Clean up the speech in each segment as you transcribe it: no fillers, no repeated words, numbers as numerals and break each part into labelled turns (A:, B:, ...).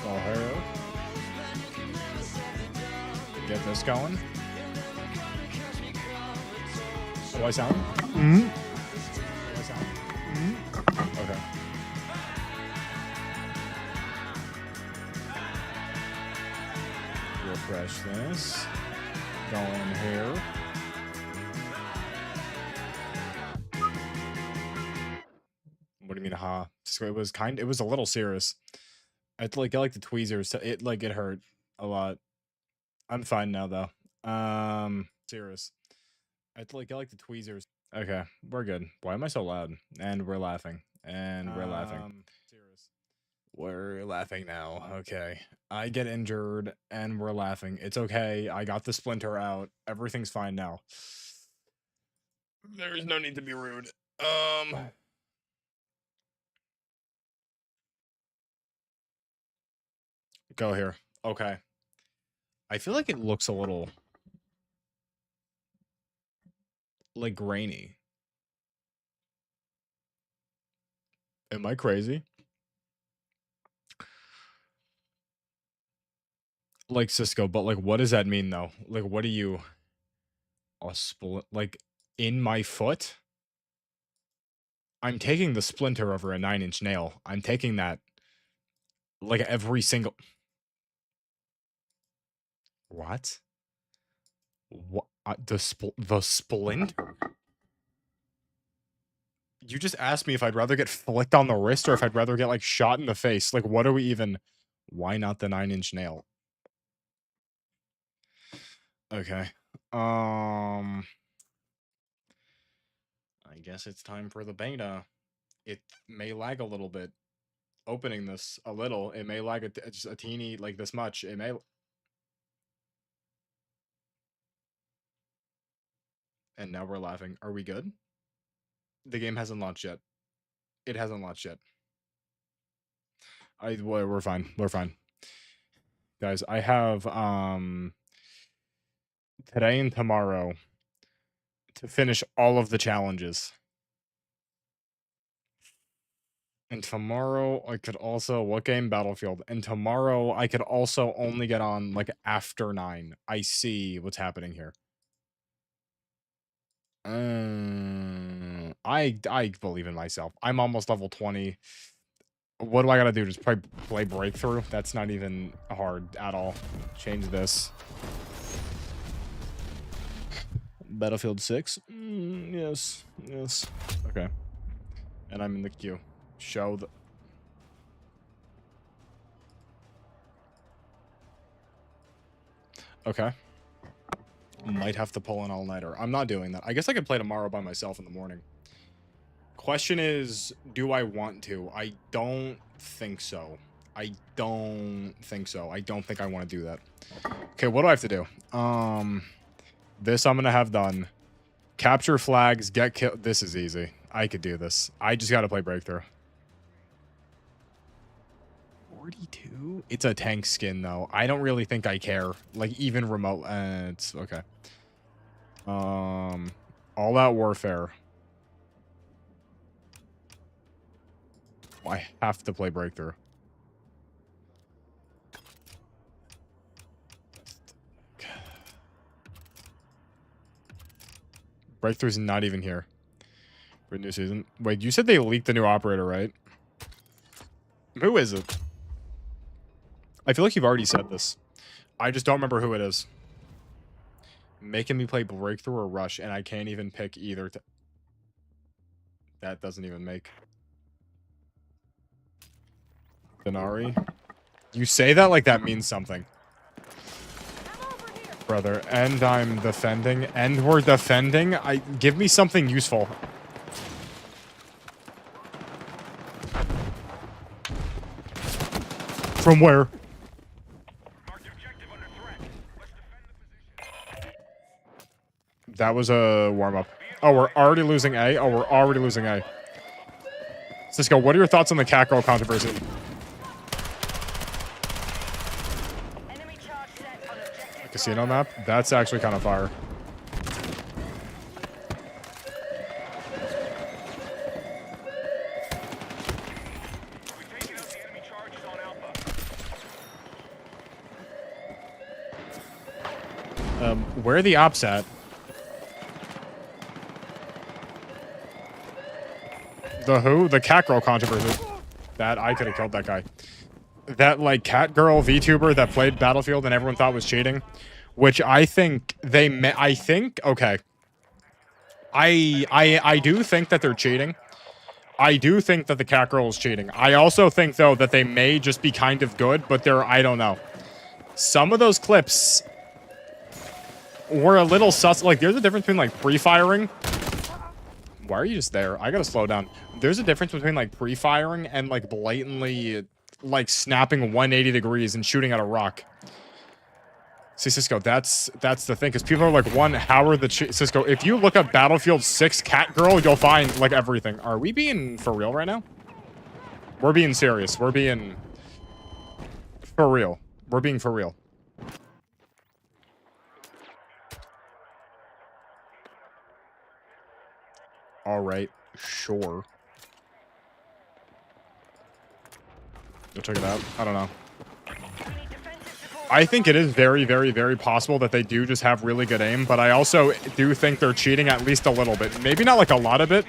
A: O'Hara. Get this going. Do I sound? Mm-hmm. Do I sound? Mm-hmm. Okay. Refresh this. Go in here. What do you mean, ha? So it was a little serious. I like the tweezers. It hurt a lot. I'm fine now though. Serious. I like the tweezers. Okay, we're good. Why am I so loud? And we're laughing. And we're laughing. Serious. We're laughing now. Okay. I get injured and we're laughing. It's okay. I got the splinter out. Everything's fine now. There's no need to be rude. Go here. Okay. I feel like it looks a little like grainy. Am I crazy? Like Cisco, but like what does that mean though? Like what do you a split like in my foot? I'm taking the splinter over a 9-inch nail. I'm taking that like every single What? What the splint? You just asked me if I'd rather get flicked on the wrist or if I'd rather get like shot in the face. Like what are we even why not the 9-inch nail? Okay. I guess it's time for the beta. It may lag a little bit. Opening this a little, it may lag just a teeny, like this much. It may. And now we're laughing. Are we good? The game hasn't launched yet. It hasn't launched yet. We're fine. We're fine. Guys, I have today and tomorrow to finish all of the challenges. And tomorrow I could also what game? Battlefield. And tomorrow I could also only get on like after 9. I see what's happening here. I believe in myself. I'm almost level 20. What do I gotta do? Just play breakthrough? That's not even hard at all. Change this. Battlefield 6? Yes. Yes. Okay. And I'm in the queue. Show the... Okay. Might have to pull an all-nighter. I'm not doing that. I guess I could play tomorrow by myself in the morning. Question is, do I want to? I don't think so. I don't think so. I don't think I want to do that. Okay, what do I have to do? This I'm going to have done. Capture flags, get killed. This is easy. I could do this. I just got to play breakthrough. 42? It's a tank skin, though. I don't really think I care. Like, even remote. It's okay. All Out Warfare. I have to play breakthrough. Breakthrough's not even here for new season. Wait, you said they leaked the new operator, right? Who is it? I feel like you've already said this. I just don't remember who it is. Making me play breakthrough or rush, and I can't even pick either. That doesn't even make. Denari. You say that like that means something. Brother, and I'm defending, and we're defending. Give me something useful. From where? That was a warm-up. Oh, we're already losing A? Oh, we're already losing A. Cisco, what are your thoughts on the Catgirl controversy? Casino map? That's actually kind of fire. Where are the ops at? The who? The cat girl controversy. That I could have killed that guy. That like cat girl VTuber that played Battlefield and everyone thought was cheating, which I think they I think okay. I do think that they're cheating. I do think that the cat girl is cheating. I also think though that they may just be kind of good, but they're I don't know. Some of those clips were a little sus. Like there's a difference between like pre-firing. Why are you just there? I gotta slow down. There's a difference between like pre-firing and like blatantly like snapping 180 degrees and shooting at a rock. See, Cisco, that's the thing, because people are like, how are the Cisco, if you look up Battlefield 6 cat girl, you'll find like everything. Are we being for real right now? We're being serious. We're being for real. We're being for real. All right, sure. Go check it out. I don't know. I think it is very, very, very possible that they do just have really good aim, but I also do think they're cheating at least a little bit. Maybe not like a lot of it.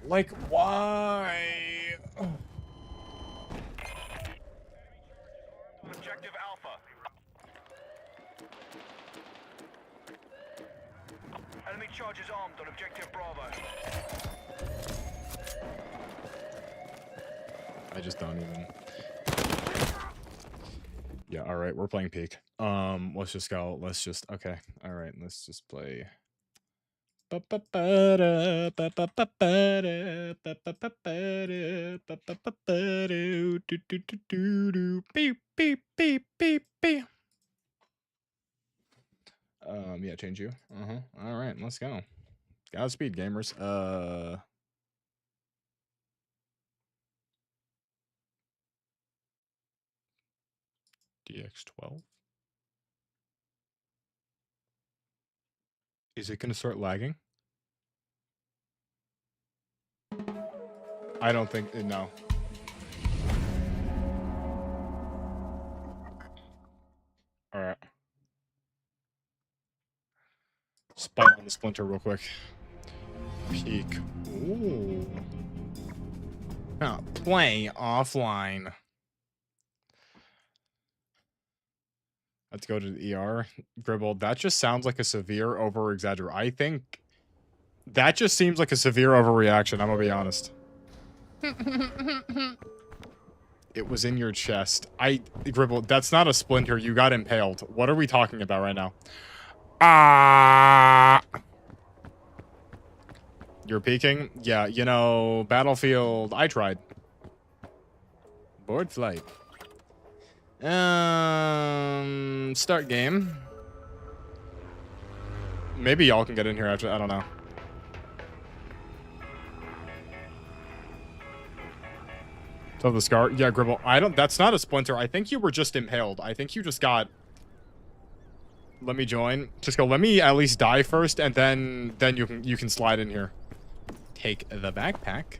A: Like, why?
B: Objective Alpha. Enemy charges armed on Objective Bravo.
A: I just don't even. Yeah, all right, we're playing peak. Let's just go. Let's just okay. All right, let's just play. Yeah, change you. All right, let's go. Godspeed, gamers. DX12. Is it going to start lagging? I don't think, no. All right. Spot on the splinter real quick. Peek. Ooh. Play offline. Let's go to the ER. Gribble, that just sounds like a severe over-exaggeration. I think that just seems like a severe overreaction, I'm gonna be honest. It was in your chest. Gribble, that's not a splinter. You got impaled. What are we talking about right now? You're peeking? Yeah, you know, Battlefield, I tried. Board flight. Start game. Maybe y'all can get in here after, I don't know. So the scar, yeah, Gribble, that's not a splinter. I think you were just impaled. I think you just got, let me join. Just go, let me at least die first, and then you can slide in here. Take the backpack.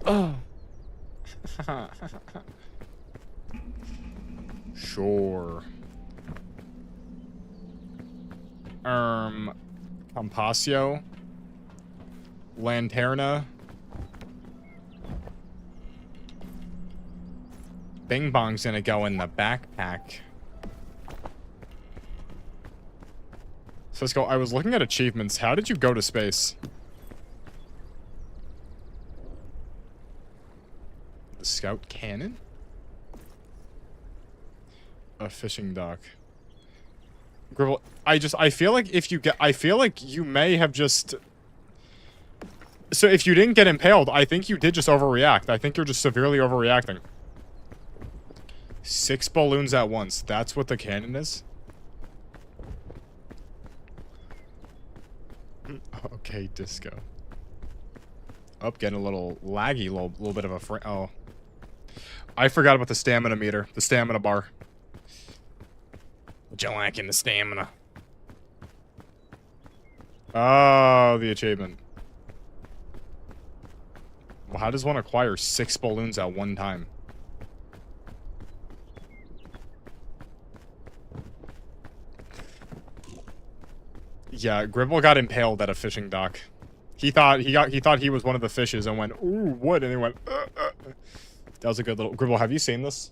A: Oh. Sure. Compasio. Lanterna. Bing Bong's gonna go in the backpack. So let's go. I was looking at achievements. How did you go to space? The scout cannon? A fishing dock. Gribble, I feel like if you get, I feel like you may have just, so if you didn't get impaled, I think you did just overreact. I think you're just severely overreacting. 6 balloons at once. That's what the cannon is? Okay, disco. Oh, getting a little laggy, little bit of a oh. I forgot about the stamina meter, the stamina bar. What you lacking the stamina? Oh, the achievement. Well, how does one acquire 6 balloons at one time? Yeah, Gribble got impaled at a fishing dock. He thought he was one of the fishes and went, ooh, wood, and he went, That was a good little... Gribble, have you seen this?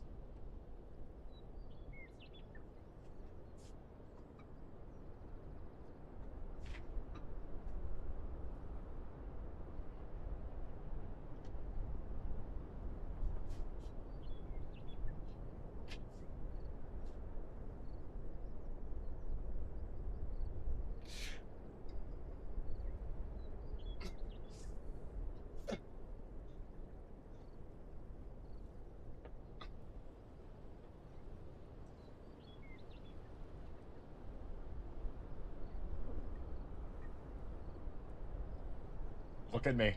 A: Look at me.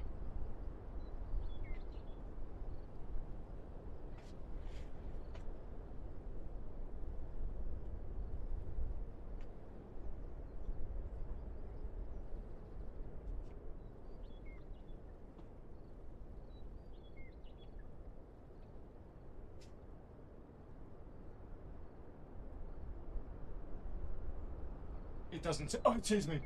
A: It doesn't... Oh, it sees me.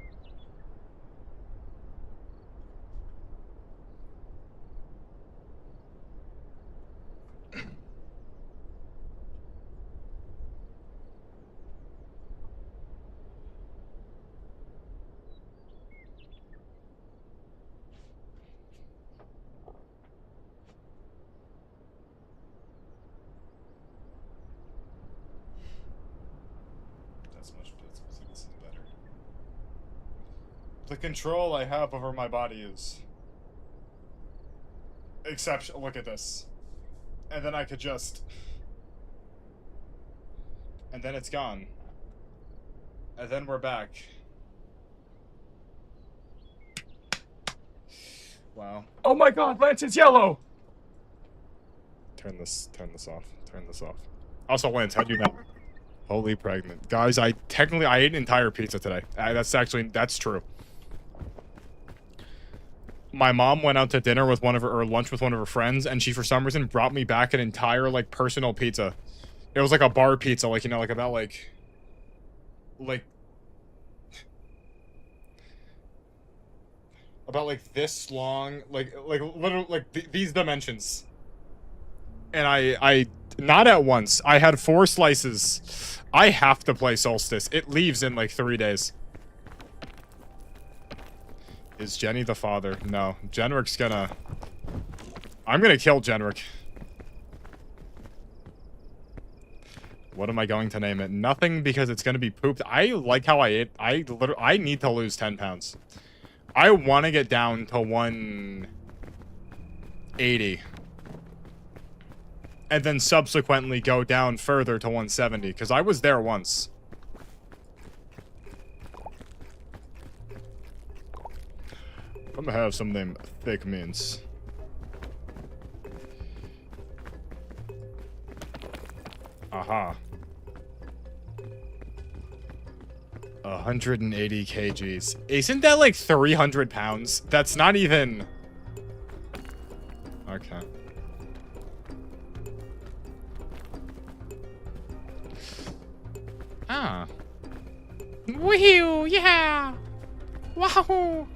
A: This is better. The control I have over my body is exceptional. Look at this. And then I could just... And then it's gone. And then we're back. Wow. Oh my god, Lance, it's yellow! Turn this off. Turn this off. Also, Lance, how'd you know? Holy pregnant. Guys, I ate an entire pizza today. That's true. My mom went out to dinner with or lunch with one of her friends, and she, for some reason, brought me back an entire, like, personal pizza. It was like a bar pizza, like, you know, like about, like, about, like, this long, literally, like, these dimensions. And I, not at once. I had 4 slices. I have to play Solstice. It leaves in, like, 3 days. Is Jenny the father? No. Jenric's gonna... I'm gonna kill Jenric. What am I going to name it? Nothing, because it's gonna be pooped. I like how I ate. I need to lose 10 pounds. I want to get down to 180. And then subsequently go down further to 170, because I was there once. I'm gonna have some of them thick mints. Aha. 180 kgs. Isn't that like 300 pounds? That's not even... Okay. Ah. Woohoo! Yeah! Wahoo!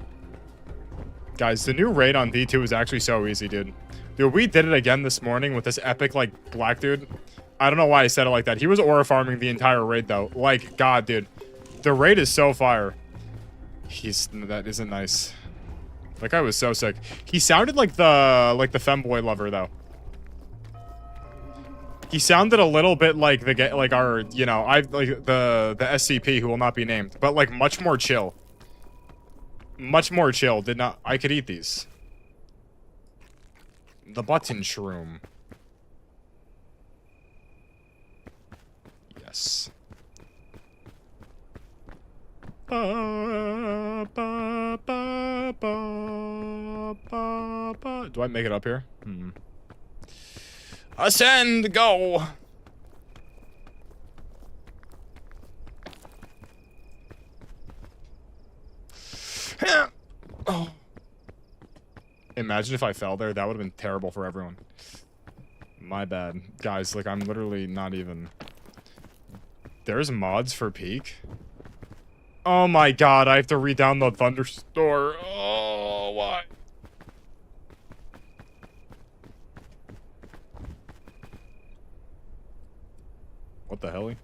A: Guys, the new raid on V2 is actually so easy, dude. Dude, we did it again this morning with this epic, like, black dude. I don't know why I said it like that. He was aura farming the entire raid, though. Like, God, dude. The raid is so fire. That isn't nice. That guy was so sick. He sounded like the femboy lover, though. He sounded a little bit like our, you know, the SCP who will not be named, but, like, much more chill. Much more chill. I could eat these. The button shroom. Yes. Do I make it up here? Ascend, go! Oh. imagine if I fell there? That would have been terrible for everyone. My bad. Guys, like, I'm literally not even... There's mods for Peak? Oh my god, I have to re-download Thunderstore. Oh, why? What the hell?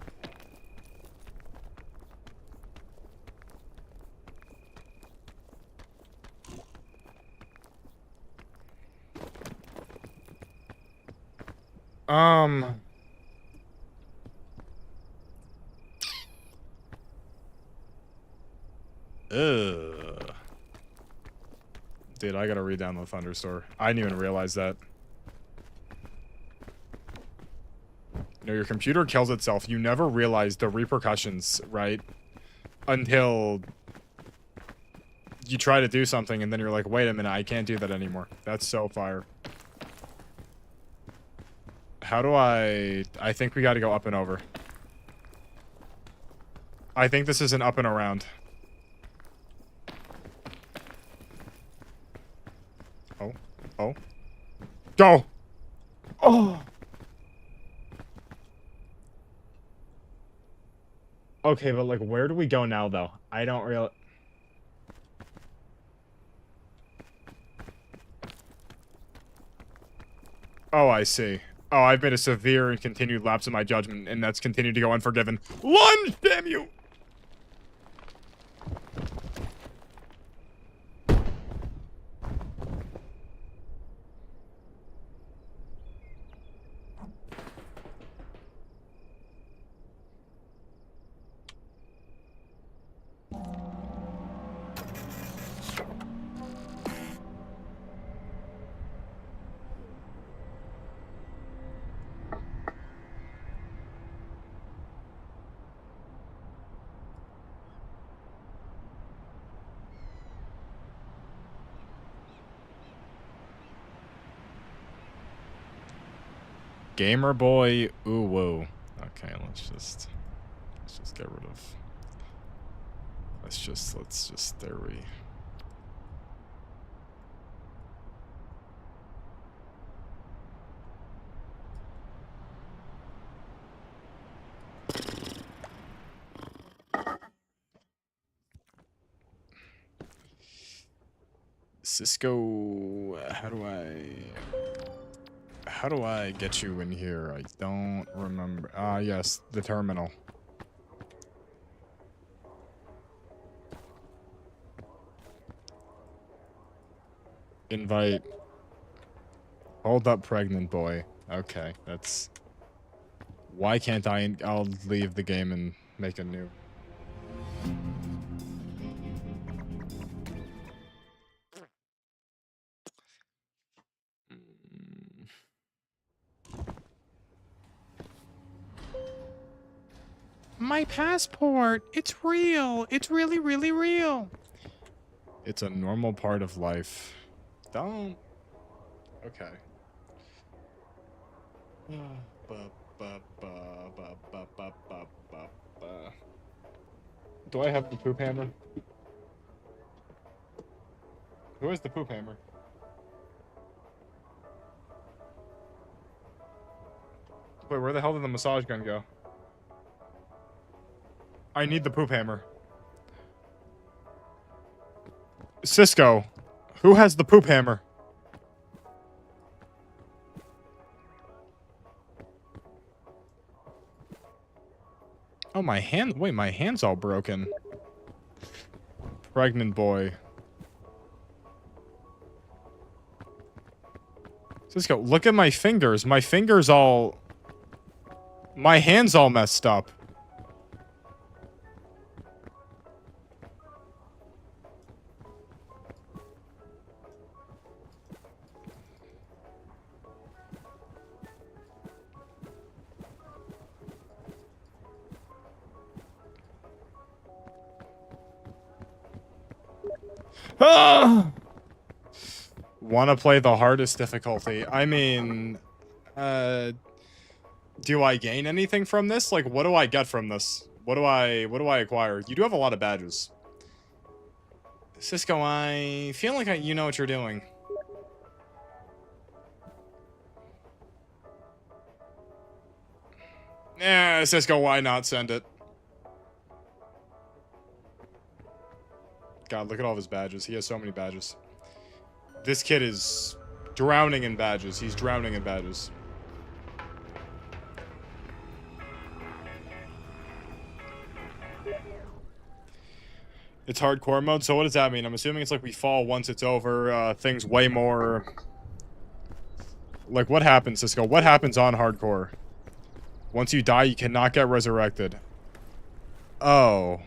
A: Ugh. Dude, I gotta re-download Thunderstore. I didn't even realize that. You know, your computer kills itself. You never realize the repercussions, right? Until you try to do something and then you're like, wait a minute, I can't do that anymore. That's so fire. How do I think we gotta go up and over. I think this is an up and around. Oh. Oh. Go! Oh! Okay, but like, where do we go now, though? I don't really... Oh, I see. Oh, I've made a severe and continued lapse in my judgment, and that's continued to go unforgiven. Lunge, damn you! Gamer boy, ooh whoa. Okay, let's just get rid of. Let's just there we. Cisco, how do I get you in here? I don't remember. Ah, yes, the terminal. Invite. Hold up, pregnant boy. Okay, that's... Why can't I... I'll leave the game and make a new... My passport! It's real! It's really, really real! It's a normal part of life. Don't... Okay. Do I have the poop hammer? Who has the poop hammer? Wait, where the hell did the massage gun go? I need the poop hammer. Cisco, who has the poop hammer? Oh, my hand. Wait, my hand's all broken. Pregnant boy. Cisco, look at my fingers. My fingers all... My hand's all messed up. Ah! Want to play the hardest difficulty? I mean, do I gain anything from this? Like, what do I get from this? What do I acquire? You do have a lot of badges. Cisco, I feel like you know what you're doing. Cisco, why not send it? God, look at all of his badges. He has so many badges. This kid is drowning in badges. He's drowning in badges. It's hardcore mode, so what does that mean? I'm assuming it's like we fall once it's over, things way more... Like, what happens, Cisco? What happens on hardcore? Once you die, you cannot get resurrected. Oh.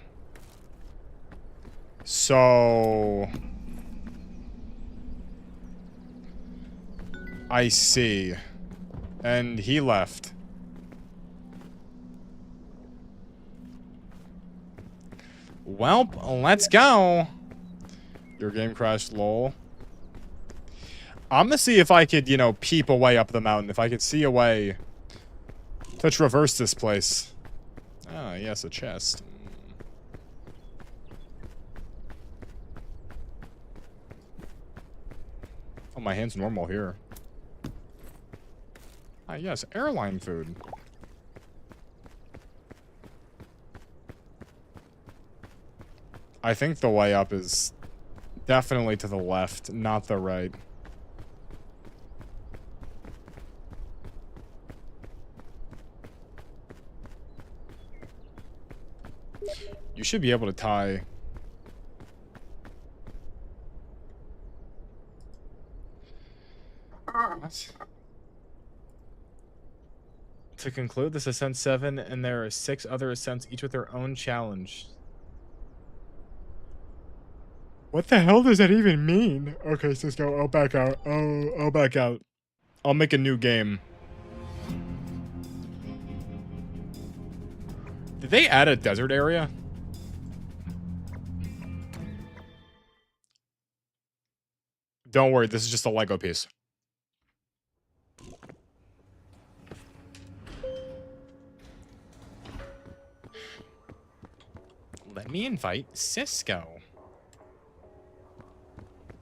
A: So... I see. And he left. Welp, let's go. Your game crashed, lol. I'm gonna see if I could, you know, peep away up the mountain. If I could see a way to traverse this place. Ah, yes, a chest. Oh, my hand's normal here. Ah, yes, airline food. I think the way up is definitely to the left, not the right. You should be able to tie. What? To conclude, this ascent 7, and there are 6 other ascents, each with their own challenge. What the hell does that even mean? Okay, Cisco, I'll back out. I'll back out. I'll make a new game. Did they add a desert area? Don't worry, this is just a Lego piece. Let me invite Cisco.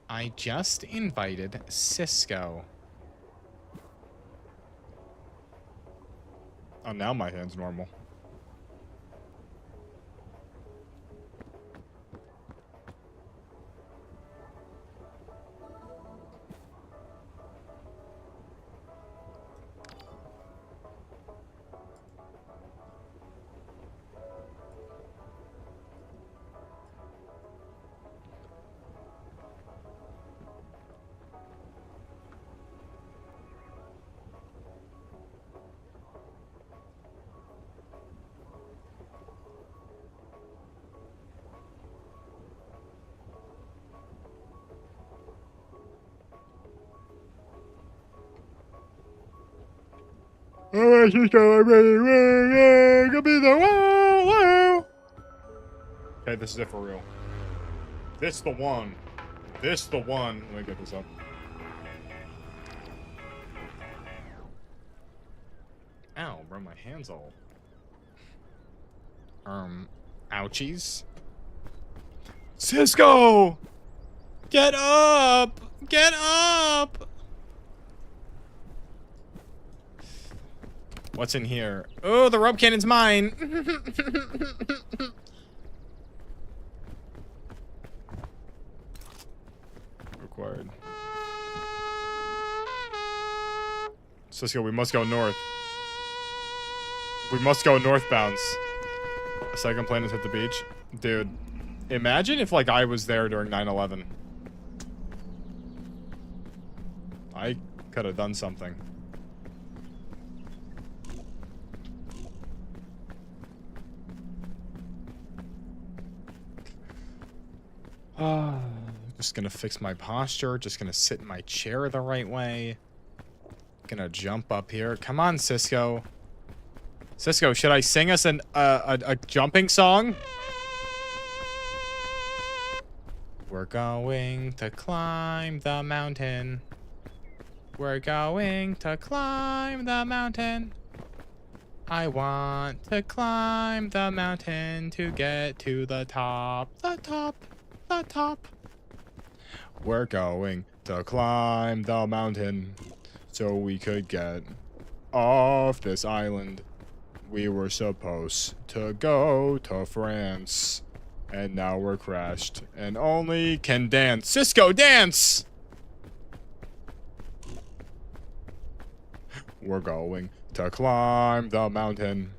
A: I just invited Cisco. Oh, now my hand's normal. Oh, Cisco, I'm ready. Give me the wow. Okay, this is it for real. This the one. This the one. Let me get this up. Ow, bro, my hands all. Ouchies. Cisco! Get up! Get up! What's in here? Oh, the rope cannon's mine! Required. Cisco, we must go north. We must go northbounds. The second plane has hit the beach. Dude, imagine if, like, I was there during 9/11. I could have done something. Just gonna fix my posture. Just gonna sit in my chair the right way. Gonna jump up here. Come on, Cisco. Cisco, should I sing us a jumping song? We're going to climb the mountain. We're going to climb the mountain. I want to climb the mountain to get to the top, the top, the top. We're going to climb the mountain so we could get off this island. We were supposed to go to France. And now we're crashed. And only can dance. Cisco, dance! We're going to climb the mountain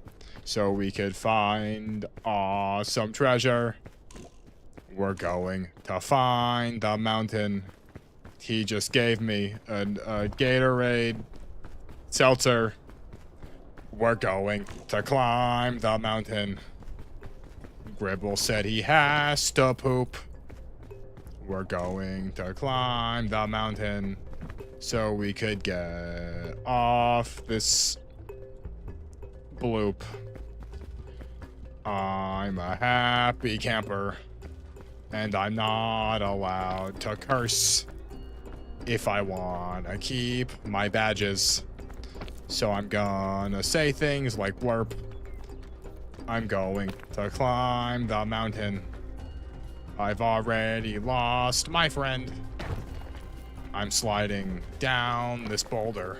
A: so we could find awesome treasure. We're going to find the mountain. He just gave me a Gatorade seltzer. We're going to climb the mountain. Gribble said he has to poop. We're going to climb the mountain so we could get off this bloop. I'm a happy camper, and I'm not allowed to curse if I want to keep my badges. So I'm gonna say things like warp. I'm going to climb the mountain. I've already lost my friend. I'm sliding down this boulder.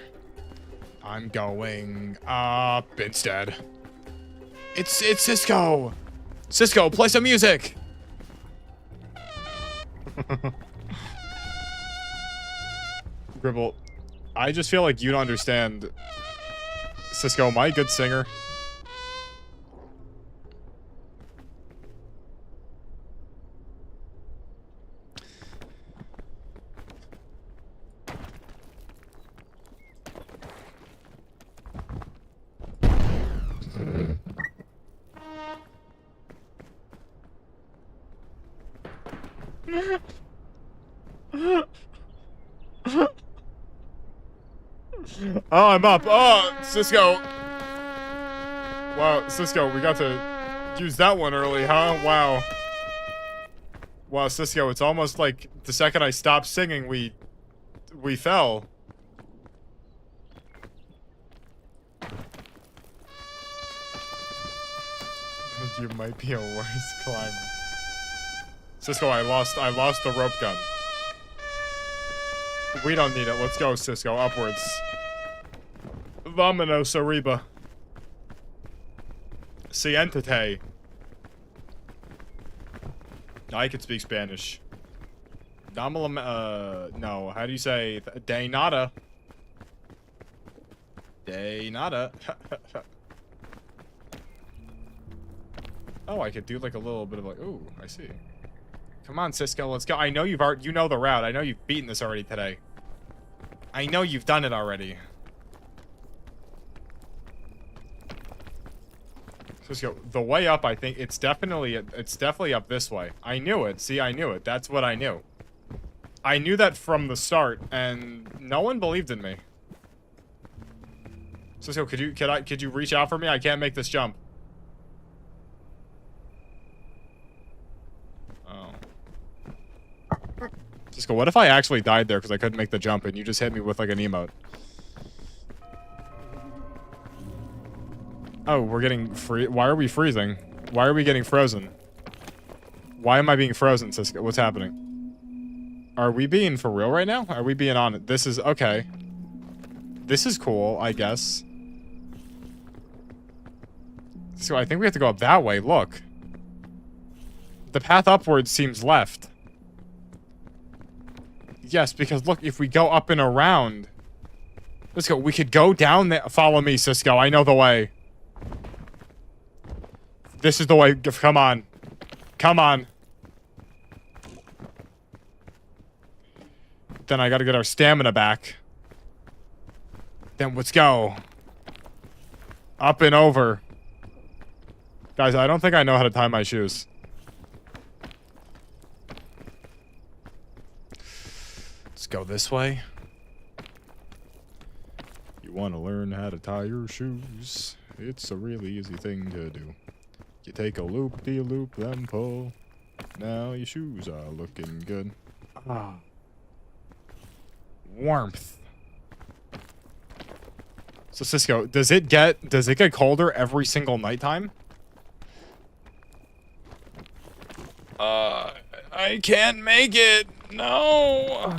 A: I'm going up instead. It's Cisco! Cisco, play some music! Gribble, I just feel like you don't understand. Cisco, am I a good singer? Oh, I'm up. Oh, Cisco. Wow, Cisco, we got to use that one early, huh? Wow. Wow, Cisco, it's almost like the second I stopped singing, we fell. You might be a worse climber. Cisco, I lost the rope gun. We don't need it. Let's go, Cisco. Upwards. Vámonos arriba. Siéntate. I can speak Spanish. No. How do you say de nada? De nada. Oh, I could do like a little bit of like, ooh, I see. Come on, Cisco, let's go. I know you know the route. I know you've beaten this already today. I know you've done it already. Cisco, the way up, I think it's definitely up this way. I knew it. See, I knew it. That's what I knew. I knew that from the start, and no one believed in me. Cisco, could you reach out for me? I can't make this jump. Oh. Cisco, what if I actually died there because I couldn't make the jump and you just hit me with like an emote? Oh, we're getting Why are we freezing? Why are we getting frozen? Why am I being frozen, Cisco? What's happening? Are we being for real right now? Are we being on it? This is okay. This is cool, I guess. So I think we have to go up that way. Look. The path upwards seems left. Yes, because look, if we go up and around... Let's go. We could go down there. Follow me, Cisco. I know the way. This is the way. Come on. Come on. Then I gotta get our stamina back. Then let's go. Up and over. Guys, I don't think I know how to tie my shoes. Let's go this way. You want to learn how to tie your shoes? It's a really easy thing to do. You take a loop-de-loop, then pull. Now your shoes are looking good. Ah. Warmth. So Cisco, does it get colder every single nighttime? I can't make it. No.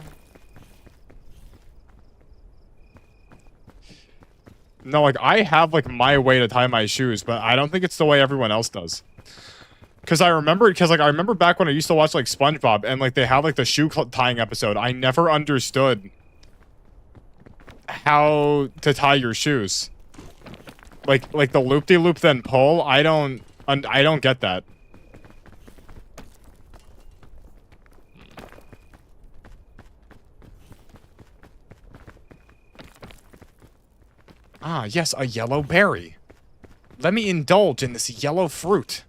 A: No, like, I have, like, my way to tie my shoes, but I don't think it's the way everyone else does. Because I remember, like, I remember back when I used to watch, like, SpongeBob, and, like, they had, like, the shoe tying episode. I never understood how to tie your shoes. Like the loop-de-loop then pull, I don't get that. Ah, yes, a yellow berry. Let me indulge in this yellow fruit.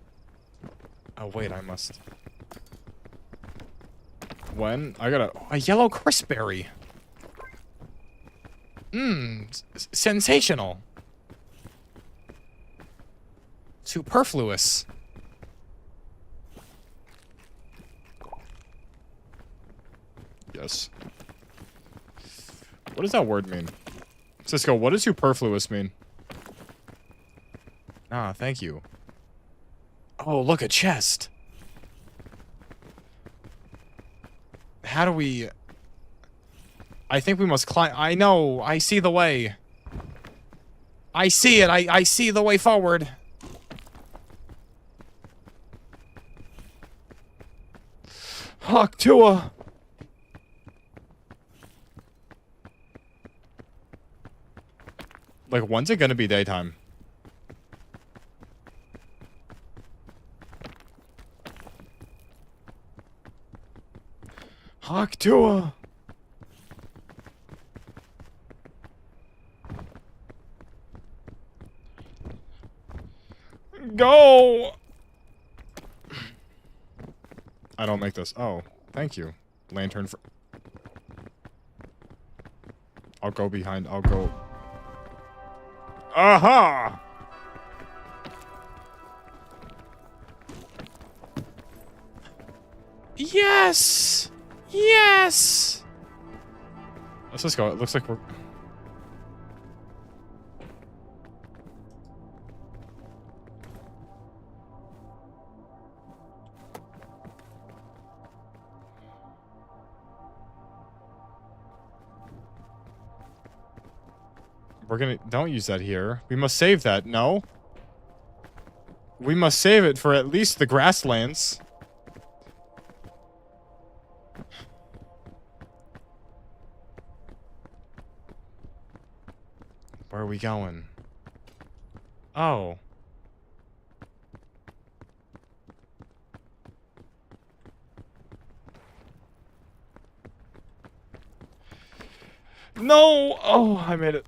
A: Oh, wait, I must. When? I got a yellow crispberry. Mmm, sensational. Superfluous. Yes. What does that word mean? Cisco, what does superfluous mean? Ah, thank you. Oh, look, a chest. How do we... I think we must climb... I know, I see the way. I see it, I see the way forward. Haktua. Like, when's it gonna be daytime? Haktua. Go! I don't make this. Oh, thank you. Lantern for... I'll go behind. I'll go... Aha! Yes! Yes! Let's just go. It looks like we're... We're gonna... Don't use that here. We must save that. No? We must save it for at least the grasslands. Where are we going? Oh. No! Oh, I made it.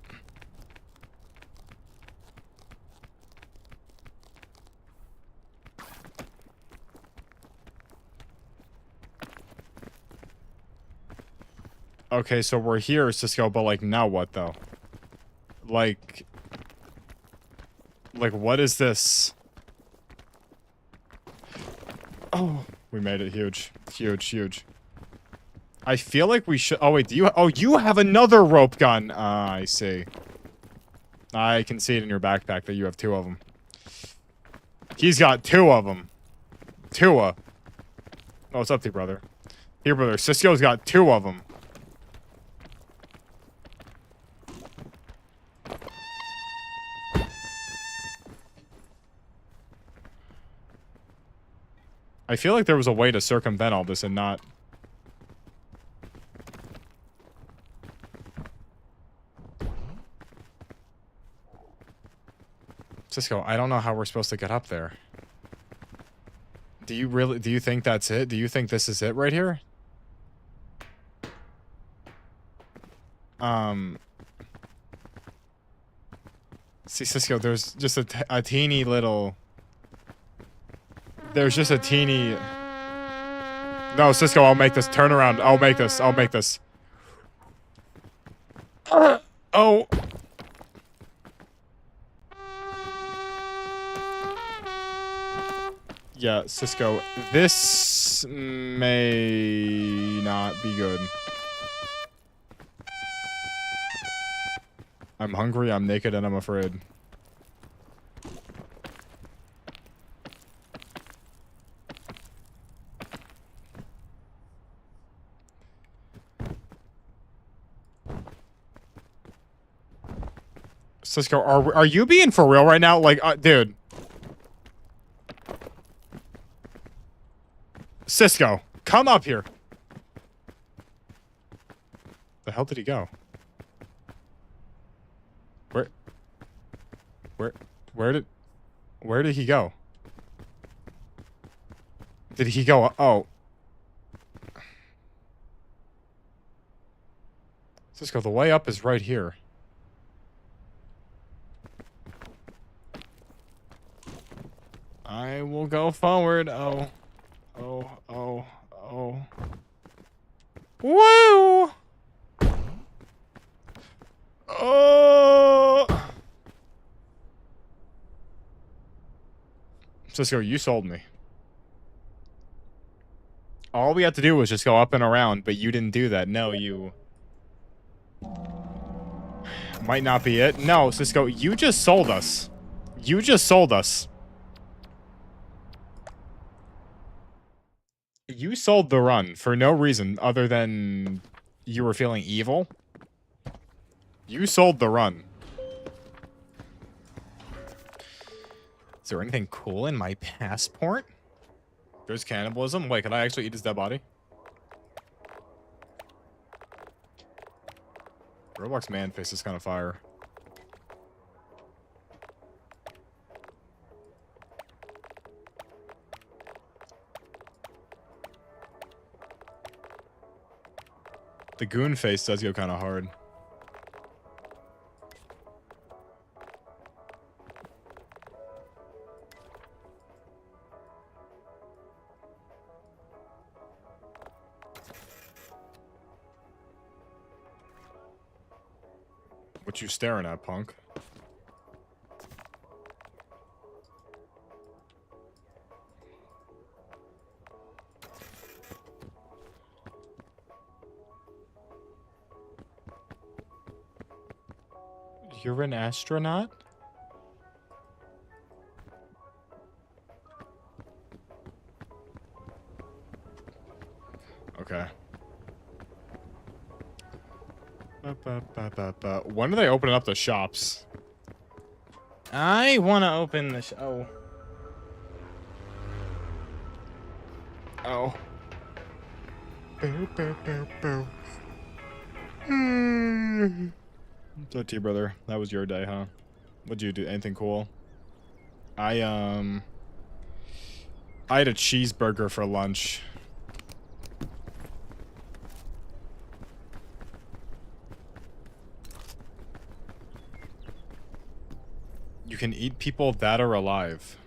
A: Okay, so we're here, Cisco, but, like, now what, though? Like, what is this? Oh, we made it. Huge. Huge, huge. I feel like we should... Oh, wait, do you... Oh, you have another rope gun! Ah, I see. I can see it in your backpack that you have 2 of them. He's got 2 of them. Tua. Oh, what's up to you, brother? Here, brother. Cisco's got 2 of them. I feel like there was a way to circumvent all this and not... Cisco, I don't know how we're supposed to get up there. Do you think that's it? Do you think this is it right here? See, Cisco, there's just a teeny little... There's just a teeny... No, Cisco, I'll make this. Turn around. I'll make this. I'll make this. Oh. Yeah, Cisco, this may not be good. I'm hungry, I'm naked, and I'm afraid. Cisco, are you being for real right now? Like, dude. Cisco, come up here. The hell did he go? Where? Where did he go? Did he go? Oh. Cisco, the way up is right here. I will go forward. Oh. Oh, oh, oh. Woo! Oh! Cisco, you sold me. All we had to do was just go up and around, but you didn't do that. No, you... Might not be it. No, Cisco, you just sold us. You just sold us. You sold the run for no reason other than you were feeling evil. You sold the run. Is there anything cool in my passport? There's cannibalism. Wait, can I actually eat his dead body? Roblox man face is kind of fire. The goon face does go kind of hard. What you staring at, punk? You're an astronaut? Okay. When are they opening up the shops? I want to open the oh. Oh. Boo, boo, boo, boo. So, T brother, that was your day, huh? What'd you do? Anything cool? I had a cheeseburger for lunch. You can eat people that are alive.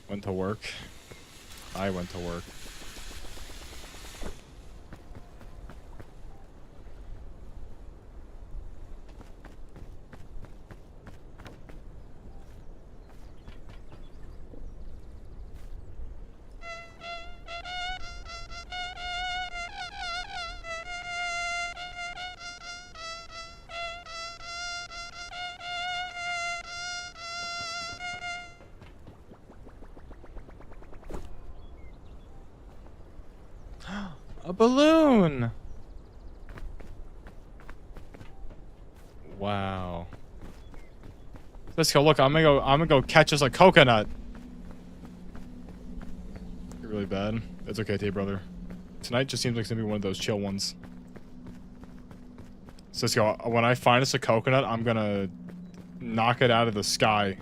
A: Went to work. I went to work. A balloon! Wow. Let's go. Look, I'm gonna go catch us a coconut. You're really bad. It's okay, T brother. Tonight just seems like it's gonna be one of those chill ones. So let's go. When I find us a coconut, I'm gonna knock it out of the sky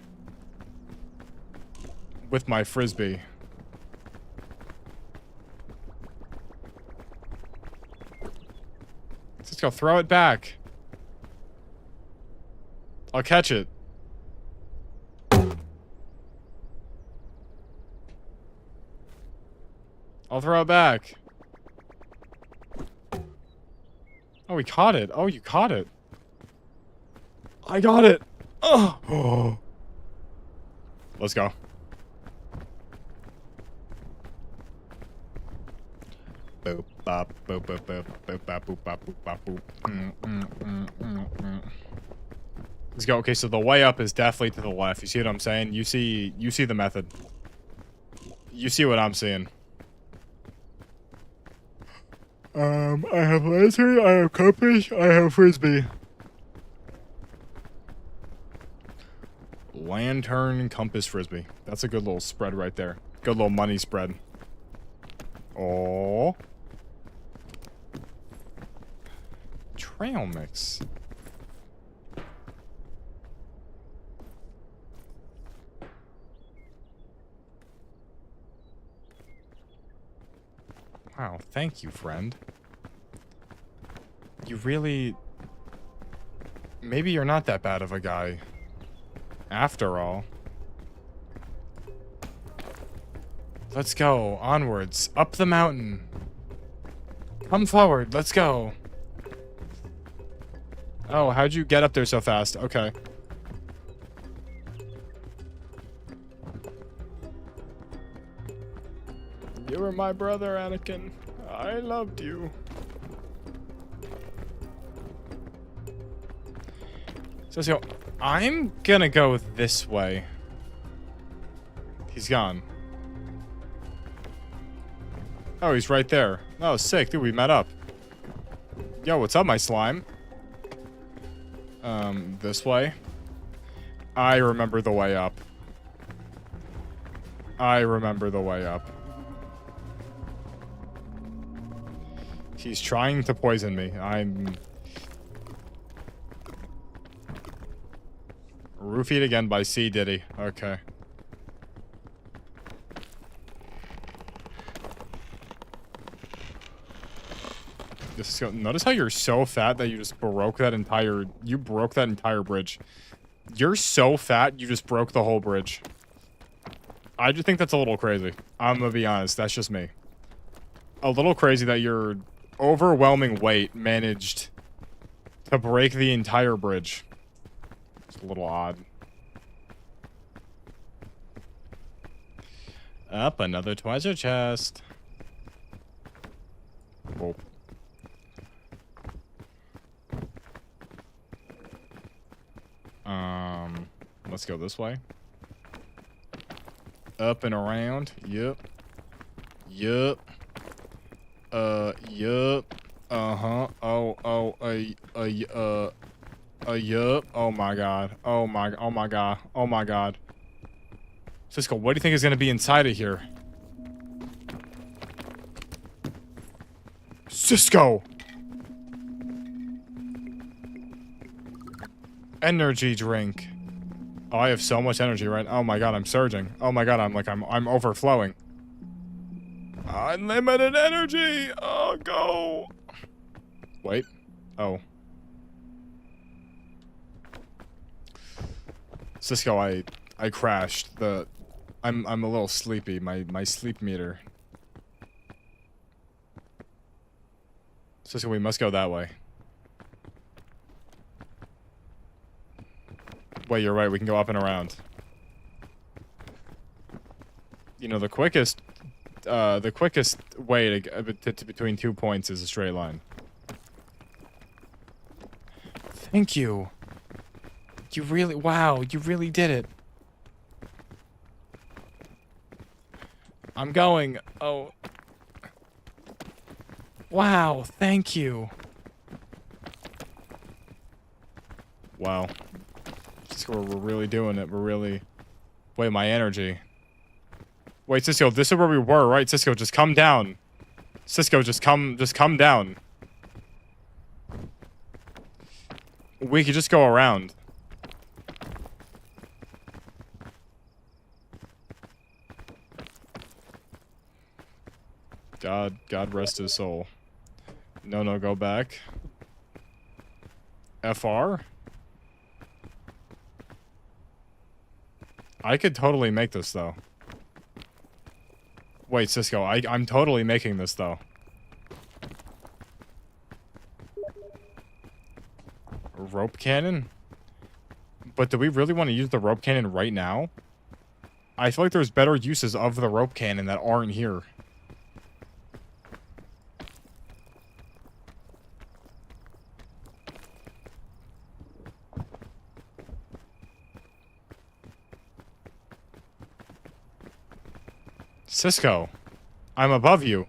A: with my frisbee. Let's go. Throw it back. I'll catch it. I'll throw it back. Oh, we caught it. Oh, you caught it. I got it. Oh. Let's go. Boop, bop, boop, boop, boop, boop, bop, boop, bop, boop, bop, boop. Let's go. Okay, so the way up is definitely to the left. You see what I'm saying? You see the method. You see what I'm seeing. I have laser, I have compass, I have frisbee. Lantern, compass, frisbee. That's a good little spread right there. Good little money spread. Oh. Trail mix. Wow, thank you, friend. You really... Maybe you're not that bad of a guy. After all. Let's go. Onwards. Up the mountain. Come forward. Let's go. Oh, how'd you get up there so fast? Okay. You were my brother, Anakin. I loved you. So, I'm gonna go this way. He's gone. Oh, he's right there. Oh, sick. Dude, we met up. Yo, what's up, my slime? This way. I remember the way up. I remember the way up. He's trying to poison me. I'm... Roofied again by C. Diddy. Okay. Notice how you're so fat that you just broke that entire... You broke that entire bridge. You're so fat, you just broke the whole bridge. I just think that's a little crazy. I'm gonna be honest, that's just me. A little crazy that your overwhelming weight managed to break the entire bridge. It's a little odd. Up, another treasure chest. Whoa. Let's go this way. Up and around. Yep. Yup. Yup. Uh-huh. Yup. Oh my god. Oh my god. Oh my god. Cisco, what do you think is gonna be inside of here? Cisco! Energy drink. Oh, I have so much energy, right? Oh my god, I'm surging. Oh my god, I'm overflowing. Unlimited energy! Oh, go! Wait. Oh. Cisco, I crashed. I'm a little sleepy. My sleep meter. Cisco, we must go that way. Wait, you're right. We can go up and around. You know, the quickest way to get to between 2 points is a straight line. Thank you. You really, wow, you really did it. I'm going. Oh. Wow, thank you. Wow. Cisco, we're really doing it. We're really... Wait, my energy. Wait, Cisco, this is where we were, right? Cisco, just come down. Cisco, just come down. We could just go around. God rest his soul. No, go back. FR? I could totally make this, though. Wait, Cisco, I'm totally making this, though. Rope cannon? But do we really want to use the rope cannon right now? I feel like there's better uses of the rope cannon that aren't here. Cisco, I'm above you.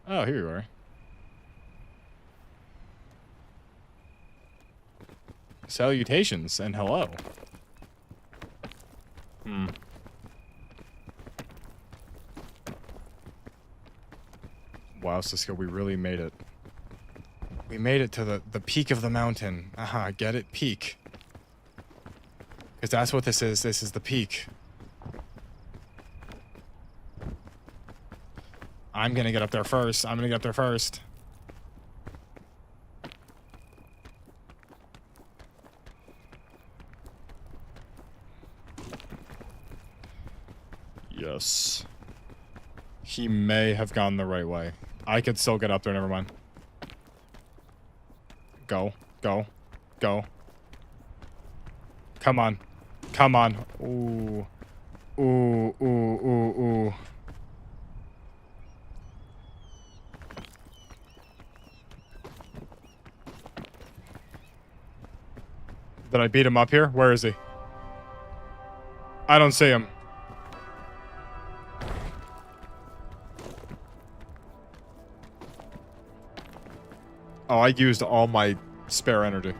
A: Oh, here you are. Salutations and hello. Wow, Cisco, we really made it. We made it to the peak of the mountain. Aha, get it? Peak. Because that's what this is. This is the peak. I'm gonna get up there first. I'm gonna get up there first. Yes. He may have gone the right way. I could still get up there, never mind. Go. Go. Go. Come on. Come on. Ooh. Ooh, ooh, ooh, ooh. Did I beat him up here? Where is he? I don't see him. Oh, I used all my spare energy.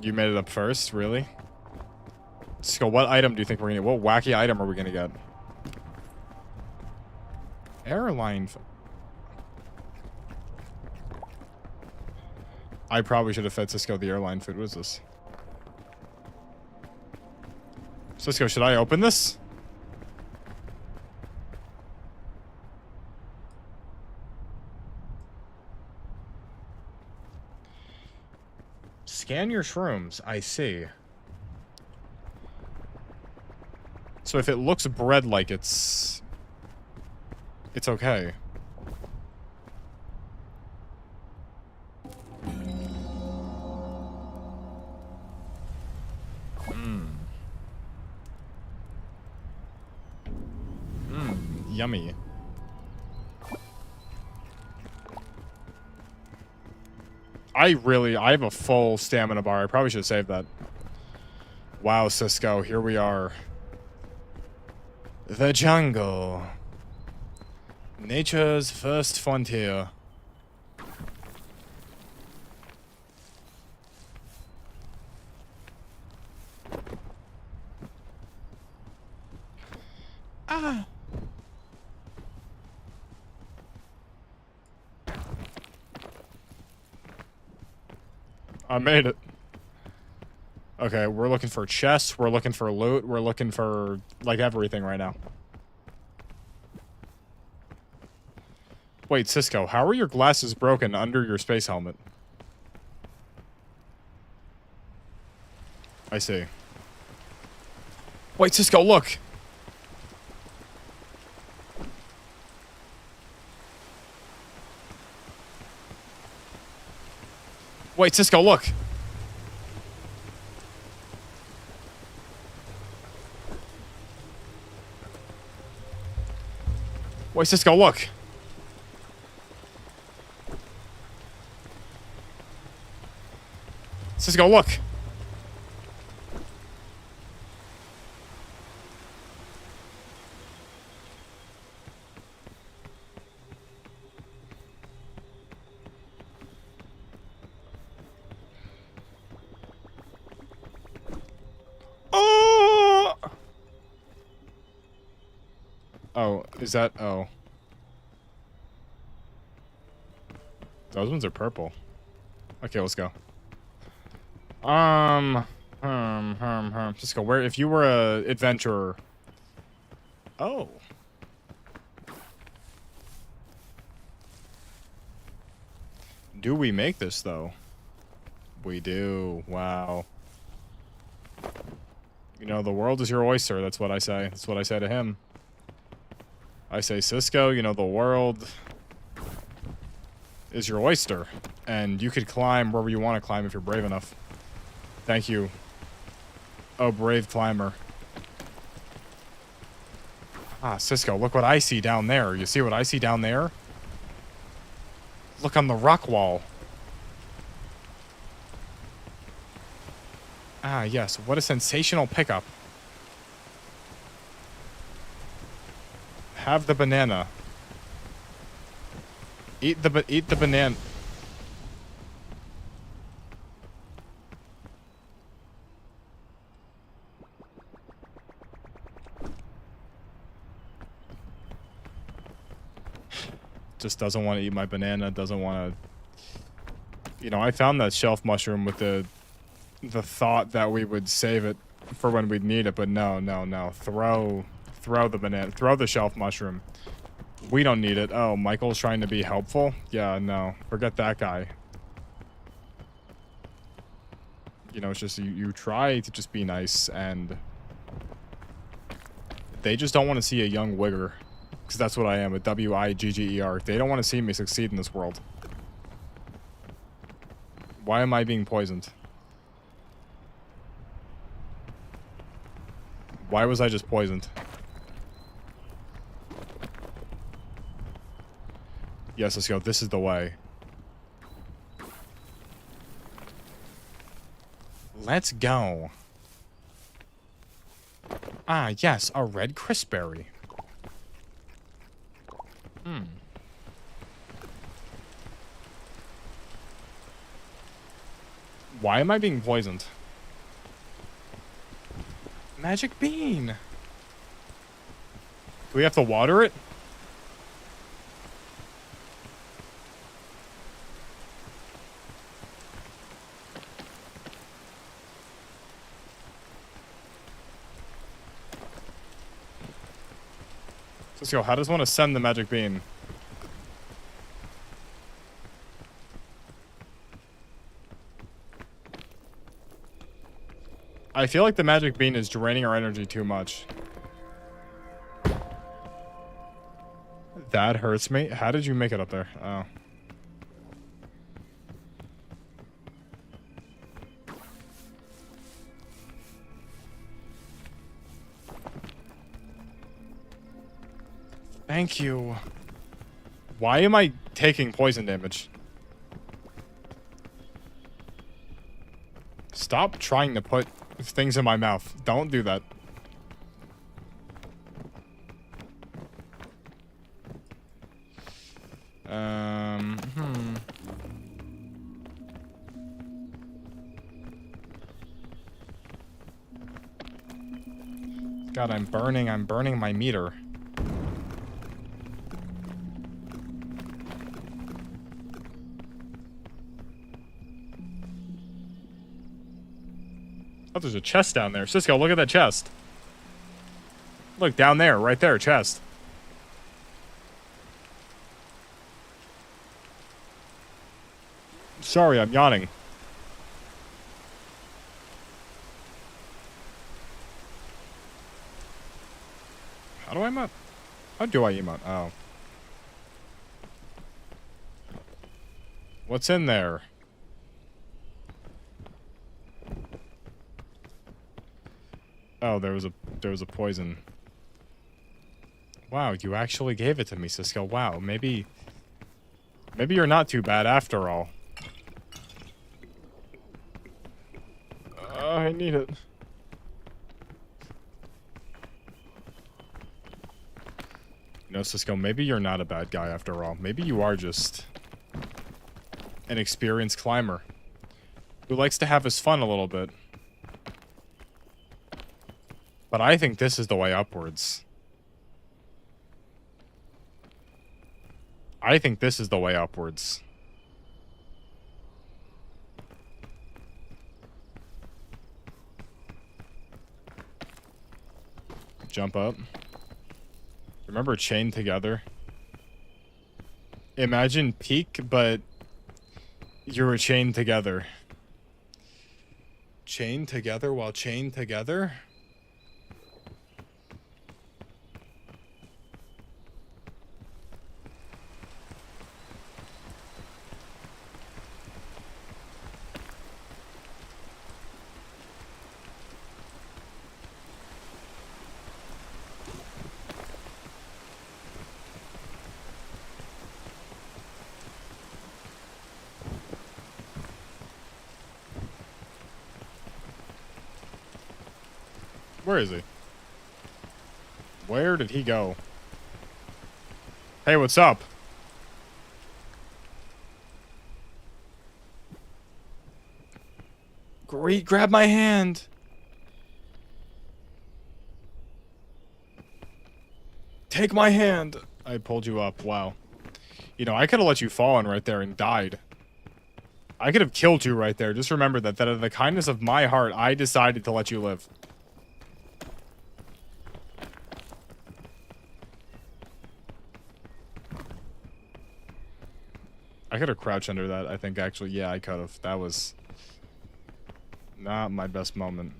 A: You made it up first? Really? So what item do you think we're gonna get? What wacky item are we gonna get? Airline. I probably should have fed Cisco the airline food. What is this? Cisco, should I open this? Scan your shrooms. I see. So if it looks bread-like, it's okay. Yummy. I have a full stamina bar. I probably should have saved that. Wow, Cisco, here we are. The jungle. Nature's first frontier. Ah. I made it. Okay, we're looking for chests, we're looking for loot, we're looking for, like, everything right now. Wait, Cisco, how are your glasses broken under your space helmet? I see. Wait, Cisco, look! Wait, Cisco, look! Wait, Cisco, look! Cisco, look! Oh, is that... Oh. Those ones are purple. Okay, let's go. Just go. Where... If you were a adventurer... Oh. Do we make this, though? We do. Wow. You know, the world is your oyster. That's what I say. That's what I say to him. I say, Cisco, you know, the world is your oyster. And you could climb wherever you want to climb if you're brave enough. Thank you. Oh, brave climber. Ah, Cisco, look what I see down there. You see what I see down there? Look on the rock wall. Ah, yes. What a sensational pickup. Have the banana. Eat the banana. Just doesn't want to eat my banana. Doesn't want to. You know, I found that shelf mushroom with the thought that we would save it for when we'd need it, but no, no, no. Throw the banana. Throw the shelf mushroom. We don't need it. Oh, Michael's trying to be helpful? Yeah, no. Forget that guy. You know, it's just you try to just be nice, and they just don't want to see a young wigger. Because that's what I am, a W-I-G-G-E-R. They don't want to see me succeed in this world. Why am I being poisoned? Why was I just poisoned? Yes, let's go. This is the way. Let's go. Ah, yes, a red crispberry. Why am I being poisoned? Magic bean. Do we have to water it? Let's go. How does one ascend the magic bean? I feel like the magic bean is draining our energy too much. That hurts me. How did you make it up there? Oh. Thank you. Why am I taking poison damage? Stop trying to put things in my mouth. Don't do that. God, I'm burning my meter. Oh, there's a chest down there. Cisco, look at that chest. Look, down there, right there, chest. Sorry, I'm yawning. How do I emote? How do I emote? Oh. What's in there? Oh, there was a poison. Wow, you actually gave it to me, Cisco. Wow, maybe you're not too bad after all. I need it. You know, Cisco, maybe you're not a bad guy after all. Maybe you are just an experienced climber who likes to have his fun a little bit. But I think this is the way upwards. I think this is the way upwards. Jump up. Remember chained together? Imagine peak, but you were chained together. Chained together while chained together? Where is he? Where did he go? Hey, what's up? Great, grab my hand. Take my hand. I pulled you up. Wow. You know, I could have let you fall in right there and died. I could have killed you right there. Just remember that out of the kindness of my heart, I decided to let you live. I could have crouched under that, I think, actually. Yeah, I could have. That was not my best moment.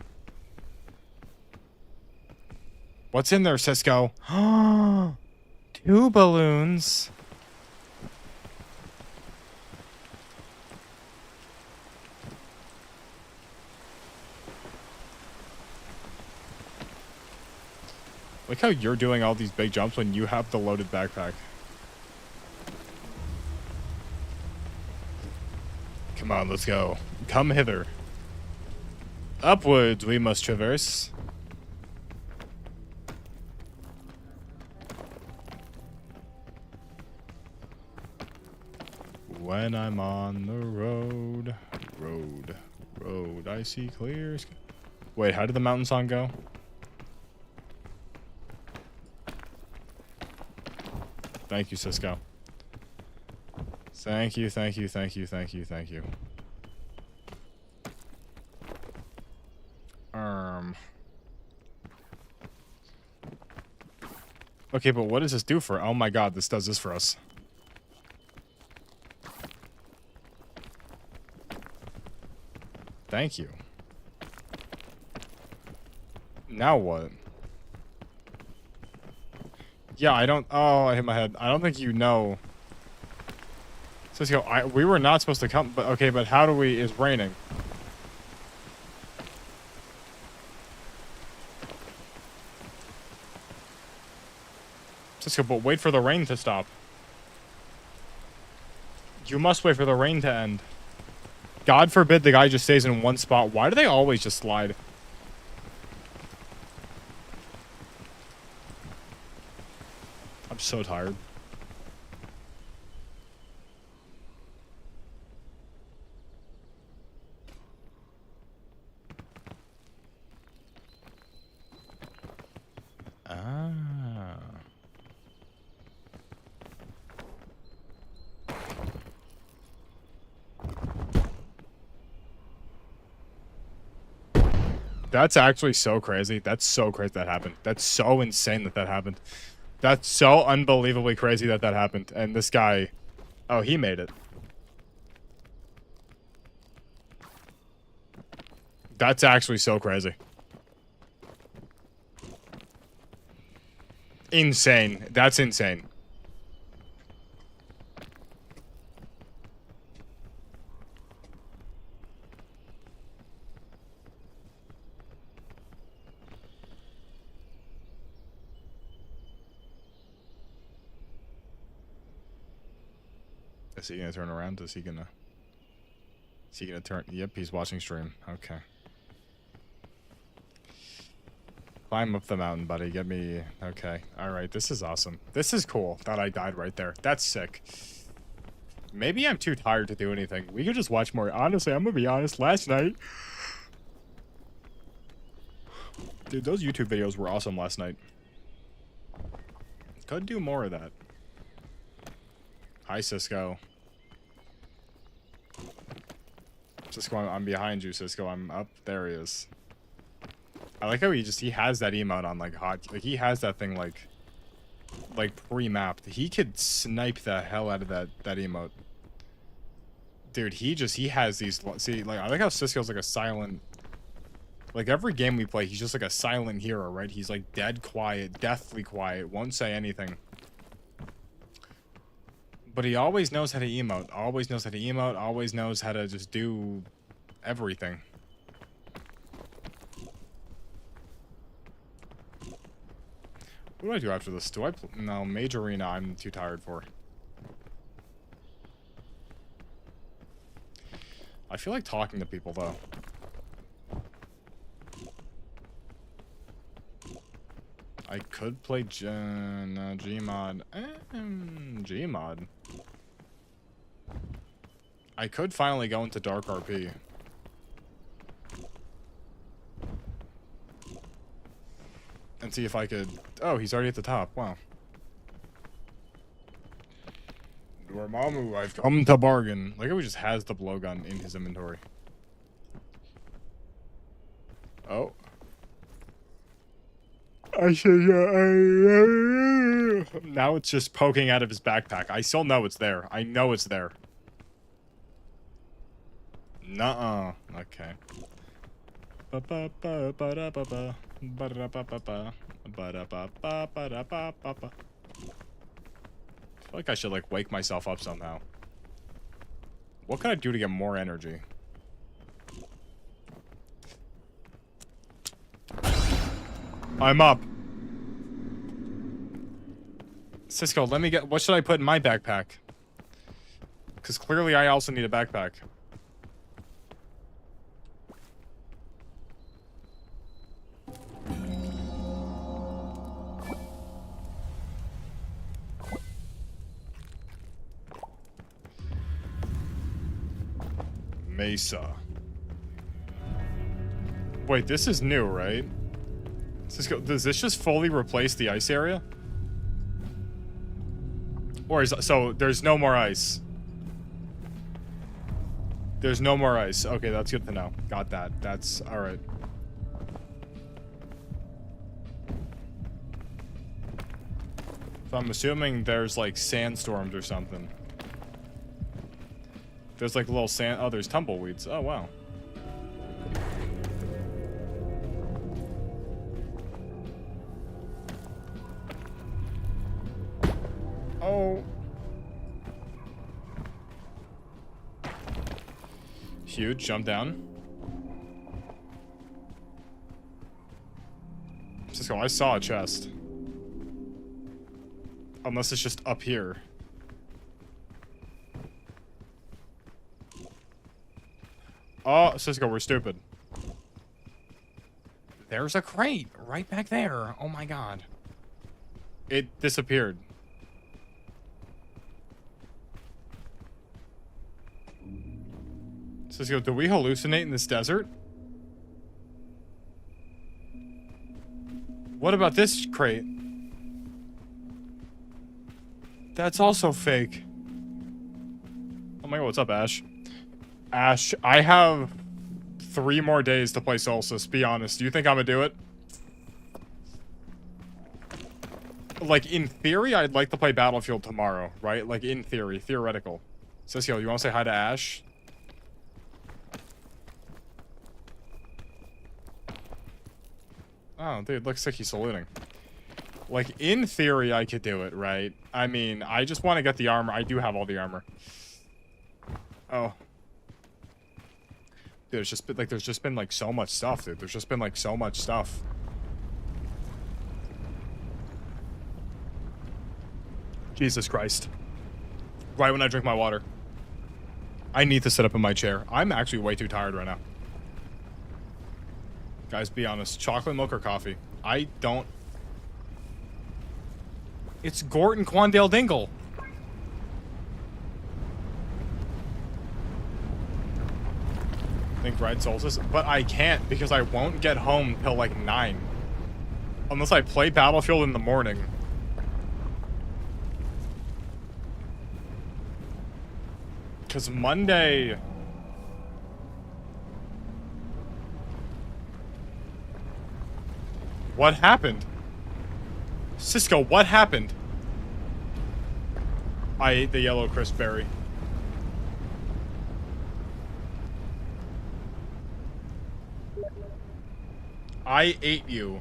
A: What's in there, Cisco? 2 balloons. Look how you're doing all these big jumps when you have the loaded backpack. Come on, let's go. Come hither. Upwards we must traverse. When I'm on the road, I see clear sky. Wait, how did the mountain song go? Thank you, Cisco. Thank you, thank you, thank you, thank you, thank you. Okay, but what does this do for? Oh my god, this does this for us. Thank you. Now what? Yeah, I don't... Oh, I hit my head. I don't think you know. Cisco, we were not supposed to come... But okay, but how do we... It's raining. Cisco, but wait for the rain to stop. You must wait for the rain to end. God forbid the guy just stays in one spot. Why do they always just slide? I'm so tired. Ah. That's actually so crazy. That's so crazy that happened. That's so insane that that happened. That's so unbelievably crazy that that happened. And this guy... Oh, he made it. That's actually so crazy. Insane. That's insane. Is he gonna turn around? Is he gonna turn? Yep, he's watching stream. Okay. Climb up the mountain, buddy. Get me... Okay. Alright, this is awesome. This is cool that I died right there. That's sick. Maybe I'm too tired to do anything. We could just watch more. Honestly, I'm gonna be honest. Last night... Dude, those YouTube videos were awesome last night. Could do more of that. Hi, Cisco. Cisco, I'm behind you, Cisco. I'm up. There he is. I like how he has that emote on, like, hot. Like, he has that thing, like pre-mapped. He could snipe the hell out of that emote. Dude, he has these... See, like, I like how Cisco's, like, a silent... Like, every game we play, he's just, like, a silent hero, right? He's, like, dead quiet, deathly quiet, won't say anything. But he always knows how to emote. Always knows how to emote. Always knows how to just do everything. What do I do after this? Do I... No, Major Arena I'm too tired for. I feel like talking to people, though. I could play Gmod. Gmod. I could finally go into Dark RP. And see if I could... Oh, he's already at the top. Wow. Dormammu, I've come to bargain. Like how he just has the blowgun in his inventory. Oh. I should... Now it's just poking out of his backpack. I still know it's there. I know it's there. Nuh-uh. Okay. Ba-ba-ba-ba-da-ba-ba. Ba-da-ba-ba-ba. Ba-da-ba-ba-ba-da-ba-ba-ba. I feel like I should, like, wake myself up somehow. What can I do to get more energy? I'm up. Cisco, let me get... What should I put in my backpack? Because clearly I also need a backpack. Mesa. Wait, this is new, right? Cisco, does this just fully replace the ice area? Or is... So, there's no more ice. There's no more ice. Okay, that's good to know. Got that. That's... Alright. So I'm assuming there's, like, sandstorms or something. There's, like, little sand... Oh, there's tumbleweeds. Oh, wow. Oh. Huge. Jump down. Cisco, I saw a chest. Unless it's just up here. Oh, Cisco, we're stupid. There's a crate right back there. Oh my god. It disappeared. Cisco, do we hallucinate in this desert? What about this crate? That's also fake. Oh my god, what's up, Ash? Ash, I have 3 more days to play Solstice, be honest. Do you think I'm gonna do it? Like, in theory, I'd like to play Battlefield tomorrow, right? Like, in theory, theoretical. Cisco, you wanna say hi to Ash? Oh, dude, looks like he's saluting. Like, in theory, I could do it, right? I mean, I just want to get the armor. I do have all the armor. Oh. Dude, it's just been, like, there's just been, like, so much stuff, dude. There's just been, like, so much stuff. Jesus Christ. Right when I drink my water. I need to sit up in my chair. I'm actually way too tired right now. Guys, be honest. Chocolate milk or coffee? I don't... It's Gort and Quandale Dingle. Think Ride Solstice? But I can't because I won't get home till like 9. Unless I play Battlefield in the morning. Because Monday... What happened? Cisco, what happened? I ate the yellow crisp berry. I ate you.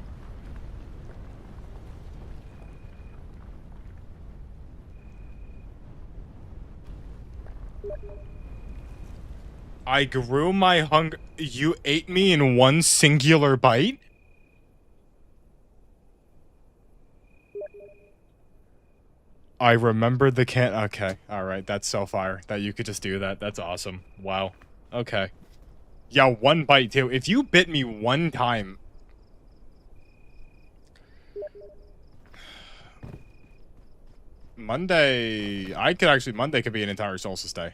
A: I grew my hunger. You ate me in one singular bite? I remember the can. Okay, alright, that's so fire that you could just do that. That's awesome. Wow. Okay. Yeah, one bite too. If you bit me one time. Monday could be an entire solstice day.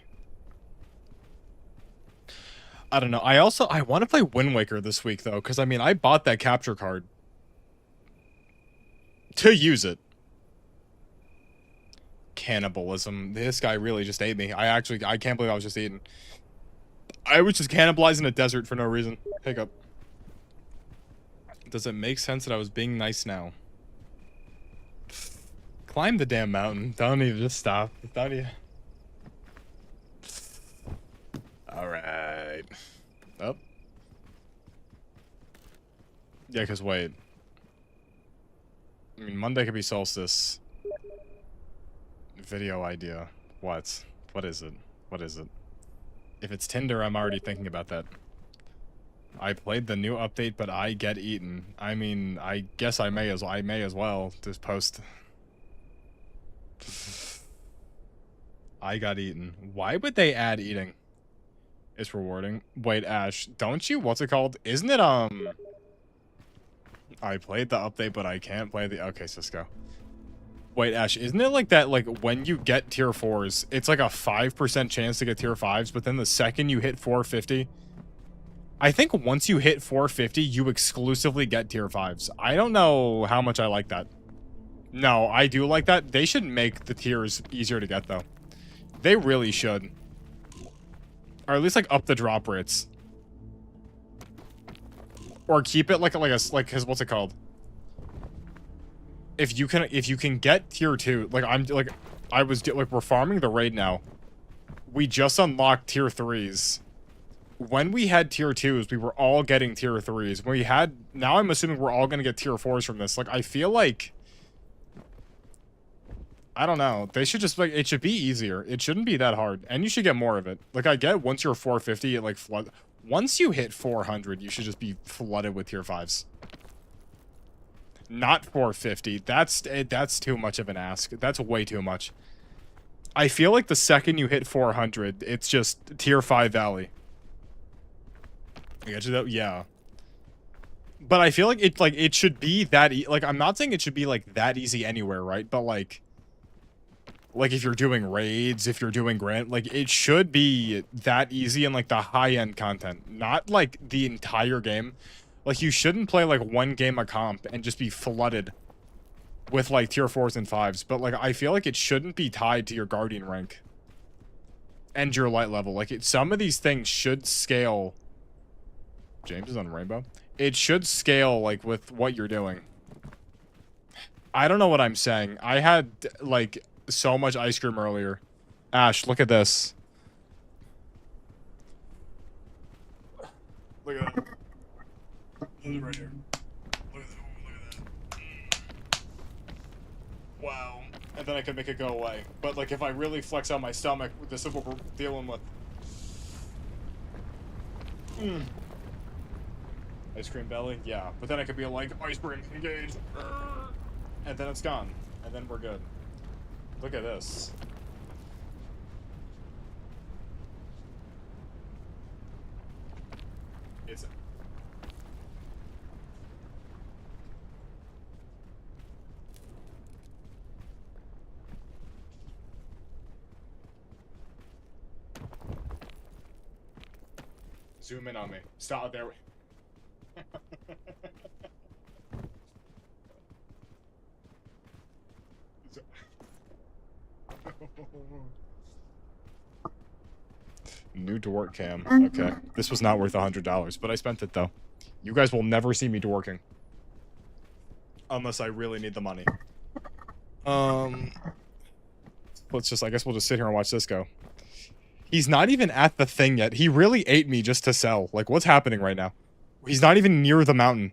A: I don't know. I want to play Wind Waker this week though, because I mean I bought that capture card to use it. Cannibalism. This guy really just ate me. I can't believe I was just eating. I was just cannibalizing a desert for no reason. Hiccup. Does it make sense that I was being nice now? Climb the damn mountain. Don't even just stop. Don't even. Alright. Oh. Yeah, because wait. I mean, Monday could be solstice. Video idea. What? What is it? What is it? If it's Tinder, I'm already thinking about that. I played the new update, but I get eaten. I mean, I guess I may as well just post. I got eaten. Why would they add eating? It's rewarding. Wait, Ash, don't you? What's it called? Isn't it I played the update, but I can't play the. Okay, Cisco. Wait, Ash, isn't it like that? Like when you get tier 4s, it's like a 5% chance to get tier 5s, but then the second you hit 450. I think once you hit 450, you exclusively get tier 5s. I don't know how much I like that. No, I do like that. They should make the tiers easier to get, though. They really should. Or at least, like, up the drop rates. Or keep it like cause what's it called? If you can get tier 2, we're farming the raid now. We just unlocked tier 3s. When we had tier 2s, we were all getting tier 3s. Now I'm assuming we're all gonna get tier 4s from this. Like, I feel like, I don't know. They should just, like, it should be easier. It shouldn't be that hard. And you should get more of it. Like, I get once you're 450, it, like, once you hit 400, you should just be flooded with tier 5s. Not 450. That's too much of an ask. That's way too much. I feel like the second you hit 400, it's just tier 5 valley. I get you though, yeah. But I feel like it should be that like I'm not saying it should be like that easy anywhere, right? But like if you're doing raids, if you're doing like it should be that easy in like the high-end content, not like the entire game. Like you shouldn't play like one game a comp and just be flooded with like tier 4s and 5s, but like I feel like it shouldn't be tied to your guardian rank and your light level. Like some of these things should scale. James is on Rainbow. It should scale, like, with what you're doing. I don't know what I'm saying. I had, like, so much ice cream earlier. Ash, look at this. Look at that. Look at it right here. Look at that. Wow. And then I can make it go away. But, like, if I really flex out my stomach, this is what we're dealing with. Ice cream belly? Yeah. But then I could be like, ice cream, engage. And then it's gone. And then we're good. Look at this. It's... Zoom in on me. Stop there. New dwarf cam. Okay. This was not worth $100, but I spent it though. You guys will never see me dwarking. Unless I really need the money. Let's just, I guess we'll just sit here and watch this go. He's not even at the thing yet. He really ate me just to sell. Like, what's happening right now? He's not even near the mountain.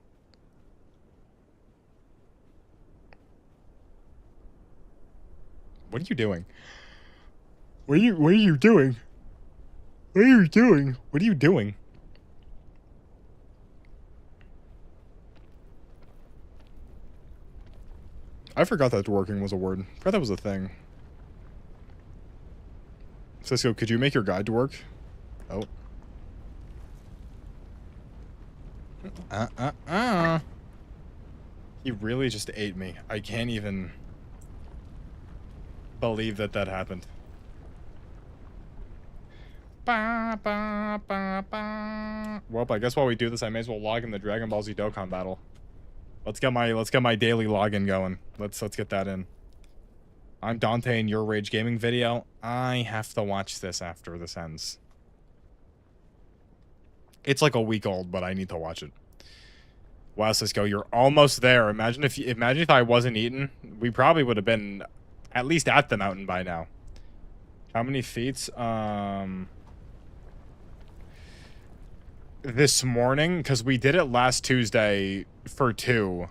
A: What are you doing? What are you doing? What are you doing? What are you doing? I forgot that dwarking was a word. I forgot that was a thing. Cisco, could you make your guide to work? Oh. He really just ate me. I can't even... believe that that happened. Ba, ba, ba, ba. Well, I guess while we do this, I may as well log in the Dragon Ball Z Dokkan battle. Let's get my daily login going. Let's get that in. I'm Dante in your Rage Gaming video. I have to watch this after this ends. It's like a week old, but I need to watch it. Wow, Cisco, you're almost there. Imagine if I wasn't eating, we probably would have been at least at the mountain by now. How many feet? This morning, because we did it last Tuesday for 2.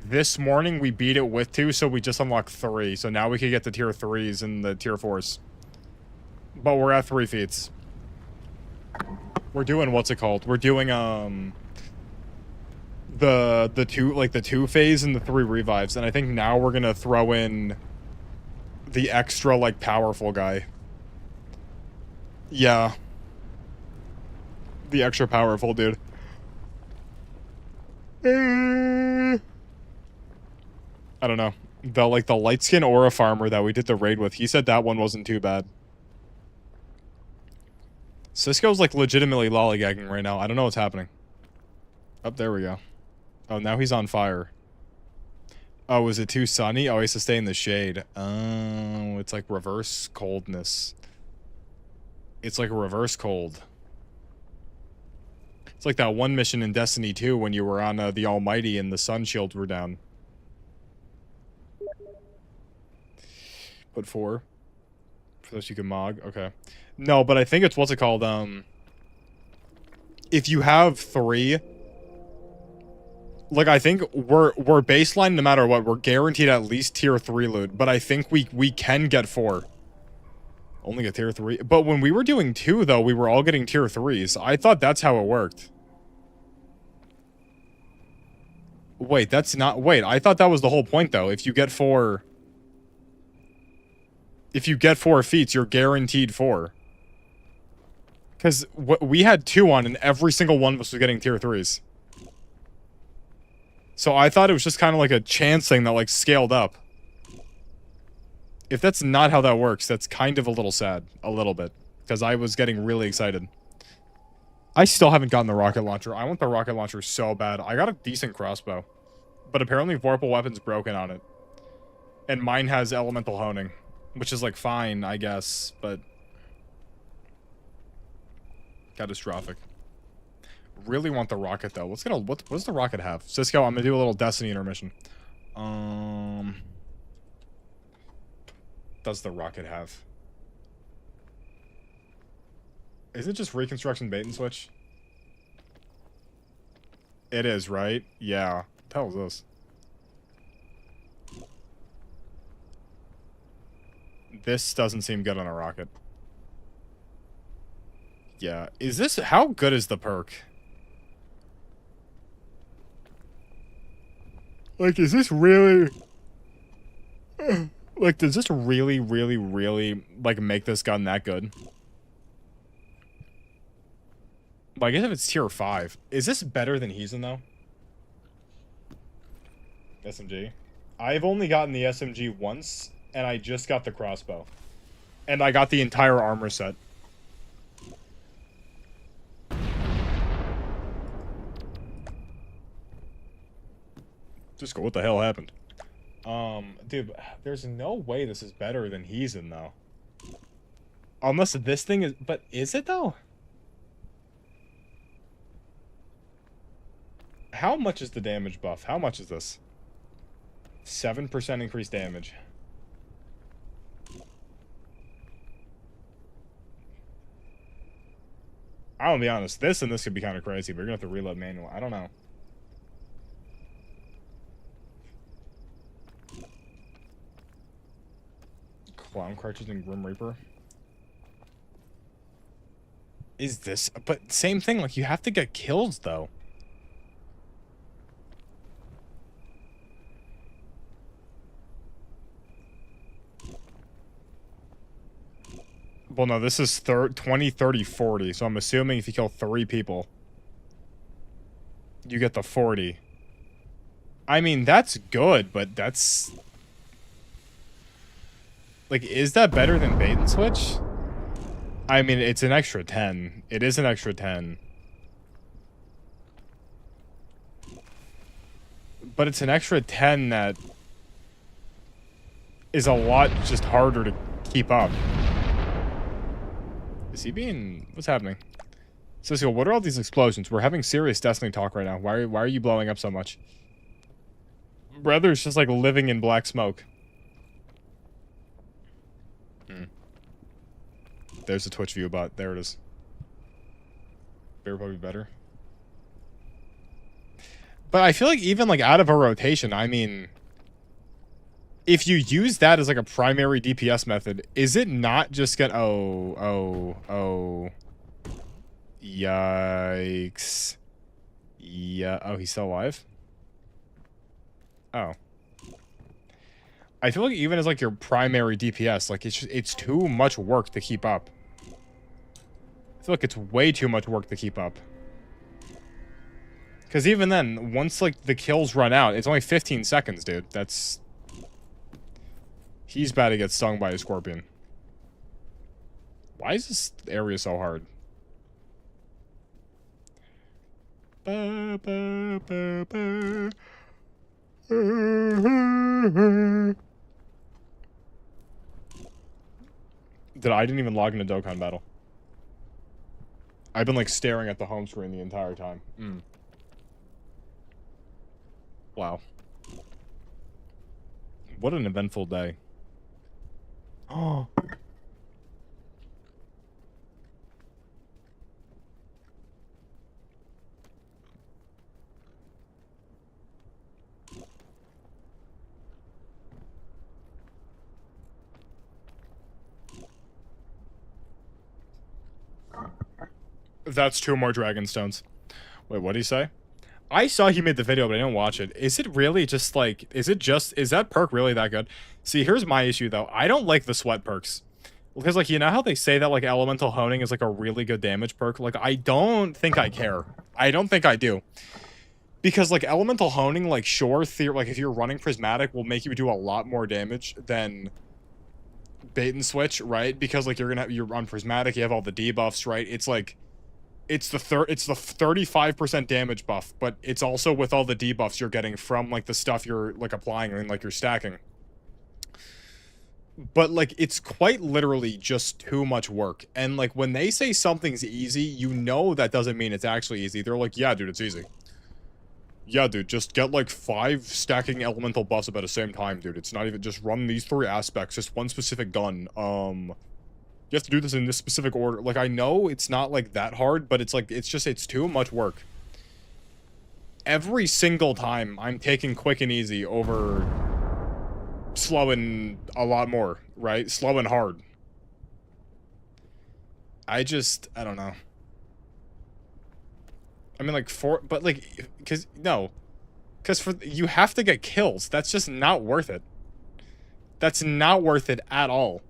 A: This morning we beat it with 2, so we just unlocked 3. So now we can get the tier 3s and the tier 4s. But we're at 3 feats. We're doing what's it called? We're doing the 2 phase and the 3 revives, and I think now we're gonna throw in the extra like powerful guy. Yeah. The extra powerful dude. I don't know. The light skin aura farmer that we did the raid with, he said that one wasn't too bad. Cisco's like legitimately lollygagging right now. I don't know what's happening. Oh, there we go. Oh, now he's on fire. Oh, is it too sunny? Oh, he has to stay in the shade. Oh, it's like reverse coldness. It's like a reverse cold. It's like that one mission in Destiny 2 when you were on the Almighty and the sun shields were down. Put 4. For those you can mog. Okay. No, but I think it's what's it called? If you have 3, like I think we're baseline no matter what. We're guaranteed at least tier 3 loot, but I think we can get 4. Only get tier 3. But when we were doing 2 though, we were all getting tier 3s. I thought that's how it worked. Wait, that's not. Wait, I thought that was the whole point though. If you get 4 feats, you're guaranteed 4. Because we had 2 on, and every single one of us was getting tier 3s. So I thought it was just kind of like a chance thing that like scaled up. If that's not how that works, that's kind of a little sad. A little bit. Because I was getting really excited. I still haven't gotten the rocket launcher. I want the rocket launcher so bad. I got a decent crossbow. But apparently Vorpal Weapon's broken on it. And mine has elemental honing. Which is like fine, I guess. But catastrophic. Really want the rocket though. What does the rocket have? Cisco, I'm gonna do a little Destiny intermission. Does the rocket have? Is it just reconstruction bait and switch? It is, right? Yeah. What the hell is this? This doesn't seem good on a rocket. Yeah. Is this... How good is the perk? Like, is this really... Like, does this really, really, really, like, make this gun that good? But I guess if it's tier 5. Is this better than Heathen, though? SMG. I've only gotten the SMG once, and I just got the crossbow. And I got the entire armor set. Just go, what the hell happened? Dude, there's no way this is better than Heathen, though. Unless this thing is... But is it, though? How much is the damage buff? How much is this? 7% increased damage. I'll be honest, this and this could be kind of crazy, but you're gonna have to reload manual. I don't know. Clown Cartridge and Grim Reaper. Is this... But same thing, like, you have to get kills, though. Well, no, this is 20, 30, 40, so I'm assuming if you kill 3 people, you get the 40. I mean, that's good, but that's... Like, is that better than bait and switch? I mean, it's an extra 10. It is an extra 10. But it's an extra 10 that is a lot just harder to keep up. Is he being... What's happening? Cisco, what are all these explosions? We're having serious Destiny talk right now. Why are you blowing up so much? Brother's just like living in black smoke. There's the Twitch view bot. There it is. Bear probably better. But I feel like even like out of a rotation, I mean, if you use that as like a primary DPS method, is it not just gonna... Oh. Yikes. Yeah. Oh, he's still alive? Oh. I feel like even as like your primary DPS, like it's too much work to keep up. I feel like it's way too much work to keep up. Because even then, once like the kills run out, it's only 15 seconds, dude. That's... He's about to get stung by a scorpion. Why is this area so hard? Ba, ba, ba, ba. I didn't even log into Dokkan Battle. I've been like staring at the home screen the entire time. Wow. What an eventful day. Oh. That's 2 more Dragon Stones. Wait, what did he say? I saw he made the video, but I didn't watch it. Is it really just like... Is that perk really that good? See, here's my issue, though. I don't like the sweat perks. Because, like, you know how they say that, like, elemental honing is, like, a really good damage perk? Like, I don't think I care. I don't think I do. Because, like, elemental honing, like, sure, like, if you're running prismatic, will make you do a lot more damage than bait and switch, right? Because, like, you're on prismatic, you have all the debuffs, right? It's, like... It's the 35% damage buff, but it's also with all the debuffs you're getting from, like, the stuff you're, like, applying and, like, you're stacking. But, like, it's quite literally just too much work. And, like, when they say something's easy, you know that doesn't mean it's actually easy. They're like, yeah, dude, it's easy. Yeah, dude, just get, like, 5 stacking elemental buffs at the same time, dude. It's not even... Just run these 3 aspects, just one specific gun. You have to do this in this specific order. Like, I know it's not, like, that hard, but it's, like, it's too much work. Every single time, I'm taking quick and easy over slow and a lot more, right? Slow and hard. I don't know. I mean, like, but, like, because you have to get kills. That's just not worth it. That's not worth it at all.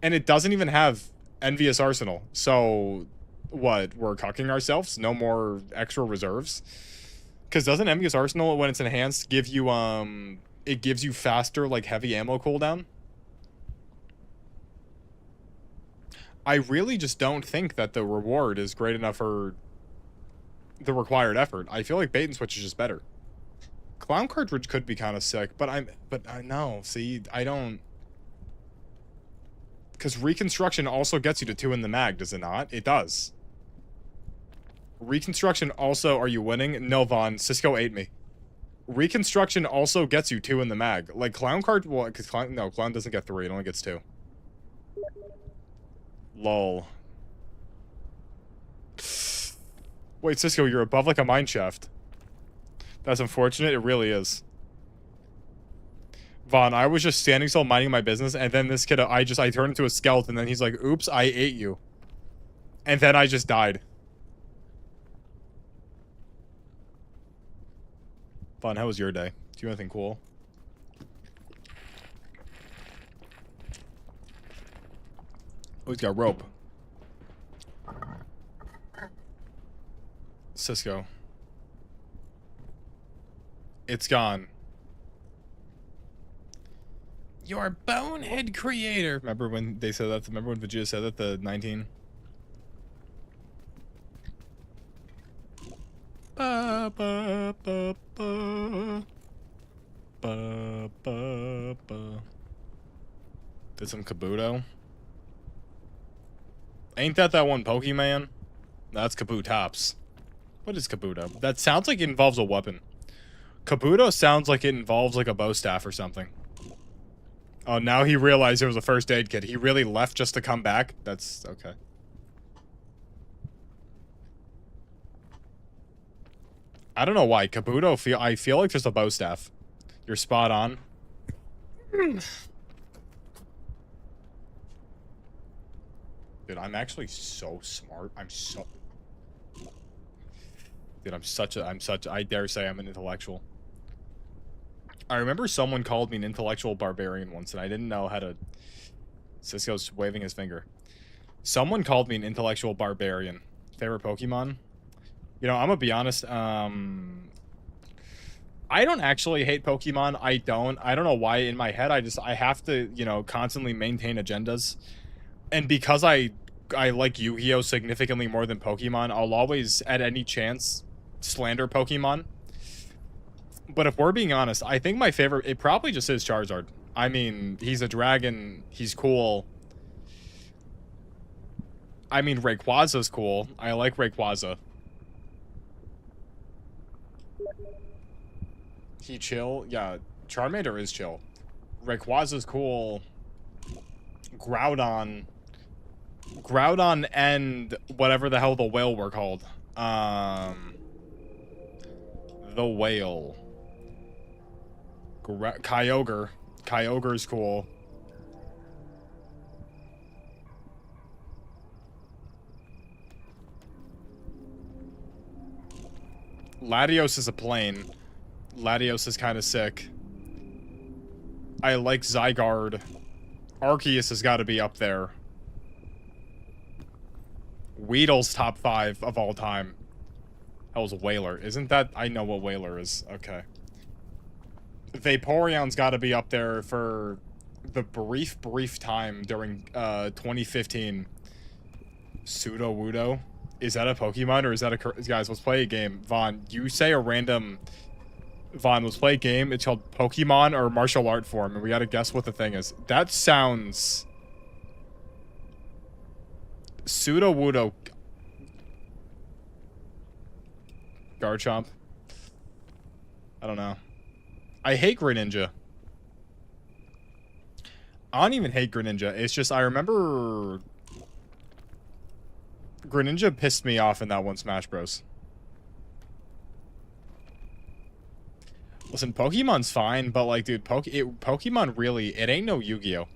A: And it doesn't even have Envious Arsenal. So, what? We're cucking ourselves? No more extra reserves? Because doesn't Envious Arsenal, when it's enhanced, give you, it gives you faster, like, heavy ammo cooldown? I really just don't think that the reward is great enough for the required effort. I feel like bait and switch is just better. Clown cartridge could be kind of sick, but I know. See, I don't... Because Reconstruction also gets you to 2 in the mag, does it not? It does. Reconstruction also... Are you winning? No, Vaughn. Cisco ate me. Reconstruction also gets you 2 in the mag. Like, Clown card... Well, because Clown... No, Clown doesn't get 3. It only gets 2. Lol. Wait, Cisco, you're above, like, a mine shaft. That's unfortunate. It really is. Vaughn, I was just standing still minding my business, and then this kid, I turned into a skeleton, and then he's like, oops, I ate you. And then I just died. Vaughn, how was your day? Do you have anything cool? Oh, he's got rope. Cisco. It's gone. Your bonehead creator. Remember when they said that? Remember when Vegeta said that? The 19. Ba, ba, ba, ba. Ba, ba, ba. Did some Kabuto. Ain't that one Pokemon? That's Kabutops. What is Kabuto? That sounds like it involves a weapon. Kabuto sounds like it involves like a bow staff or something. Oh, now he realized it was a first aid kit. He really left just to come back? That's okay. I don't know why. Kabuto I feel like there's a bow staff. You're spot on. Dude, I'm actually so smart. Dude, I dare say I'm an intellectual. I remember someone called me an intellectual barbarian once, and I didn't know how to... Cisco's waving his finger. Someone called me an intellectual barbarian. Favorite Pokemon? You know, I'm gonna be honest, I don't actually hate Pokemon. I don't know why in my head I have to, you know, constantly maintain agendas. And because I like Yu-Gi-Oh significantly more than Pokemon, I'll always, at any chance, slander Pokemon. But if we're being honest, I think my favorite, it probably just is Charizard. I mean, he's a dragon, he's cool. I mean, Rayquaza's cool. I like Rayquaza. He chill? Yeah, Charmander is chill. Rayquaza's cool. Groudon and whatever the hell the whale were called. The whale. Kyogre. Kyogre's cool. Latios is a plane. Latios is kind of sick. I like Zygarde. Arceus has got to be up there. Weedle's top 5 of all time. Hell's Whaler. Isn't that... I know what Whaler is. Okay. Vaporeon's got to be up there for the brief time during 2015. Sudowoodo. Is that a Pokemon or is that a... Guys, let's play a game. Vaughn, you say a random... Vaughn, let's play a game. It's called Pokemon or martial art form, and we gotta guess what the thing is. That sounds... Sudowoodo. Garchomp. I don't know. I hate Greninja. I don't even hate Greninja. It's just I remember... Greninja pissed me off in that one Smash Bros. Listen, Pokemon's fine, but like, dude, Pokemon really... It ain't no Yu-Gi-Oh!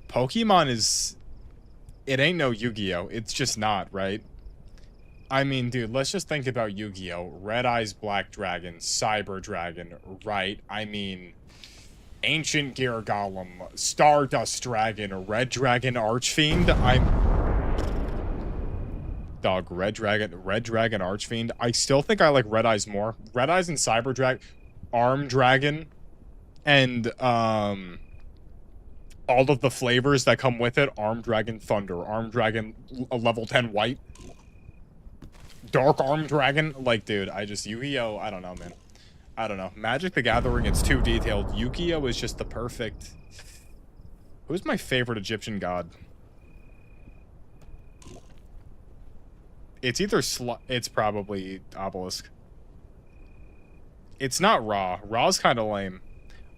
A: Pokemon is... It ain't no Yu-Gi-Oh! It's just not, right? I mean, dude, let's just think about Yu-Gi-Oh! Red Eyes Black Dragon, Cyber Dragon, right? I mean, Ancient Gear Golem, Stardust Dragon, Red Dragon Archfiend. Dog, Red Dragon Archfiend. I still think I like Red Eyes more. Red Eyes and Cyber Dragon, Arm Dragon, and all of the flavors that come with it. Arm Dragon Thunder, Arm Dragon level 10 White. Dark Arm Dragon? Like, dude, Yu-Gi-Oh! I don't know, man. I don't know. Magic the Gathering, it's too detailed. Yu-Gi-Oh! Is just the perfect... Who's my favorite Egyptian god? It's either it's probably Obelisk. It's not Ra. Ra's kind of lame.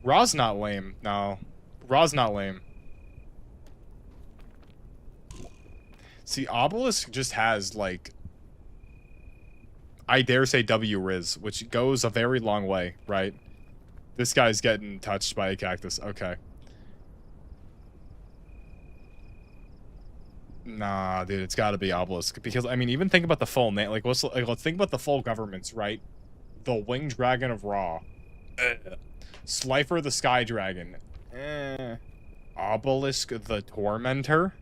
A: Ra's not lame. No. Ra's not lame. See, Obelisk just has, like... I dare say W-Riz, which goes a very long way, right? This guy's getting touched by a cactus. Okay. Nah, dude, it's gotta be Obelisk. Because, I mean, even think about the full name. Like, let's think about the full governments, right? The Winged Dragon of Ra. Slifer the Sky Dragon. Obelisk the Tormentor.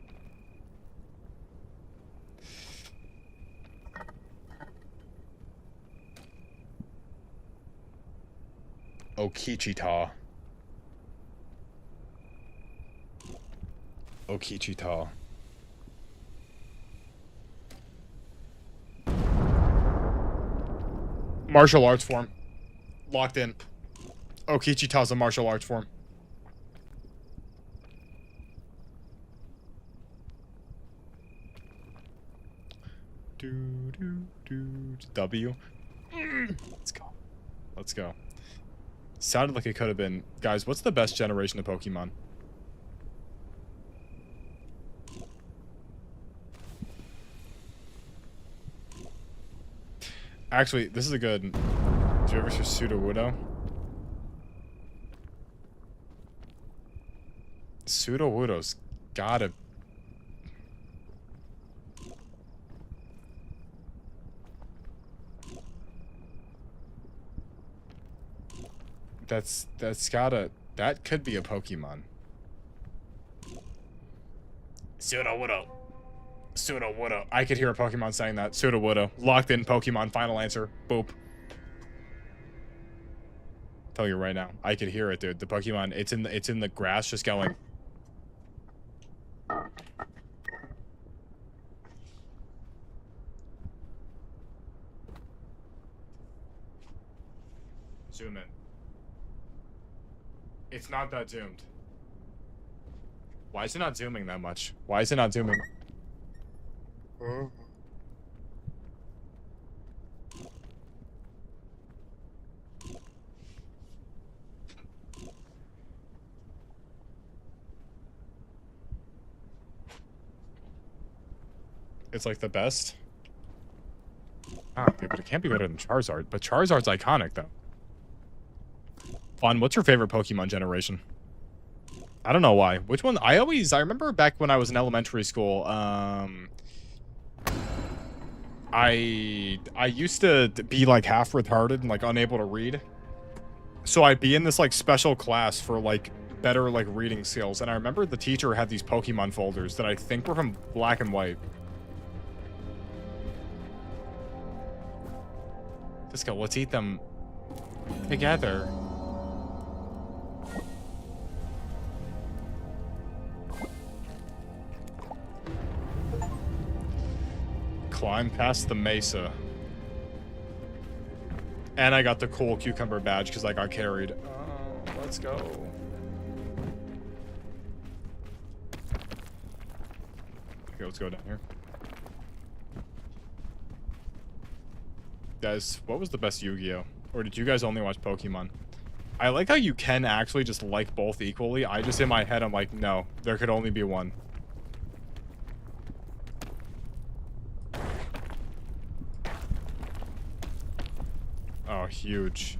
A: Okichita. Okichita. Martial arts form. Locked in. Okichita's a martial arts form. W. Let's go. Let's go. Sounded like it could have been. Guys, what's the best generation of Pokemon? Actually, this is a good. Did you ever see Sudowoodo? Sudowoodo's gotta. That's gotta. That could be a Pokemon. Sudowoodo. Sudowoodo. I could hear a Pokemon saying that. Sudowoodo. Locked in Pokemon. Final answer. Boop. Tell you right now. I could hear it, dude. The Pokemon. It's in the grass, just going. Zoom in. It's not that zoomed. Why is it not zooming that much? Why is it not zooming? It's like the best. Ah, but it can't be better than Charizard. But Charizard's iconic, though. Vaughn, what's your favorite Pokemon generation? I don't know why. Which one? I remember back when I was in elementary school, I used to be like half retarded and like unable to read. So I'd be in this like special class for like better like reading skills. And I remember the teacher had these Pokemon folders that I think were from Black and White. Let's go. Let's eat them together. Climb past the mesa. And I got the cool cucumber badge because I got carried. Let's go. Okay, let's go down here. Guys, what was the best Yu-Gi-Oh? Or did you guys only watch Pokemon? I like how you can actually just like both equally. I just, in my head, I'm like, no, there could only be one. Oh, huge.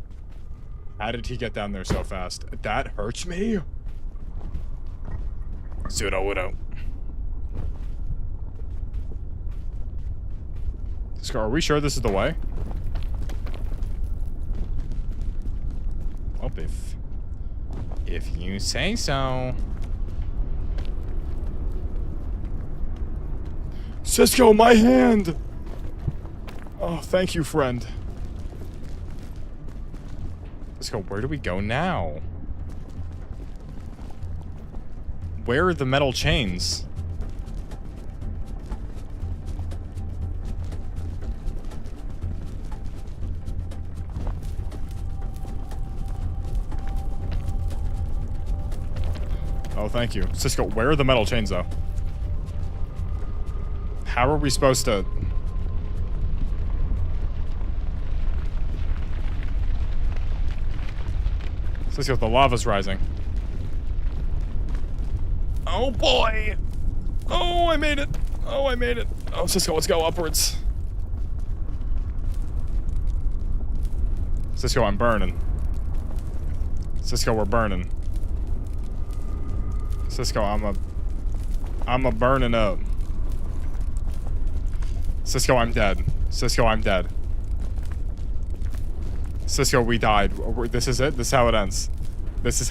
A: How did he get down there so fast? That hurts me. Sudowoodo. Scar, are we sure this is the way? Well, if you say so. Cisco, my hand! Oh, thank you, friend. Cisco, where do we go now? Where are the metal chains? Oh, thank you. Cisco, where are the metal chains, though? How are we supposed to... Cisco, the lava's rising. Oh, boy! Oh, I made it! Oh, I made it! Oh, Cisco, let's go upwards. Cisco, I'm burning. Cisco, we're burning. Cisco, I'm a burning up. Cisco, I'm dead. Cisco, I'm dead. Cisco, we died. This is it? This is how it ends. This is...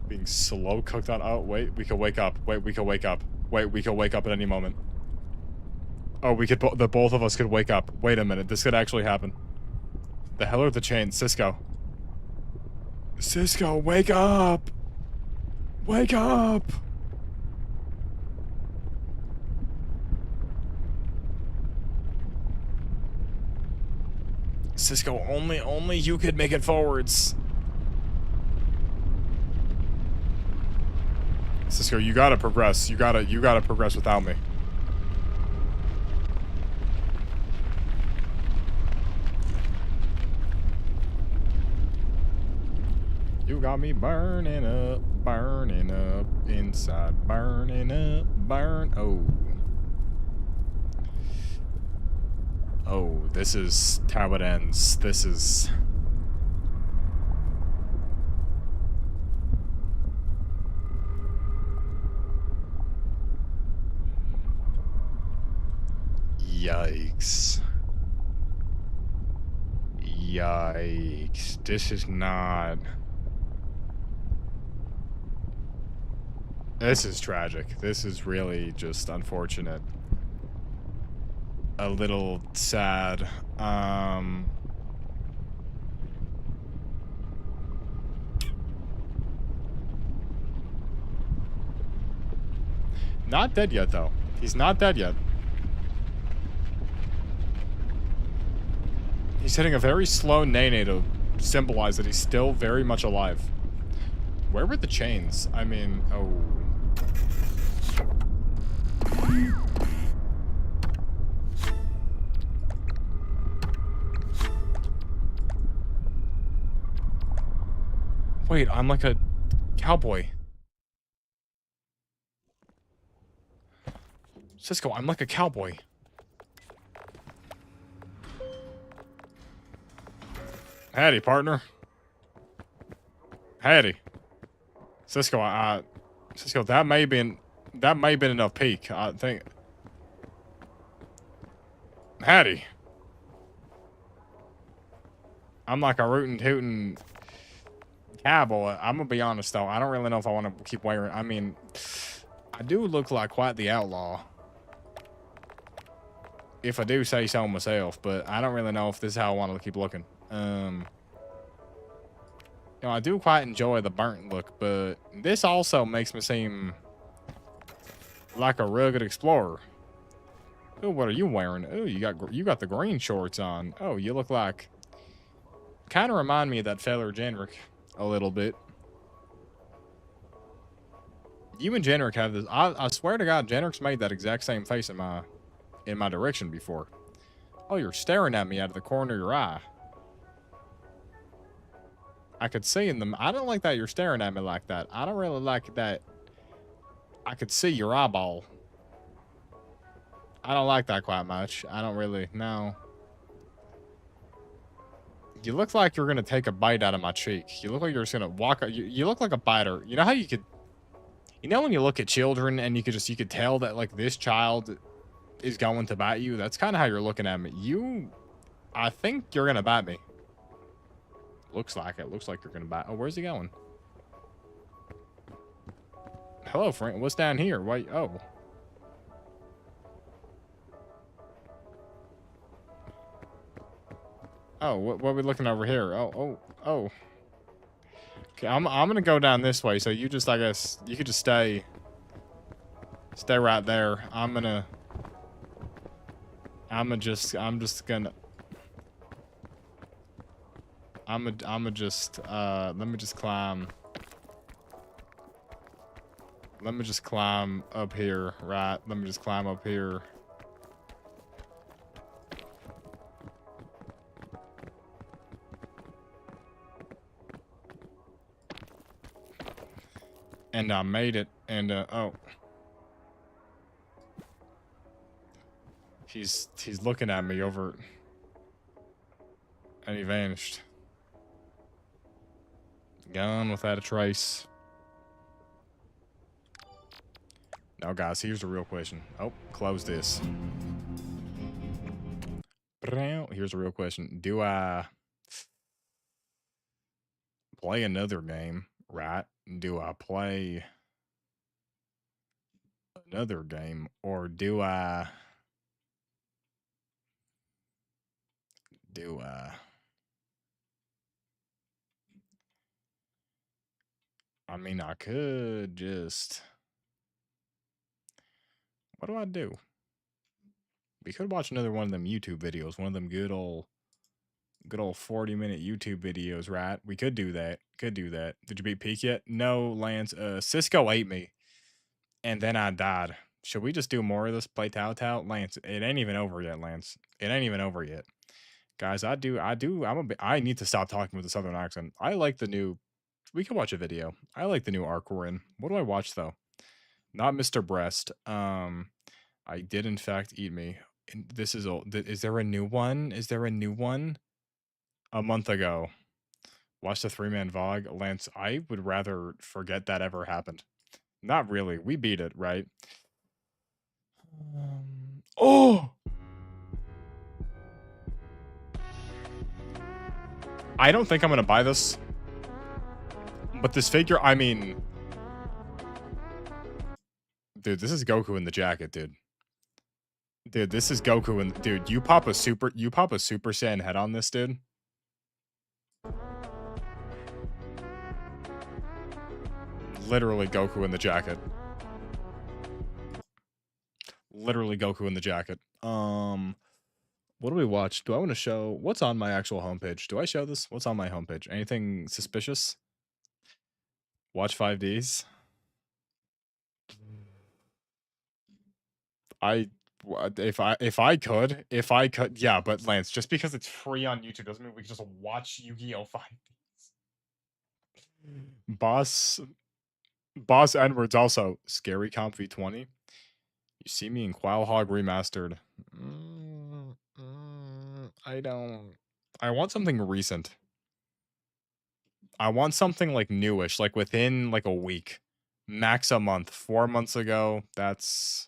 A: Being slow cooked on... Oh, wait. We could wake up. Wait, we could wake up. Wait, we could wake up at any moment. Oh, we could... The both of us could wake up. Wait a minute. This could actually happen. The hell are the chains? Cisco. Cisco, wake up! Wake up! Cisco, only you could make it forwards. Cisco, you gotta progress. You gotta progress without me. You got me burning up inside, burning up, burn. Oh, this is how it ends. This is. Yikes. Yikes. This is not. This is tragic. This is really just unfortunate. A little sad. Not dead yet, though. He's not dead yet. He's hitting a very slow nay-nay to symbolize that he's still very much alive. Where were the chains? I mean, oh. Wait, I'm like a cowboy. Cisco, I'm like a cowboy. Howdy, partner. Howdy. Cisco, Cisco, that may have been enough peak, I think. Howdy. I'm like a rootin' tootin' cowboy. I'm gonna be honest though, I don't really know if I want to keep wearing. I mean, I do look like quite the outlaw, if I do say so myself. But I don't really know if this is how I want to keep looking. You know, I do quite enjoy the burnt look, but this also makes me seem like a rugged explorer. Oh, what are you wearing? Oh, you got the green shorts on. Oh, you look like. Kind of remind me of that feller Jenrick a little bit. You and Jenrick have this. I swear to God, Jenrick's made that exact same face in my direction before. Oh, you're staring at me out of the corner of your eye. I could see in them. I don't like that you're staring at me like that. I don't really like that. I could see your eyeball. I don't like that quite much. I don't really. No. You look like you're gonna take a bite out of my cheek. You look like you're just gonna walk. You look like a biter. You know how you could. You know when you look at children and you could tell that like this child is going to bite you. That's kind of how you're looking at me. I think you're gonna bite me. Looks like it. Looks like you're gonna bite. Oh, where's he going? Hello, friend. What's down here? Wait. Oh. Oh, what are we looking over here? Oh. Okay, I'm gonna go down this way. So you just, I guess, you could just stay right there. I'm just gonna. Let me just climb. Let me just climb up here, right? Let me just climb up here. And I made it, and oh. He's looking at me over, and he vanished. Gone without a trace. Now, guys, here's the real question. Oh, close this. Here's the real question. Do I play another game, right? Do I play another game, or do I I mean, I could just. What do I do? We could watch another one of them YouTube videos, one of them good old 40-minute YouTube videos, right? We could do that. Could do that. Did you beat Peak yet? No, Lance. Cisco ate me, and then I died. Should we just do more of this? Play Tao Tao? Lance, it ain't even over yet, Lance. It ain't even over yet. Guys, I need to stop talking with a southern accent. I like the new. We can watch a video. I like the new arc we're in. What do I watch though? Not Mr. Breast. I did in fact eat me. And this is old. Is there a new one? Is there a new one? A month ago. Watched the 3-man VOG. Lance, I would rather forget that ever happened. Not really. We beat it, right? Oh! I don't think I'm gonna buy this. But this figure, I mean... Dude, this is Goku in the jacket, dude. Dude, this is Goku in... Dude, you pop a Super Saiyan head on this, dude. Literally Goku in the jacket. Literally Goku in the jacket. What do we watch? Do I want to show... What's on my actual homepage? Do I show this? What's on my homepage? Anything suspicious? Watch 5Ds. If I could, yeah, but Lance, just because it's free on YouTube doesn't mean we can just watch Yu-Gi-Oh! 5Ds. Boss Edwards also. Scary Comp V20. You see me in Quailhog Remastered. I don't... I want something recent. I want something like newish, like within like a week. Max a month. 4 months ago. That's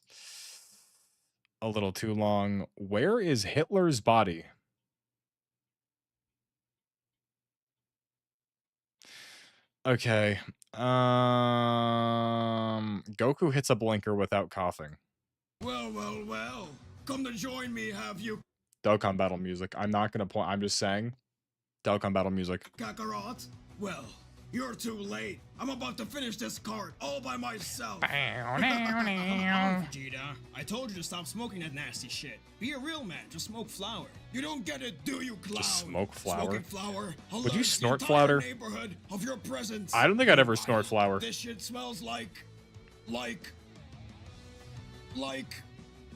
A: a little too long. Where is Hitler's body? Okay. Goku hits a blinker without coughing.
C: Well, well, well. Come to join me, have you,
A: Dokkan battle music. I'm not gonna point. I'm just saying. Dokkan battle music.
C: Kakarot? Well, you're too late. I'm about to finish this card all by myself.
D: Vegeta, I told you to stop smoking that nasty shit. Be a real man, just smoke flour.
C: You don't get it, do you, clown?
A: Just smoke flour?
C: Smoking flour.
A: Would you snort
C: the
A: flour?
C: Neighborhood of your presence.
A: I don't think I'd ever snort flour.
C: This shit smells like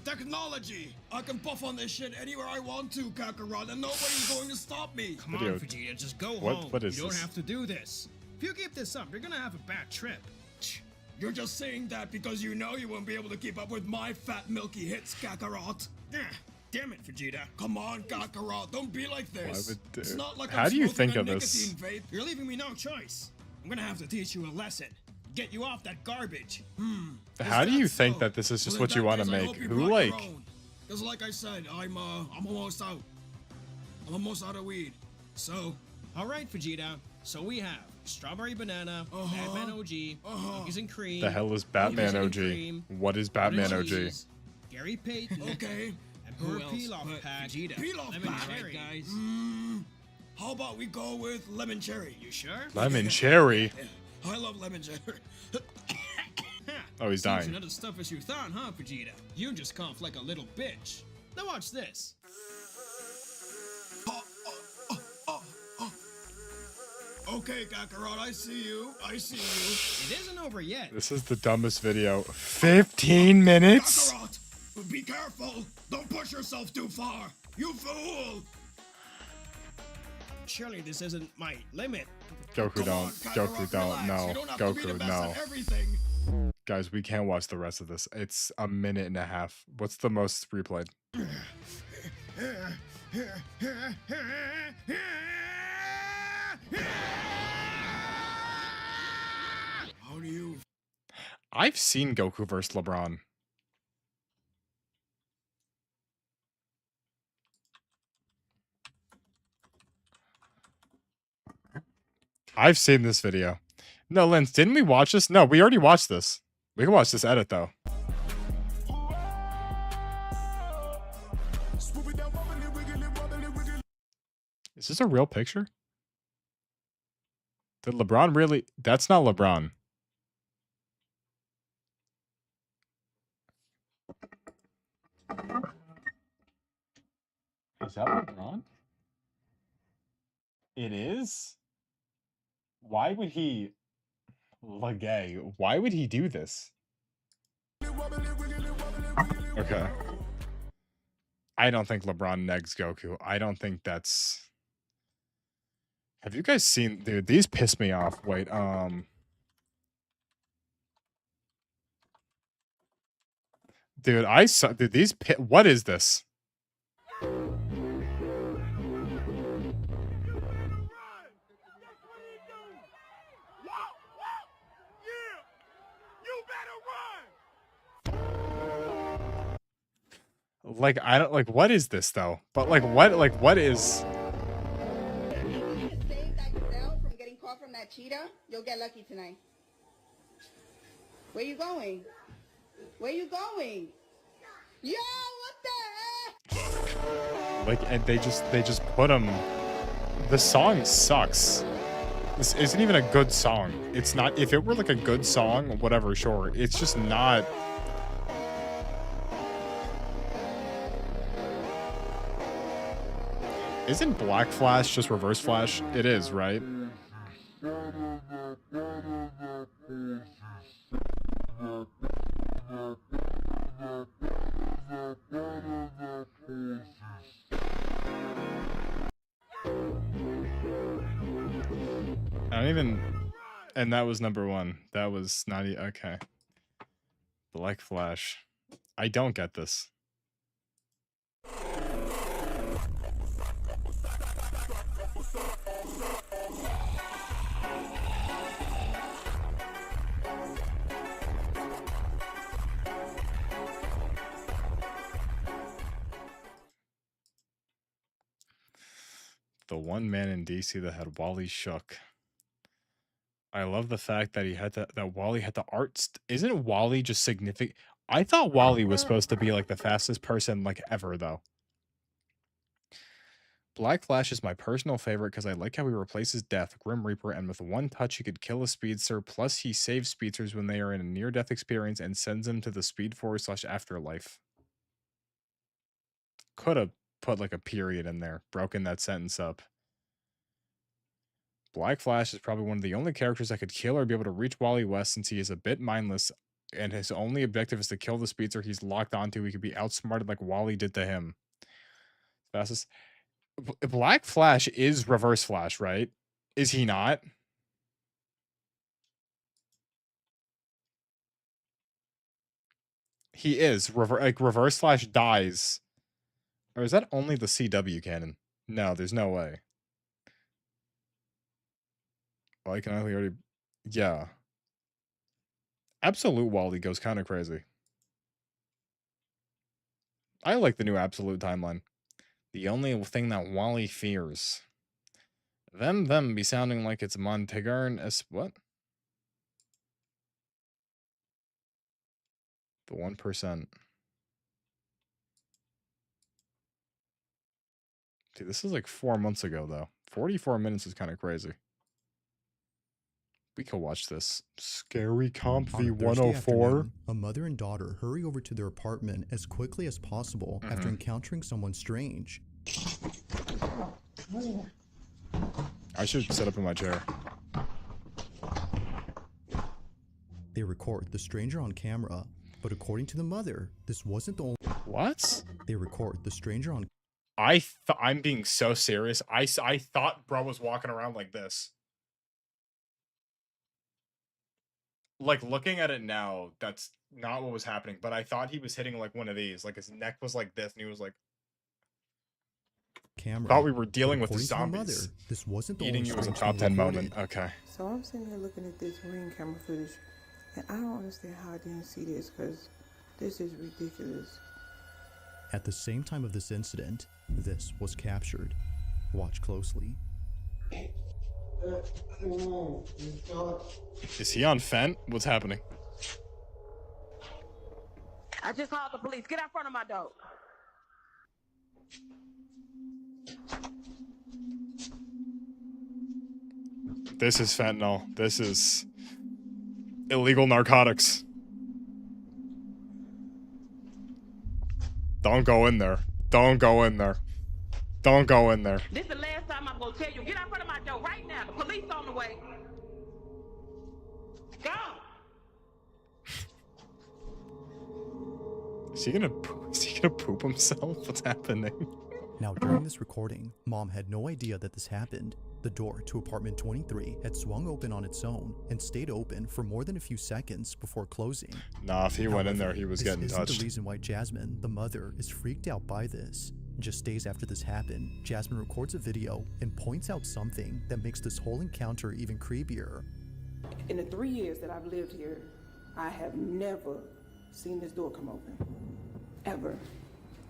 C: technology. I can puff on this shit anywhere I want to, Kakarot, and nobody's going to stop me.
D: Come
A: Video.
D: on, Vegeta, just go
A: What-
D: home.
A: what is
D: you don't
A: this?
D: have to do this. If you keep this up, you're gonna have a bad trip.
C: You're just saying that because you know you won't be able to keep up with my fat milky hits, Kakarot.
D: Damn it, Vegeta.
C: Come on, Kakarot, don't be like this.
A: would,
C: It's not like
A: how
C: I'm
A: do you
C: smoking
A: think
C: a
A: of this?
C: nicotine vape.
D: You're leaving me no choice. I'm gonna have to teach you a lesson. Get you off that garbage.
A: How do you think
C: so?
A: that this is just
C: Well,
A: what
C: in
A: you
C: that
A: want to
C: case, I
A: make?
C: hope you
A: Who
C: brought your
A: like...
C: own. Cause like I said, I'm almost out. I'm almost out of weed. So,
D: Alright, Vegeta. So we have strawberry banana, Batman OG, cookies and cream.
A: The hell is Batman
D: cookies and
A: OG?
D: cream,
A: What is Batman
D: butter
A: OG?
D: cheese, Gary Payton,
C: okay.
D: and
C: Who
D: her
C: else
D: peel-off
C: but
D: pack.
C: Vegeta? Peel-off
D: lemon
C: pack?
D: cherry.
C: Guys. How about we go with lemon cherry?
D: You sure?
A: Lemon cherry?
C: I love lemon cherry.
A: Oh, he's
D: Seems
A: dying.
D: you're not as tough as you thought, huh, Vegeta? You just cough like a little bitch. Now watch this.
C: Okay, Kakarot, I see you. I see you.
D: It isn't over yet.
A: This is the dumbest video. 15 minutes?
C: Kakarot, be careful. Don't push yourself too far. You fool.
D: Surely this isn't my limit.
A: Goku
C: Come on,
A: don't.
C: Kakarot,
A: Goku don't.
C: relax.
A: No.
C: You don't have to be the
A: Goku,
C: best
A: no.
C: at everything.
A: Guys, we can't watch the rest of this. It's a minute and a half. What's the most replayed?
C: How do you...
A: I've seen Goku vs. LeBron. I've seen this video. No, Lens, didn't we watch this? No, we already watched this. We can watch this edit, though. Is this a real picture? Did LeBron really? That's not LeBron. Is that LeBron? It is? Why would he... Legay, why would he do this? Okay. I don't think LeBron negs Goku. I don't think that's... Have you guys seen... Dude, these piss me off. Wait, Dude, I saw... Dude, these... What is this? Like, I don't... Like, what is this, though? But, like, what is...
E: Save that yourself from getting caught from that cheetah, you'll get lucky tonight. Where you going? Where you going? Yo, what the heck?
A: Like, and they just put him... The song sucks. This isn't even a good song. It's not... If it were, like, a good song, whatever, sure. It's just not... Isn't Black Flash just Reverse Flash? It is, right? I don't even... And that was number one. That was not... Okay. Black Flash. I don't get this. The one man in DC that had Wally shook. I love the fact that he had that Wally had the art. Isn't Wally just significant? I thought Wally was supposed to be like the fastest person like ever though. Black Flash is my personal favorite because I like how he replaces Death, Grim Reaper, and with one touch he could kill a speedster, plus he saves speedsters when they are in a near-death experience and sends them to the Speed Force / Afterlife. Could have put like a period in there, broken that sentence up. Black Flash is probably one of the only characters that could kill or be able to reach Wally West since he is a bit mindless and his only objective is to kill the speedster he's locked onto. He could be outsmarted like Wally did to him. Fastest... Black Flash is Reverse Flash, right? Is he not? He is. Reverse Flash dies. Or is that only the CW canon? No, there's no way. Well, I can only already... Yeah. Absolute Wally goes kind of crazy. I like the new Absolute timeline. The only thing that Wally fears. Them be sounding like it's Montagarn as what? The 1%. Dude, this is like 4 months ago, though. 44 minutes is kind of crazy. We could watch this. Scary Comp V104.
F: A mother and daughter hurry over to their apartment as quickly as possible after encountering someone strange.
A: I should sit up in my chair.
F: They record the stranger on camera, but according to the mother, this wasn't the only...
A: What?
F: They record the stranger on...
A: I'm being so serious. I thought bro was walking around like this. Like, looking at it now, that's not what was happening, but I thought he was hitting, like, one of these. Like, his neck was like this, and he was like...
F: camera.
A: Thought we were dealing with the
F: According to
A: zombies.
F: mother, this wasn't the
A: Eating
F: only
A: you was a
F: strange
A: top
F: thing
A: 10
F: recorded.
A: moment. Okay.
G: So I'm sitting here looking at this ring camera footage, and I don't understand how I didn't see this, because this is ridiculous.
F: At the same time of this incident, this was captured. Watch closely.
A: Is he on Fent? What's happening?
H: I just called the police. Get out front of my door.
A: This is fentanyl. This is illegal narcotics. Don't go in there. Don't go in there. Don't go in there.
H: This is the last time I'm gonna tell you. Get out front of my door right now. The police on the way. Go.
A: Is he gonna poop himself? What's happening?
F: Now, during this recording, Mom had no idea that this happened. The door to apartment 23 had swung open on its own and stayed open for more than a few seconds before closing.
A: Nah, if he went in there, he was
F: this
A: getting
F: isn't
A: touched.
F: the reason why Jasmine, the mother, is freaked out by this. Just days after this happened, Jasmine records a video and points out something that makes this whole encounter even creepier.
G: In the 3 years that I've lived here, I have never seen this door come open. Ever.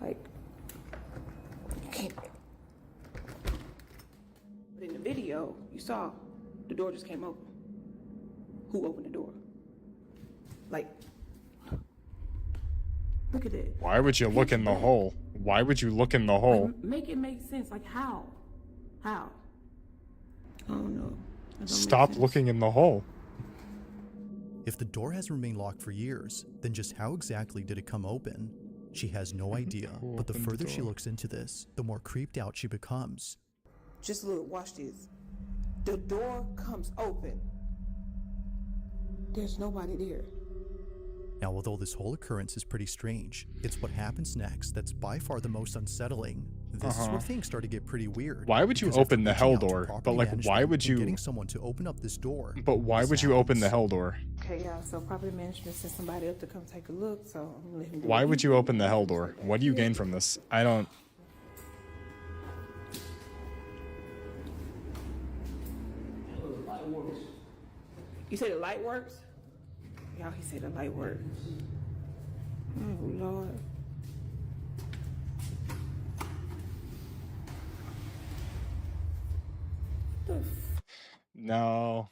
G: Like, you can't. But in the video, you saw the door just came open. Who opened the door? Like, look at it.
A: Why would you look in the hole? Why would you look in the hole?
G: Like, make it make sense. Like, how? How? I don't know. That don't make
A: Stop
G: sense.
A: looking in the hole.
F: If the door has remained locked for years, then just how exactly did it come open? She has no idea, but the
A: opened the
F: further she
A: door?
F: looks into this, the more creeped out she becomes.
G: Just look, watch this. The door comes open. There's nobody there.
F: Now, although this whole occurrence is pretty strange, it's what happens next that's by far the most unsettling. This is where things start to get pretty weird.
A: Why would you
F: because after
A: open the
F: reaching
A: hell
F: out to
A: door?
F: property
A: But like, why
F: management
A: would
F: and
A: you?
F: getting someone to open up this door?
A: But why
F: this
A: would you open the
F: happens.
A: hell door?
G: Okay, yeah, so property management sent somebody up to come take a look, so I'm gonna let him do
A: Why
G: it.
A: would you open the hell door? What do you gain from this? I don't.
G: You say the light works? Y'all, he said the light works. Oh, Lord.
A: No,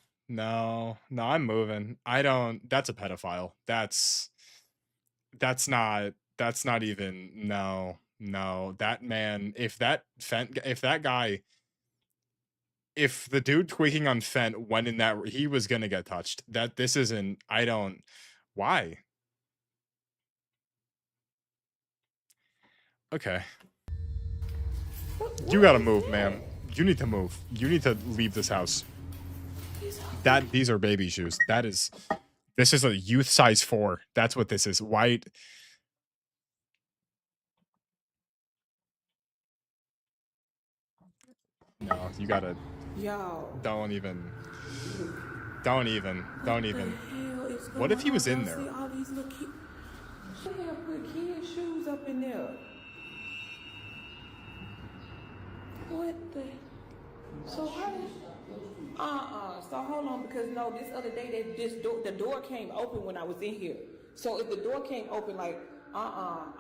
A: I'm moving. I don't. That's a pedophile. That's not even. No. That man. If that guy. If the dude tweaking on Fent went in that, he was gonna get touched. This isn't. I don't. Why? Okay. You gotta move, ma'am. You need to move. You need to leave this house. These are baby shoes. This is a youth size 4. That's what this is. White. No, you gotta.
G: Y'all.
A: Don't even.
G: What the hell is
A: What if he
G: going
A: was
G: on?
A: in
G: Y'all
A: there?
G: see all these little kids. They have put kids' shoes up in there. What the? So how did? So hold on, because no, this other day the door came open when I was in here. So if the door came open, like nah,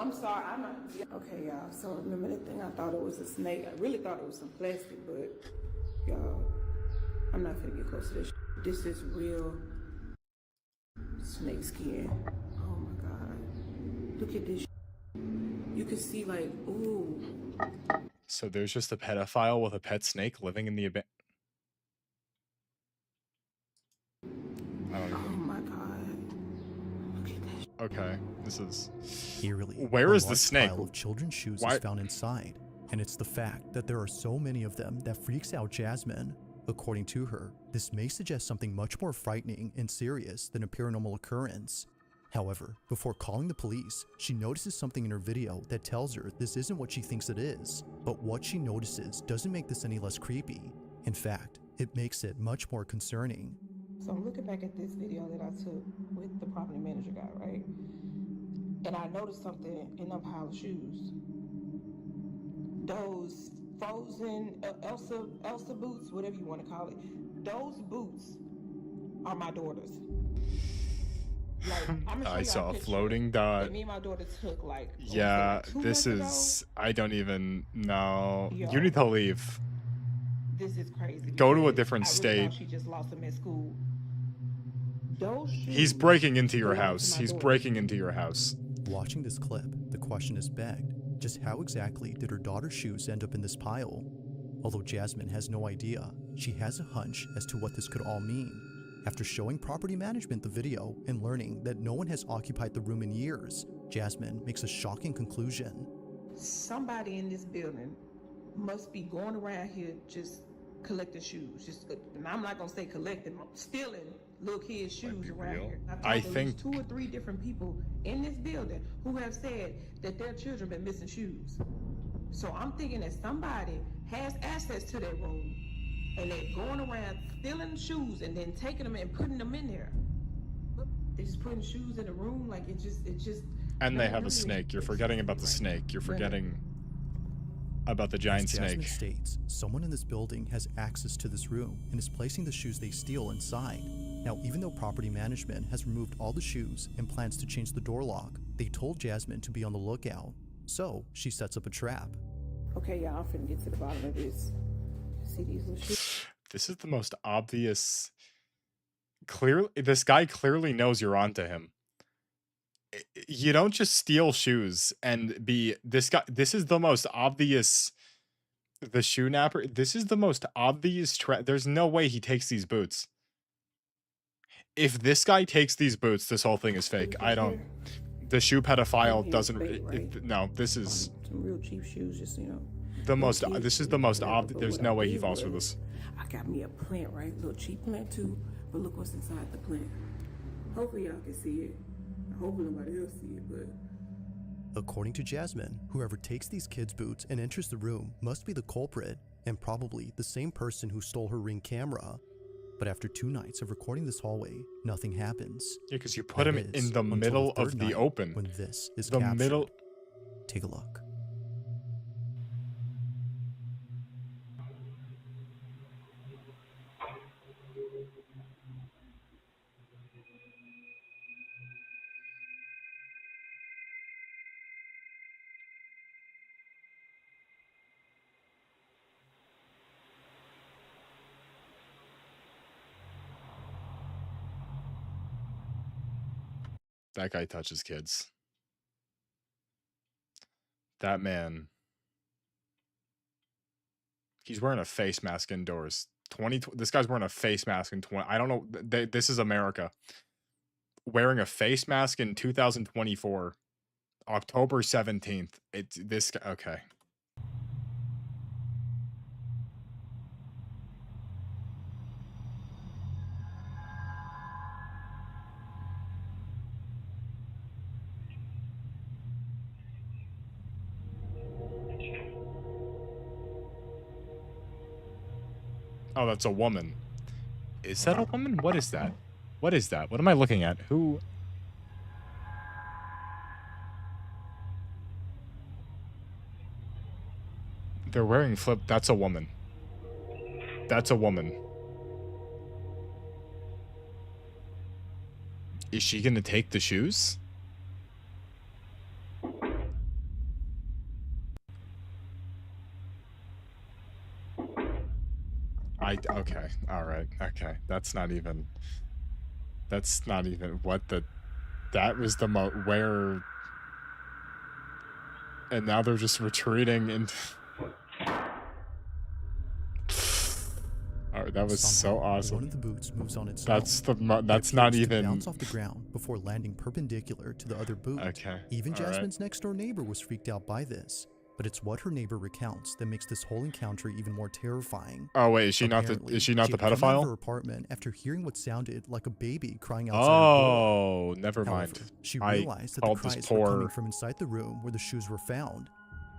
G: I'm sorry, I'm not. Okay, y'all. So remember that thing? I thought it was a snake. I really thought it was some plastic, but y'all, I'm not gonna get close to this. This is real snake skin. Oh my god! Look at this. You can see like, ooh.
A: So there's just a pedophile with a pet snake living in the I don't
G: Oh
A: even.
G: my god! Look at that.
A: Okay, this is.
F: Eerily,
A: Where
F: a
A: is the
F: large
A: snake?
F: pile of children's shoes
A: Why-
F: is found inside, and it's the fact that there are so many of them that freaks out Jasmine. According to her, this may suggest something much more frightening and serious than a paranormal occurrence. However, before calling the police, she notices something in her video that tells her this isn't what she thinks it is. But what she notices doesn't make this any less creepy. In fact, it makes it much more concerning.
G: So I'm looking back at this video that I took with the property manager guy, right? And I noticed something in a pile of shoes. Those frozen Elsa boots, whatever you want to call it. Those boots are my daughter's. Like, I'm gonna show
A: I
G: y'all
A: saw a
G: picture
A: floating
G: that
A: dot.
G: me and my daughter took like
A: Yeah,
G: 2
A: this
G: months
A: is. I don't even know.
G: Yo.
A: You need to leave.
G: This is crazy.
A: Go to a
G: because
A: different
G: I really
A: state.
G: thought she just lost them at school. Those shoes
A: He's breaking into your
G: belong to
A: house.
G: my
A: He's
G: daughter.
A: breaking into your house.
F: Watching this clip, the question is begged, just how exactly did her daughter's shoes end up in this pile? Although Jasmine has no idea, she has a hunch as to what this could all mean. After showing property management the video and learning that no one has occupied the room in years, Jasmine makes a shocking conclusion.
G: Somebody in this building must be going around here just collecting shoes. And I'm not gonna say collecting, stealing little kids' shoes around here.
A: I
G: There's
A: think
G: 2 or 3 different people in this building who have said that their children been missing shoes. So I'm thinking that somebody has access to that room and they're going around stealing shoes and then taking them and putting them in there. They're just putting shoes in the room, like it just.
A: And they have a snake. You're forgetting about the snake. You're forgetting about the giant
F: As Jasmine
A: snake.
F: states, someone in this building has access to this room and is placing the shoes they steal inside. Now, even though property management has removed all the shoes and plans to change the door lock, they told Jasmine to be on the lookout. So she sets up a trap.
G: Okay, y'all, I'm finna get to the bottom of this. See these little shoes?
A: This is the most obvious. Clearly, this guy clearly knows you're onto him. You don't just steal shoes and be this guy. This is the most obvious. The shoe napper. This is the most obvious there's no way he takes these boots. If this guy takes these boots, this whole thing is fake. I don't. The shoe pedophile doesn't. No, this is
G: Some real cheap shoes, just, you know.
A: the most. This is the most obvious. There's no way he falls for this.
G: I got me a plant, right? A little cheap plant too, but look what's inside the plant. Hopefully y'all can see it. I hope nobody else see it, but...
F: According to Jasmine, whoever takes these kids' boots and enters the room must be the culprit, and probably the same person who stole her Ring camera. But after 2 nights of recording this hallway, nothing happens.
A: Yeah, because you put him in the middle of the open.
F: When this is
A: the
F: captured.
A: middle.
F: Take a look.
A: That guy touches kids. That man. He's wearing a face mask indoors. This guy's wearing a face mask in 20. I don't know. This is America. Wearing a face mask in 2024, October 17th. It's this guy. Okay. Oh, that's a woman. Is that a woman? What is that? What is that? What am I looking at? Who? They're wearing flip. That's a woman. That's a woman. Is she gonna take the shoes? Okay, alright, okay. That's not even what the, that was the where, and now they're just retreating into, alright, that was so awesome.
F: One of the boots moves on its
A: own. That's not even,
F: bounce off the ground before landing perpendicular to the other boot.
A: Okay.
F: Even Jasmine's next door neighbor was freaked out by this. But it's what her neighbor recounts that makes this whole encounter even more terrifying.
A: Oh wait, is she not the
F: Come out of
A: pedophile?
F: her apartment after hearing what sounded like a baby crying outside
A: Oh,
F: her door.
A: never mind.
F: However, she realized that the cries were coming from inside the room where the shoes were found.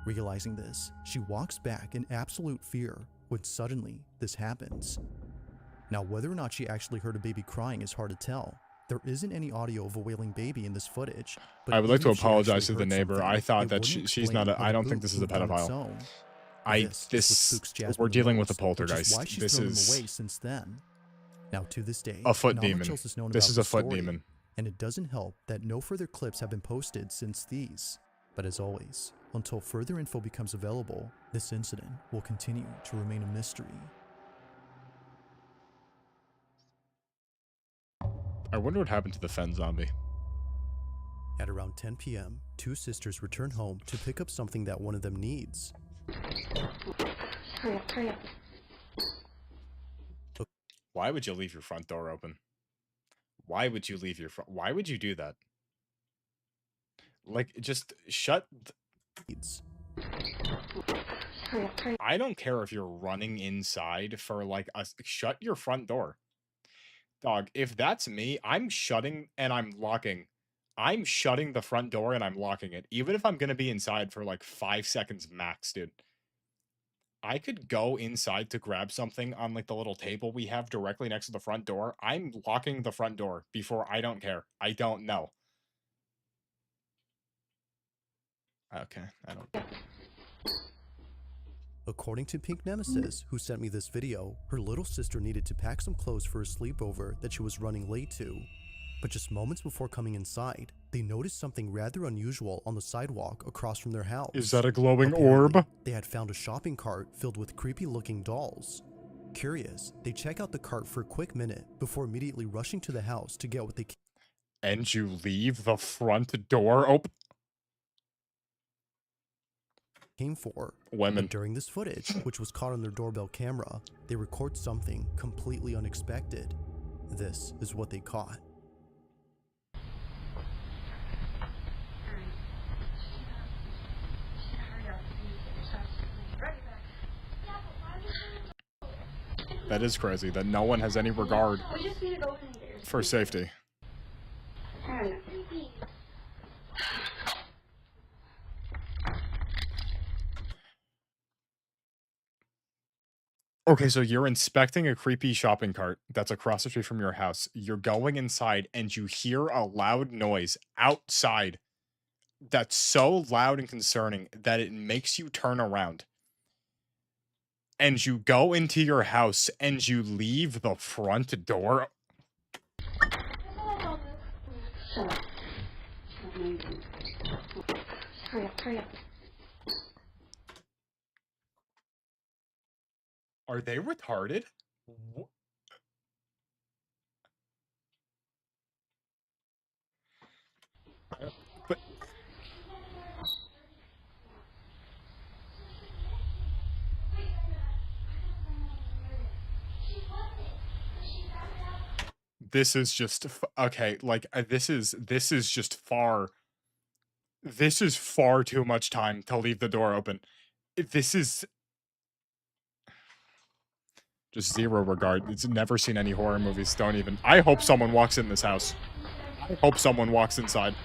F: Realizing this, she walks back in absolute fear when suddenly this happens. Now, whether or not she actually heard a baby crying is hard to tell. There isn't any audio of a wailing baby in this footage. But
A: I would like to
F: even if she
A: apologize to
F: actually
A: the
F: heard
A: neighbor.
F: something,
A: I thought
F: it
A: that
F: wouldn't
A: she's not.
F: explain
A: I
F: how
A: don't
F: the
A: think
F: boot
A: this is a
F: moved on its
A: pedophile.
F: own.
A: This
F: spooks Jasmine
A: we're dealing with a
F: the most, which is
A: poltergeist.
F: why she's
A: This
F: thrown him
A: is
F: away since then. Now to this day,
A: a foot
F: not much
A: demon.
F: else is known
A: This
F: about
A: is
F: the
A: a foot
F: story,
A: demon.
F: and it doesn't help that no further clips have been posted since these. But as always, until further info becomes available, this incident will continue to remain a mystery.
A: I wonder what happened to the Fen zombie.
F: At around 10 p.m., 2 sisters return home to pick up something that one of them needs.
A: Why would you leave your front door open? Why would you leave your front? Why would you do that? Like, just shut. I don't care if you're running inside for like a. Shut your front door. Dog, if that's me, I'm shutting and I'm locking. I'm shutting the front door and I'm locking it. Even if I'm going to be inside for like 5 seconds max, dude. I could go inside to grab something on like the little table we have directly next to the front door. I'm locking the front door before I don't care. I don't know. Okay, I don't.
F: According to Pink Nemesis, who sent me this video, her little sister needed to pack some clothes for a sleepover that she was running late to. But just moments before coming inside, they noticed something rather unusual on the sidewalk across from their house.
A: Is that a glowing
F: Apparently,
A: orb?
F: They had found a shopping cart filled with creepy-looking dolls. Curious, they check out the cart for a quick minute before immediately rushing to the house to get what they
A: And you leave the front door open?
F: came for.
A: Women.
F: But during this footage, which was caught on their doorbell camera, they record something completely unexpected. This is what they caught.
A: That is crazy that no one has any regard for safety. Okay, so you're inspecting a creepy shopping cart that's across the street from your house. You're going inside and you hear a loud noise outside that's so loud and concerning that it makes you turn around. And you go into your house and you leave the front door. Are they retarded? But this is just okay. Like this is just far. This is far too much time to leave the door open. This is just zero regard. It's never seen any horror movies. Don't even. I hope someone walks in this house. I hope someone walks inside.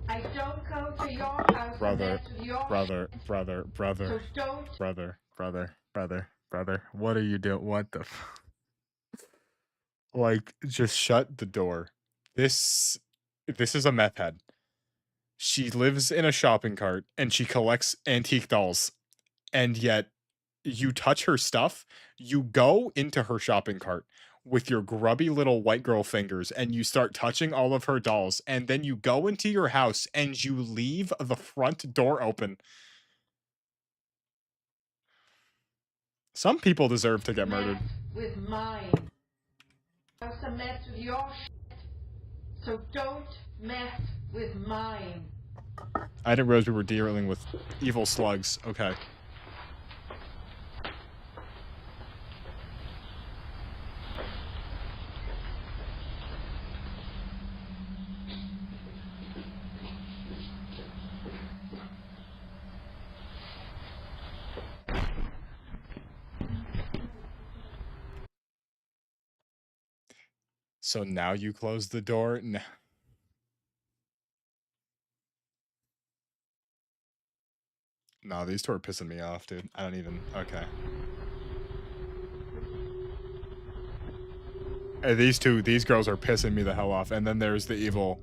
H: I don't go to your house.
A: Brother, brother. What are you doing? What the? Like, just shut the door. This is a meth head. She lives in a shopping cart and she collects antique dolls. And yet, you touch her stuff, you go into her shopping cart with your grubby little white girl fingers and you start touching all of her dolls, and then you go into your house and you leave the front door open. Some people deserve to get murdered.
H: With mine. I also mess with your shit. So don't mess with mine.
A: I didn't realize we were dealing with evil slugs. Okay. So now you close the door? No. No, these two are pissing me off, dude. I don't even... Okay. Hey, these girls are pissing me the hell off. And then there's the evil...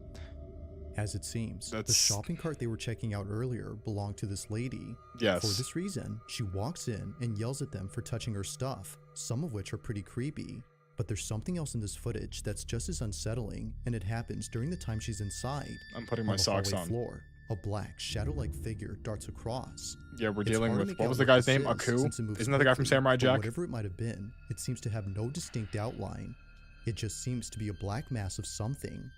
F: As it seems, the shopping cart they were checking out earlier belonged to this lady.
A: Yes.
F: For this reason, she walks in and yells at them for touching her stuff, some of which are pretty creepy. But there's something else in this footage that's just as unsettling, and it happens during the time she's inside.
A: I'm putting my socks on.
F: Floor, a black, shadow-like figure darts across.
A: Yeah, we're dealing with... What was the guy's name? Aku? Isn't that the guy from Samurai Jack?
F: Whatever it might have been, it seems to have no distinct outline. It just seems to be a black mass of something.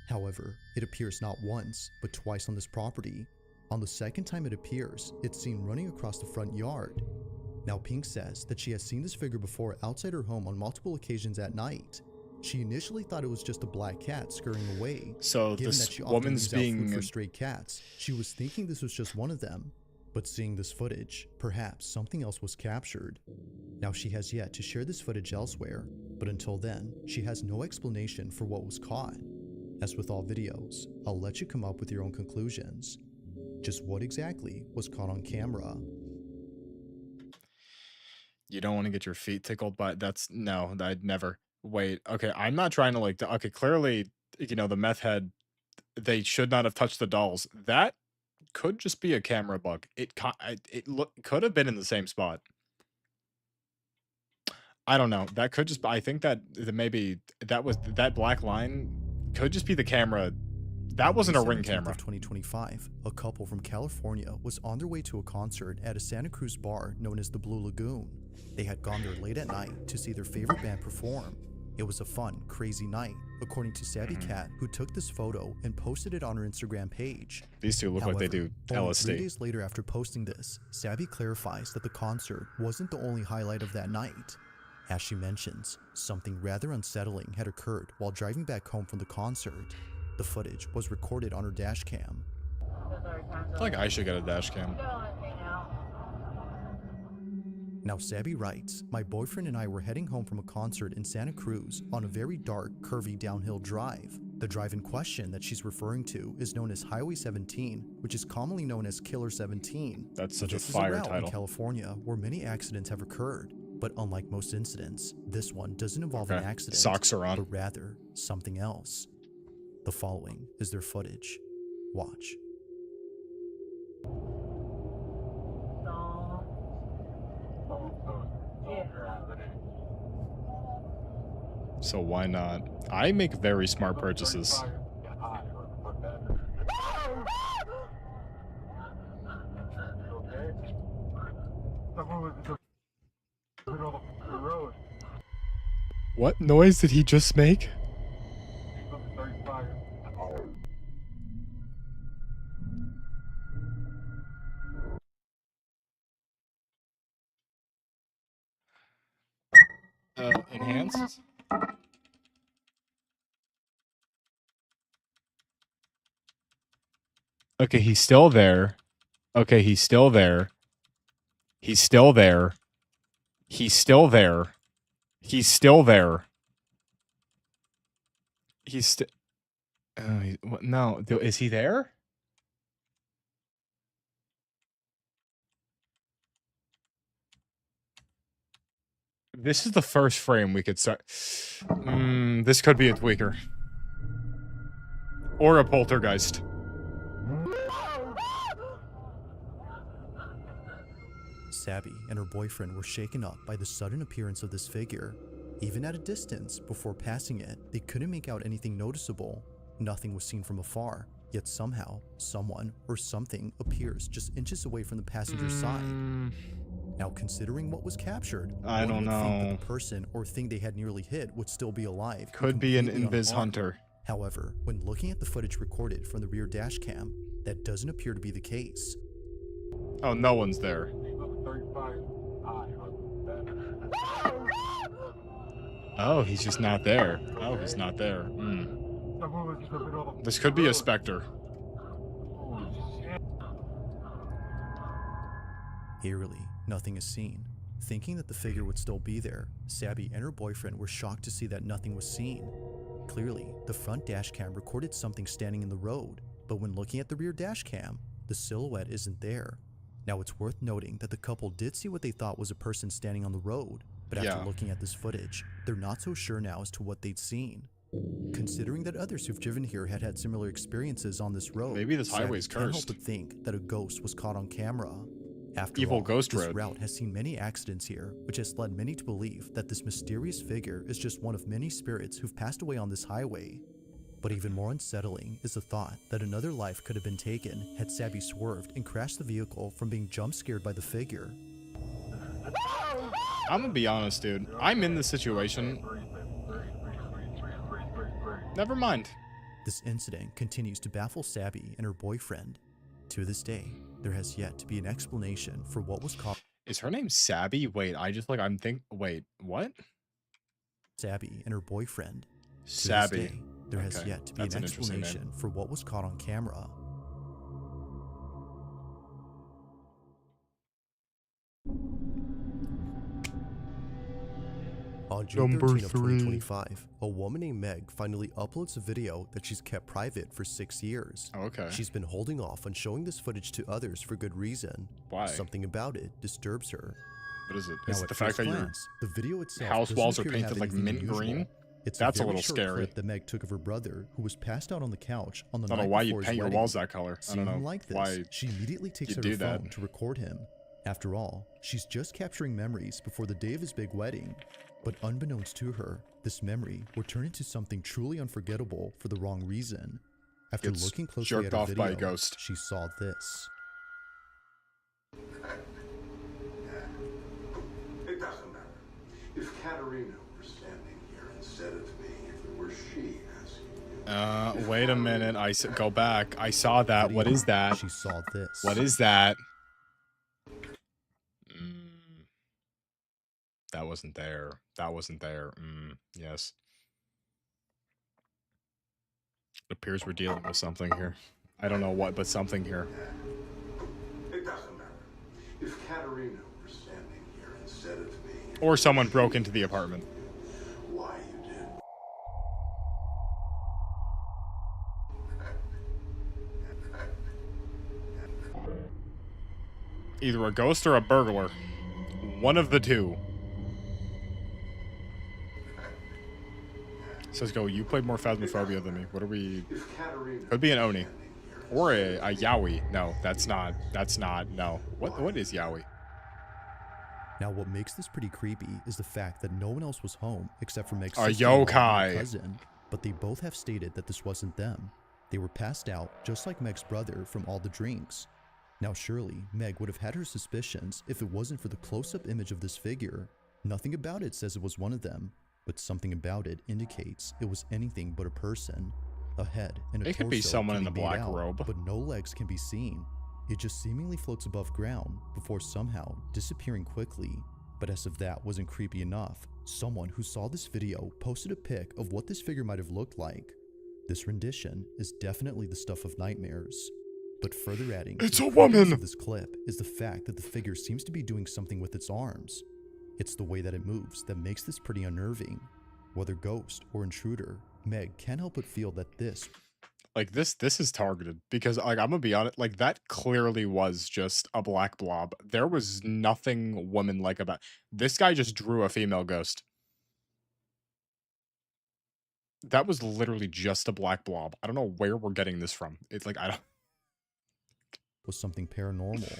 F: However, it appears not once, but twice on this property. On the second time it appears, it's seen running across the front yard. Now Pink says that she has seen this figure before outside her home on multiple occasions at night. She initially thought it was just a black cat scurrying away.
A: So
F: Given
A: this
F: that she often
A: woman's
F: leaves out food
A: being
F: for stray cats, she was thinking this was just one of them. But seeing this footage, perhaps something else was captured. Now she has yet to share this footage elsewhere, but until then, she has no explanation for what was caught. As with all videos, I'll let you come up with your own conclusions. Just what exactly was caught on camera?
A: You don't want to get your feet tickled, but no, I'd never. Wait, okay, I'm not trying to okay, clearly, the meth head, they should not have touched the dolls. That could just be a camera bug. It could have been in the same spot. I don't know. That could just, I think that maybe that black line could just be the camera. That wasn't a ring camera.
F: Of 2025, a couple from California was on their way to a concert at a Santa Cruz bar known as the Blue Lagoon. They had gone there late at night to see their favorite band perform. It was a fun, crazy night, according to Sabby Cat, who took this photo and posted it on her Instagram page.
A: These two look like they do
F: only
A: LSD.
F: 3 days later after posting this, Sabby clarifies that the concert wasn't the only highlight of that night. As she mentions, something rather unsettling had occurred while driving back home from the concert. The footage was recorded on her dash cam.
A: I feel like I should get a dash cam.
F: Now Sabby writes, my boyfriend and I were heading home from a concert in Santa Cruz on a very dark, curvy downhill drive. The drive in question that she's referring to is known as Highway 17, which is commonly known as Killer 17.
A: That's such a
F: This
A: fire
F: is a route
A: title.
F: in California where many accidents have occurred, but unlike most incidents, this one doesn't involve an accident,
A: Socks are on.
F: but rather something else. The following is their footage. Watch.
A: So why not? I make very smart purchases. What noise did he just make? Enhanced? Okay, he's still there. Okay, he's still there. He's still there. He's still there. He's still there. He's still... no, is he there? This is the first frame we could start. This could be a tweaker. Or a poltergeist.
F: Sabby and her boyfriend were shaken up by the sudden appearance of this figure. Even at a distance, before passing it, they couldn't make out anything noticeable. Nothing was seen from afar, yet somehow, someone or something appears just inches away from the passenger's side. Now, considering what was captured,
A: I don't
F: one would think
A: know.
F: that the person or thing they had nearly hit would still be alive. and
A: Could be an
F: completely
A: invis
F: unharmed.
A: hunter.
F: However, when looking at the footage recorded from the rear dash cam, that doesn't appear to be the case.
A: Oh, no one's there. Oh, he's just not there. Oh, he's not there. This could be a specter.
F: Eerily, nothing is seen. Thinking that the figure would still be there, Sabby and her boyfriend were shocked to see that nothing was seen. Clearly, the front dash cam recorded something standing in the road, but when looking at the rear dash cam, the silhouette isn't there. Now, it's worth noting that the couple did see what they thought was a person standing on the road, but after looking at this footage, they're not so sure now as to what they'd seen. Considering that others who've driven here had had similar experiences on this road,
A: Maybe this highway's
F: Sabby can't help
A: cursed.
F: but think that a ghost was caught on camera. After
A: Evil
F: all,
A: ghost
F: this
A: road.
F: route has seen many accidents here, which has led many to believe that this mysterious figure is just one of many spirits who've passed away on this highway. But even more unsettling is the thought that another life could have been taken had Sabby swerved and crashed the vehicle from being jump scared by the figure.
A: I'm gonna be honest, dude. I'm in this situation. Never mind.
F: This incident continues to baffle Sabby and her boyfriend. To this day, there has yet to be an explanation for what was caused.
A: Is her name Sabby? Wait, wait, what?
F: Sabby and her boyfriend.
A: Sabby.
F: To this day, there has
A: Okay,
F: yet to be
A: that's
F: an
A: an interesting name.
F: explanation for what was caught on camera. On June
A: Number
F: 13 of
A: 3.
F: 2025, a woman named Meg finally uploads a video that she's kept private for 6 years.
A: Oh, okay.
F: She's been holding off on showing this footage to others for good reason.
A: Why?
F: Something about it disturbs her.
A: What is it?
F: Now,
A: Is it
F: at
A: the fact
F: first
A: that your
F: glance, the video itself
A: house
F: doesn't
A: walls are
F: appear to have
A: painted like
F: anything
A: mint
F: unusual.
A: green?
F: It's
A: That's a
F: very
A: little
F: short
A: scary.
F: clip that Meg took of her brother, who was passed out on the couch on the
A: I don't
F: night
A: know why
F: before
A: you'd
F: his
A: paint your
F: wedding.
A: walls that color. I don't
F: Seeing
A: know
F: like this,
A: why
F: she immediately takes
A: you'd
F: out
A: do
F: her
A: that.
F: phone to record him. After all, she's just capturing memories before the day of his big wedding. But unbeknownst to her, this memory would turn into something truly unforgettable for the wrong reason. After
A: Gets
F: looking closely
A: jerked
F: at her
A: off
F: video,
A: by a ghost.
F: she saw this.
I: It doesn't matter. If Katerina were standing here instead of me, if it were she asking you.
A: Wait a minute. Go back. I saw that. What is that?
F: She saw this.
A: What is that? That wasn't there. That wasn't there. Yes. It appears we're dealing with something here. I don't know what, but something here.
I: It doesn't matter. If Katerina were standing here instead of me.
A: Or someone broke into the apartment.
I: Why you did.
A: Either a ghost or a burglar. One of the two. Says go, you played more Phasmophobia than me. What are we? Could be an Oni. Or a Yowie. No, that's not, no. What is Yowie?
F: Now, what makes this pretty creepy is the fact that no one else was home except for Meg's
A: A
F: sister-in-law and
A: yokai.
F: her cousin, but they both have stated that this wasn't them. They were passed out just like Meg's brother from all the drinks. Now, surely Meg would have had her suspicions if it wasn't for the close-up image of this figure. Nothing about it says it was one of them, but something about it indicates it was anything but a person. A head and a
A: It could be
F: torso
A: someone
F: can
A: in a
F: be made
A: black
F: out,
A: robe.
F: but no legs can be seen. It just seemingly floats above ground before somehow disappearing quickly. But as if that wasn't creepy enough, someone who saw this video posted a pic of what this figure might have looked like. This rendition is definitely the stuff of nightmares. But further adding
A: It's
F: to
A: a
F: the creepiness
A: woman!
F: of this clip is the fact that the figure seems to be doing something with its arms. It's the way that it moves that makes this pretty unnerving. Whether ghost or intruder, Meg can't help but feel that this
A: is targeted because like I'm gonna be honest, like that clearly was just a black blob. There was nothing woman-like about this guy. Just drew a female ghost. That was literally just a black blob. I don't know where we're getting this from. It's like I don't.
F: was something paranormal.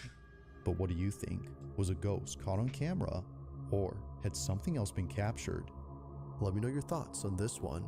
F: But what do you think? Was a ghost caught on camera? Or had something else been captured? Let me know your thoughts on this one.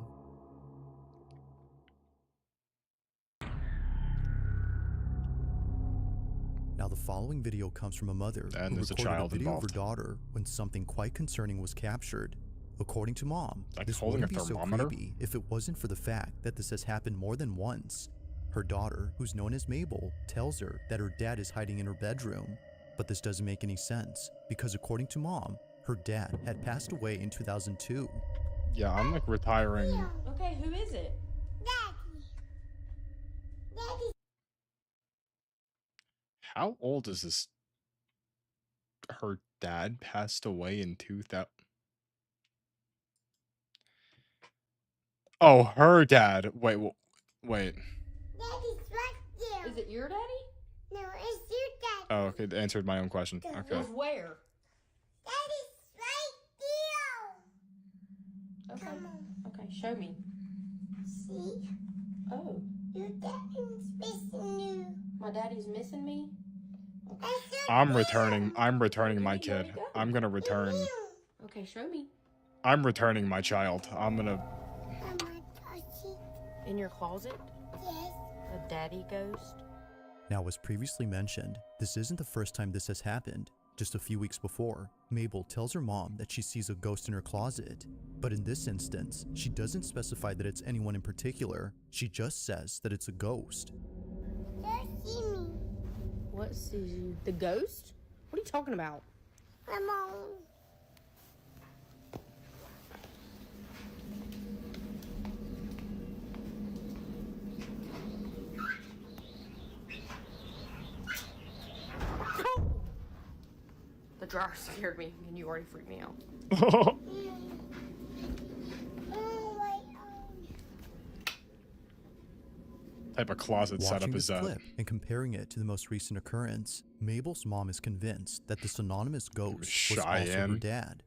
F: Now the following video comes from a mother
A: And
F: who
A: there's a
F: recorded
A: child
F: a video of her
A: involved.
F: daughter when something quite concerning was captured. According to mom,
A: Like
F: this
A: holding
F: wouldn't
A: a
F: be so
A: thermometer?
F: creepy if it wasn't for the fact that this has happened more than once. Her daughter, who's known as Mabel, tells her that her dad is hiding in her bedroom. But this doesn't make any sense, because according to mom, her dad had passed away in 2002.
A: Yeah, I'm like retiring.
G: Okay, who is it?
A: How old is this? Her dad passed away in 2000. Oh, her dad. Wait, wait.
G: Is it your daddy?
J: No, it's your dad.
A: Oh, okay. It answered my own question. Okay.
G: Who's where?
J: Daddy's right there.
G: Okay. Okay, show me.
J: See?
G: Oh,
J: Your daddy's missing you.
G: my daddy's missing me? Okay.
A: I'm returning my kid. I'm gonna return.
G: Okay, show me.
A: I'm returning my child. I'm gonna.
G: In your closet?
J: Yes.
G: A daddy ghost?
F: Now, as previously mentioned, this isn't the first time this has happened. Just a few weeks before, Mabel tells her mom that she sees a ghost in her closet, but in this instance, she doesn't specify that it's anyone in particular. She just says that it's a ghost.
J: Just see me.
K: What sees you? The ghost? What are you talking about?
J: My mom.
K: The jar scared me, and you already freaked me out.
J: Oh, my
A: Type of closet
F: Watching
A: setup
F: this
A: is that?
F: clip and comparing it to the most recent occurrence, Mabel's mom is convinced that this anonymous ghost was also her
A: Cheyenne.
F: dad.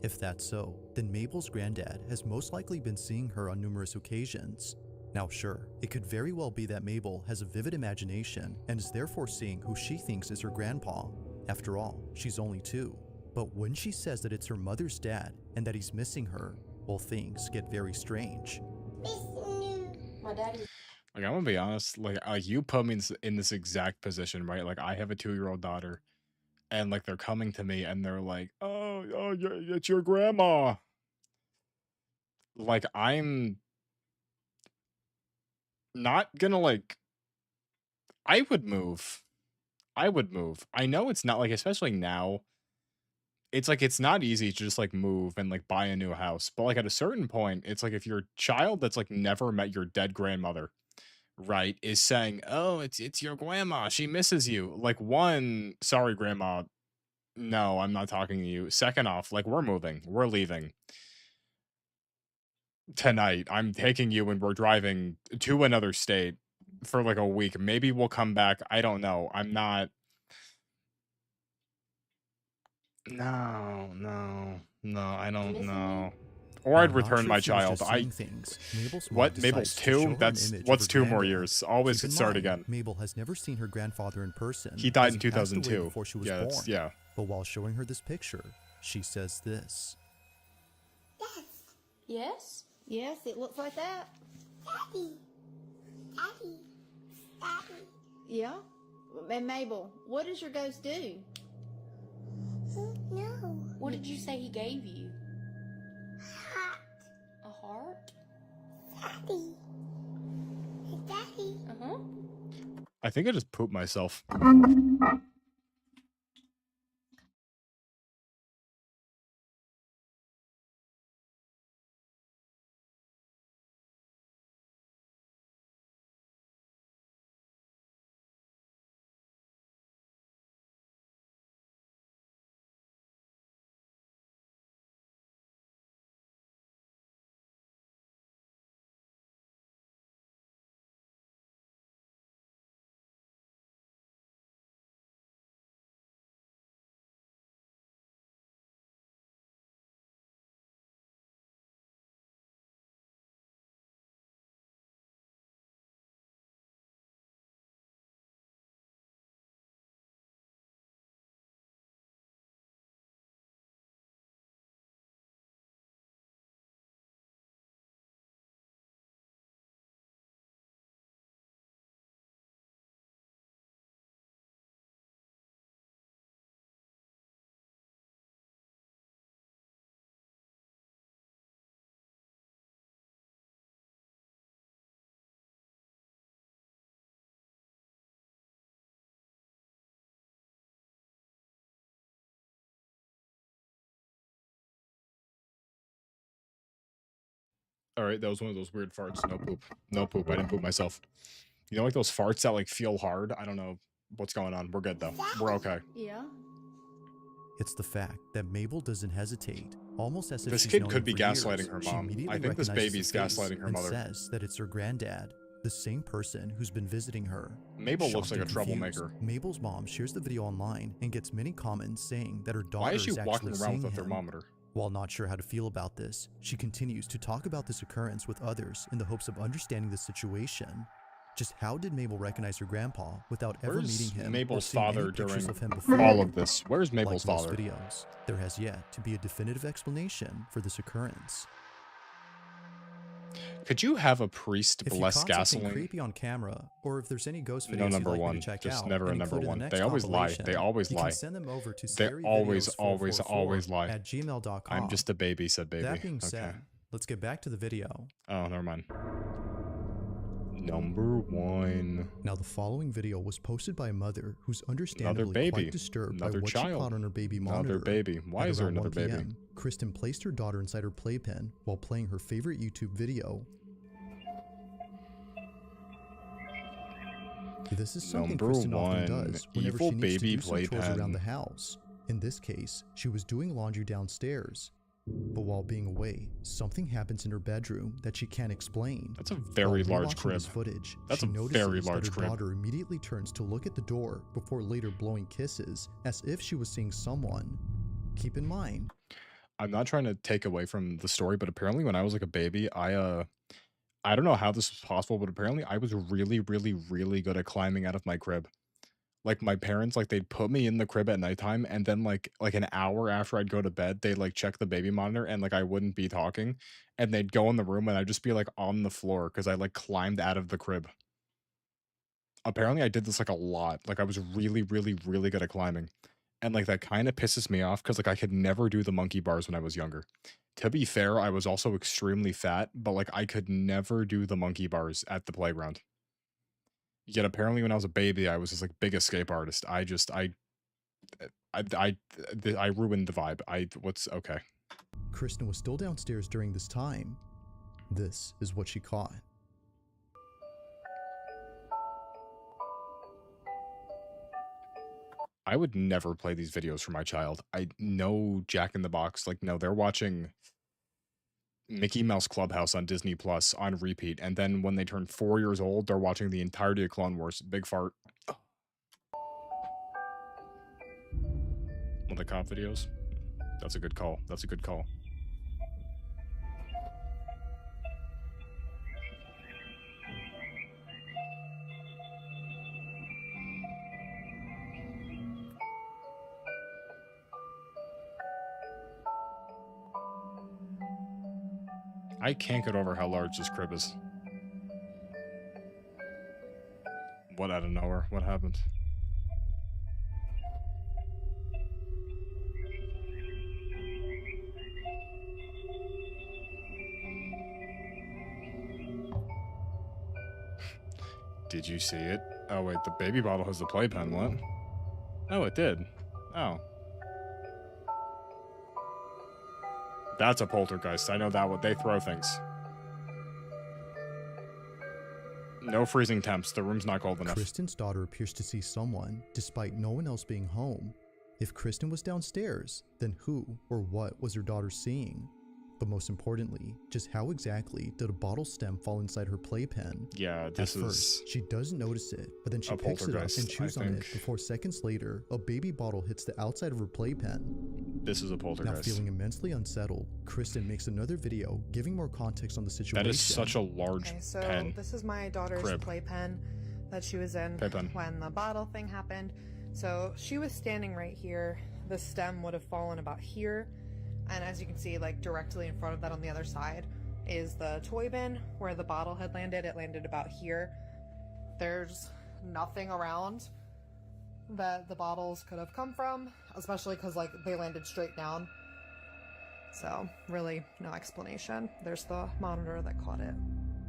F: If that's so, then Mabel's granddad has most likely been seeing her on numerous occasions. Now sure, it could very well be that Mabel has a vivid imagination and is therefore seeing who she thinks is her grandpa. After all, she's only 2. But when she says that it's her mother's dad and that he's missing her, well, things get very strange.
K: My daddy.
A: Like, I'm gonna be honest, like you put me in this exact position, right? Like, I have a 2-year-old daughter, and like they're coming to me and they're like, "Oh, it's your grandma." Like, I'm not gonna like. I would move. I would move. I know it's not like, especially now. It's like it's not easy to just like move and like buy a new house, but like at a certain point, it's like if your child that's like never met your dead grandmother, right, is saying, "Oh, it's your grandma. She misses you." Like, one, sorry, grandma. No, I'm not talking to you. Second off, like, we're moving. We're leaving tonight. I'm taking you and we're driving to another state for like a week. Maybe we'll come back. I don't know. I'm not. No, I don't know. Or
F: While
A: I'd
F: not
A: return
F: sure
A: my
F: if she was
A: child.
F: just
A: I
F: seeing things, Mabel's mom
A: what?
F: decides
A: Mabel's
F: to show
A: 2?
F: her an
A: That's
F: image of
A: what's
F: her
A: 2 more
F: granddad.
A: years. Always
F: Keep
A: could
F: in
A: start
F: mind,
A: again.
F: Mabel has never seen her grandfather in person.
A: He died
F: as
A: in
F: passed away
A: 2002.
F: before she was
A: Yeah,
F: born.
A: that's, yeah.
F: But while showing her this picture, she says this.
K: Yes?
J: Yes, it looks like that. Daddy. Daddy. Daddy.
E: Yeah? And Mabel, what does your ghost do?
J: No.
K: What did you say he gave you?
J: Hot.
K: A heart?
J: Daddy. Hey, Daddy.
K: Uh-huh.
A: I think I just pooped myself. All right, that was one of those weird farts. No poop. No poop. I didn't poop myself. You know, like those farts that like feel hard? I don't know what's going on. We're good though. We're okay.
E: Yeah?
F: It's the fact that Mabel doesn't hesitate, almost as if
A: This
F: she's
A: kid
F: known
A: could
F: him
A: be
F: for
A: gaslighting
F: years.
A: her
F: She
A: mom.
F: immediately
A: I think this
F: recognizes
A: baby's
F: the face
A: gaslighting her
F: and
A: mother.
F: says that it's her granddad, the same person who's been visiting her.
A: Mabel looks
F: Shocked
A: like a
F: and confused,
A: troublemaker.
F: Mabel's mom shares the video online and gets many comments saying that her daughter
A: Why is she
F: is
A: walking
F: actually
A: around
F: seeing
A: with a
F: him.
A: thermometer?
F: While not sure how to feel about this, she continues to talk about this occurrence with others in the hopes of understanding the situation. Just how did Mabel recognize her grandpa without ever
A: Where's
F: meeting him or
A: Mabel's
F: seeing any
A: father
F: pictures
A: during
F: of him before?
A: all of this? Where's Mabel's
F: Like most
A: father?
F: videos, there has yet to be a definitive explanation for this occurrence.
A: Could you have a priest
F: If you
A: bless
F: caught something
A: gasoline?
F: creepy on camera, or if there's any ghost videos
A: No
F: you'd
A: number
F: like me
A: one.
F: to check
A: Just
F: out
A: never a
F: and
A: number
F: include in the
A: one.
F: next
A: They always lie.
F: compilation,
A: They always
F: you
A: lie.
F: can send them over to
A: They always
F: 444
A: lie.
F: at gmail.com.
A: I'm just a baby, said baby.
F: That being
A: Okay.
F: said, let's get back to the video.
A: Oh, never mind. Number one.
F: Now, the following video was posted by a mother who's
A: Another
F: understandably
A: baby.
F: quite disturbed
A: Another
F: by what
A: child.
F: she caught on her baby monitor.
A: Another baby. Why
F: At
A: is there
F: around
A: another
F: 1
A: baby?
F: PM, Kristen placed her daughter inside her playpen while playing her favorite YouTube video. This is something
A: Number
F: Kristen
A: one,
F: often does whenever
A: evil
F: she needs to
A: baby
F: do some chores
A: playpen.
F: around the house. In this case, she was doing laundry downstairs. But while being away, something happens in her bedroom that she can't explain.
A: That's a very
F: While
A: large
F: rewatching
A: crib.
F: this footage,
A: That's
F: she
A: a
F: notices
A: very large
F: that her
A: crib.
F: daughter immediately turns to look at the door before later blowing kisses as if she was seeing someone. Keep in mind,
A: I'm not trying to take away from the story, but apparently when I was like a baby, I don't know how this was possible, but apparently I was really, really, really good at climbing out of my crib. Like my parents, like they'd put me in the crib at nighttime, and then like an hour after I'd go to bed, they'd like check the baby monitor, and like I wouldn't be talking, and they'd go in the room, and I'd just be like on the floor because I like climbed out of the crib. Apparently I did this like a lot. Like I was really, really, really good at climbing. And like that kind of pisses me off because like I could never do the monkey bars when I was younger. To be fair, I was also extremely fat, but like I could never do the monkey bars at the playground. Yet apparently when I was a baby, I was this like big escape artist. I ruined the vibe. Okay.
F: Kristen was still downstairs during this time. This is what she caught.
A: I would never play these videos for my child. I know Jack in the Box. Like, no, they're watching Mickey Mouse Clubhouse on Disney Plus on repeat. And then when they turn 4 years old, they're watching the entirety of Clone Wars. Big fart. One of the cop videos. That's a good call. That's a good call. I can't get over how large this crib is. What out of nowhere? What happened? Did you see it? Oh wait, the baby bottle has the playpen, what? Oh, it did. Oh. That's a poltergeist. I know that one. They throw things. No freezing temps. The room's not cold enough.
F: Kristen's daughter appears to see someone, despite no one else being home. If Kristen was downstairs, then who or what was her daughter seeing? But most importantly, just how exactly did a bottle stem fall inside her playpen?
A: Yeah, this
F: At
A: is
F: first, she doesn't notice it, but then she
A: a
F: picks it up
A: poltergeist,
F: and chews
A: I
F: on it
A: think.
F: before seconds later, a baby bottle hits the outside of her playpen.
A: This is a
F: Now
A: poltergeist.
F: feeling immensely unsettled, Kristen makes another video giving more context on the situation.
A: That is such a large
L: Okay, so
A: pen.
L: this is my daughter's
A: Crib.
L: playpen that she was in
A: Playpen.
L: when the bottle thing happened. So she was standing right here. The stem would have fallen about here. And as you can see, like directly in front of that on the other side is the toy bin where the bottle had landed. It landed about here. There's nothing around that the bottles could have come from, especially because like they landed straight down. So really no explanation. There's the monitor that caught it.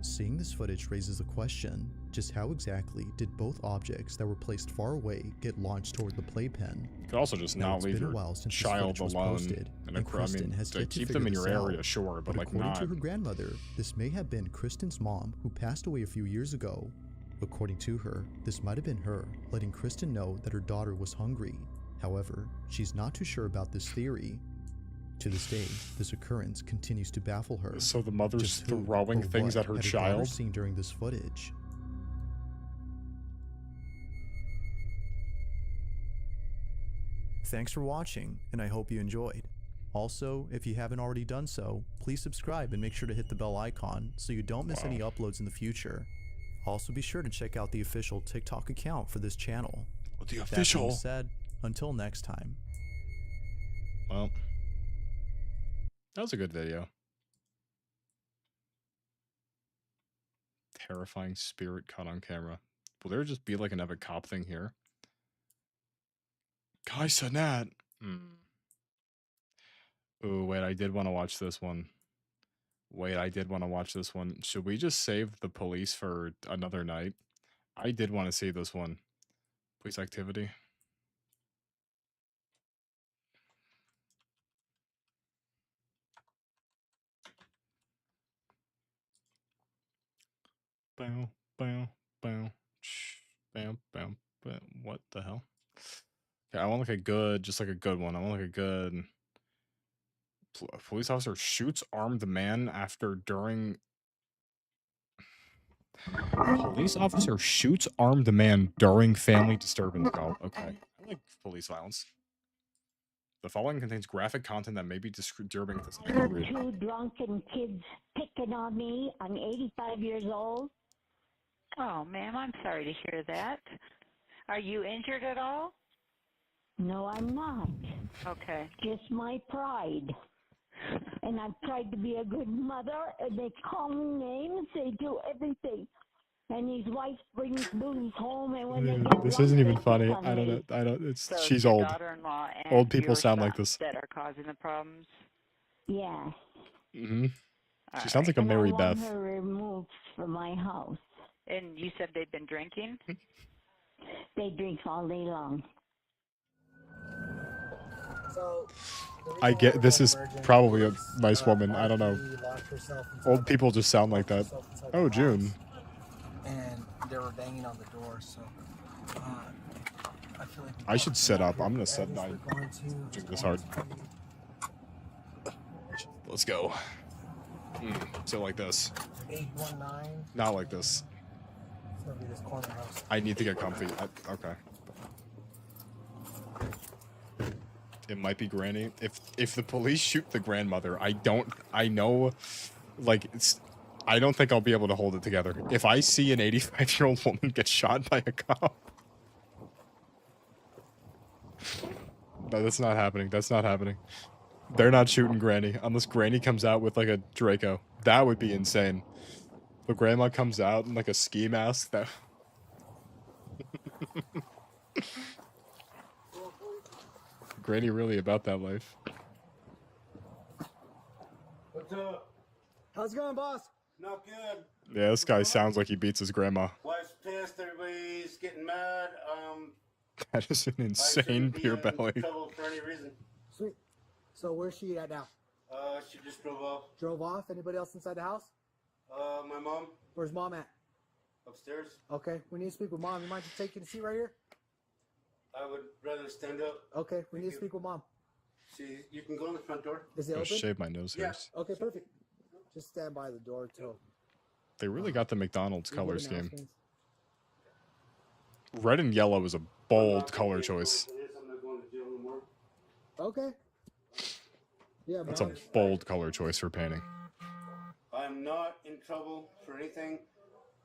F: Seeing this footage raises a question: just how exactly did both objects that were placed far away get launched toward the playpen?
A: You could also just
F: Now,
A: not
F: it's
A: leave
F: been a
A: your
F: while since this
A: child
F: footage was
A: alone
F: posted,
A: in a
F: and
A: crib. I
F: Kristen
A: mean,
F: has
A: to
F: yet to
A: keep
F: figure
A: them in
F: this
A: your
F: out.
A: area, sure, but like
F: according
A: not.
F: to her grandmother, this may have been Kristen's mom who passed away a few years ago. According to her, this might have been her letting Kristen know that her daughter was hungry. However, she's not too sure about this theory. To this day, this occurrence continues to baffle her.
A: So the mother's
F: Just who
A: throwing
F: or
A: things
F: what
A: at her
F: had daughter
A: child?
F: seen during this footage. Thanks for watching, and I hope you enjoyed. Also, if you haven't already done so, please subscribe and make sure to hit the bell icon so you don't miss any uploads in the future. Also be sure to check out the official TikTok account for this channel.
A: The
F: That
A: official.
F: being said, until next time.
A: Well, that was a good video. Terrifying spirit caught on camera. Will there just be like an epic cop thing here? Kai Sanat. Ooh, wait, I did want to watch this one. Should we just save the police for another night? I did want to see this one. Police activity. Bow, bow, bow. Bam, bam, bam. What the hell? Okay, I want like a good, just like a good one. I want like a good police officer shoots armed man after during. Police officer shoots armed man during family disturbance call. Okay, I like police violence. The following contains graphic content that may be disturbing to some degree.
M: Two drunken kids picking on me. I'm 85 years old.
N: Oh, ma'am, I'm sorry to hear that. Are you injured at all?
M: No, I'm not.
N: Okay.
M: Just my pride. And I've tried to be a good mother, and they call me names. They do everything. And his wife brings booze home, and when they get
A: This
M: drunk,
A: isn't even
M: they
A: funny.
M: pick on
A: I don't
M: me.
A: know. I don't. It's
N: So
A: she's
N: your
A: old.
N: daughter-in-law and
A: Old people
N: your
A: sound like
N: son
A: this.
N: that are causing the problems?
M: Yes.
A: Mm-hmm. She
N: All
A: sounds like a
M: And
A: Mary
M: I want
A: Beth.
M: her removed from my house.
N: And you said they've been drinking?
M: They drink all day long.
O: So,
A: I get this is probably a nice woman. I don't know. Old people just sound like that. Oh, June.
O: And they were banging on the door, so I feel like
A: I should set up. I'm gonna set nine. This hard. Let's go. So like this.
O: 819.
A: Not like this.
O: It's gonna be this corner house.
A: I need to get comfy. Okay. It might be Granny. If the police shoot the grandmother, I know, like, I don't think I'll be able to hold it together. If I see an 85-year-old woman get shot by a cop. No, that's not happening. That's not happening. They're not shooting Granny unless Granny comes out with like a Draco. That would be insane. But Grandma comes out in like a ski mask. That. Granny really about that life.
P: What's up?
O: How's it going, boss?
P: Not good.
A: Yeah, this guy sounds like he beats his grandma.
P: Wife's pissed. Everybody's getting mad.
A: That is an insane beer belly.
P: Trouble for any reason.
O: Sweet. So where's she at now?
P: She just drove off.
O: Drove off? Anybody else inside the house?
P: My mom.
O: Where's mom at?
P: Upstairs.
O: Okay, we need to speak with mom. You mind just taking a seat right here?
P: I would rather stand up.
O: Okay, we need to speak with mom.
P: You can go in the front door.
O: Is it
A: I'll
O: open?
A: shave my nose hairs.
O: Okay, perfect. Just stand by the door till.
A: They really got the McDonald's color scheme.
O: announcements.
A: Red and yellow is a bold color choice.
P: I'm not going to jail no more.
O: Okay. Yeah,
A: That's a
O: mom.
A: bold color choice for painting.
P: I'm not in trouble for anything.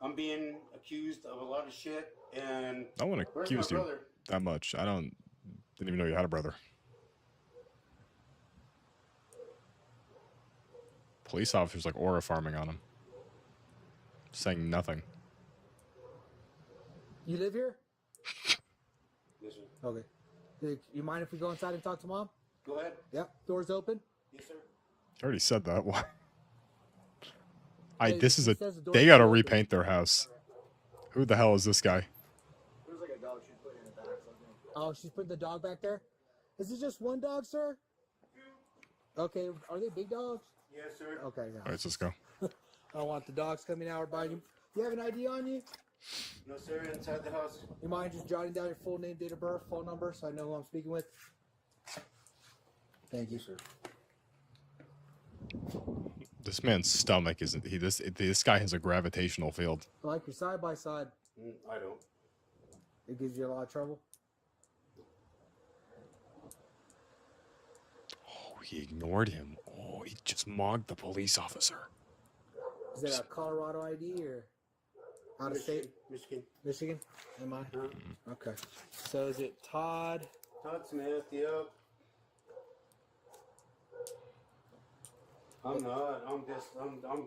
P: I'm being accused of a lot of shit, and
A: No one
P: where's
A: accused
P: my
A: you
P: brother?
A: that much. Didn't even know you had a brother. Police officers like aura farming on him. Saying nothing.
O: You live here?
P: Yes, sir.
O: Okay. You mind if we go inside and talk to mom?
P: Go ahead.
O: Yep. Doors open.
P: Yes, sir.
A: I already said that. Why?
O: Hey,
A: This is
O: he
A: a.
O: says the
A: They
O: door's
A: gotta
O: open.
A: repaint their house. Who the hell is this guy?
O: There's like a dog she's putting in the back. Oh, she's putting the dog back there? Is it just one dog, sir? Okay. Are they big dogs?
P: Yes, sir.
O: Okay, yeah.
A: All right, let's go.
O: I don't want the dogs coming out or biting you. Do you have an ID on you?
P: No, sir. Inside the house.
O: You mind just jotting down your full name, date of birth, phone number, so I know who I'm speaking with? Thank you, sir.
A: This man's stomach isn't. This guy has a gravitational field.
O: I like your side by side.
P: I don't.
O: It gives you a lot of trouble.
A: Oh, he ignored him. Oh, he just mogged the police officer.
O: Is that a Colorado ID or out of state?
P: Michigan.
O: Michigan? Am I? Okay. So is it Todd?
P: Todd Smith, yep. I'm not. I'm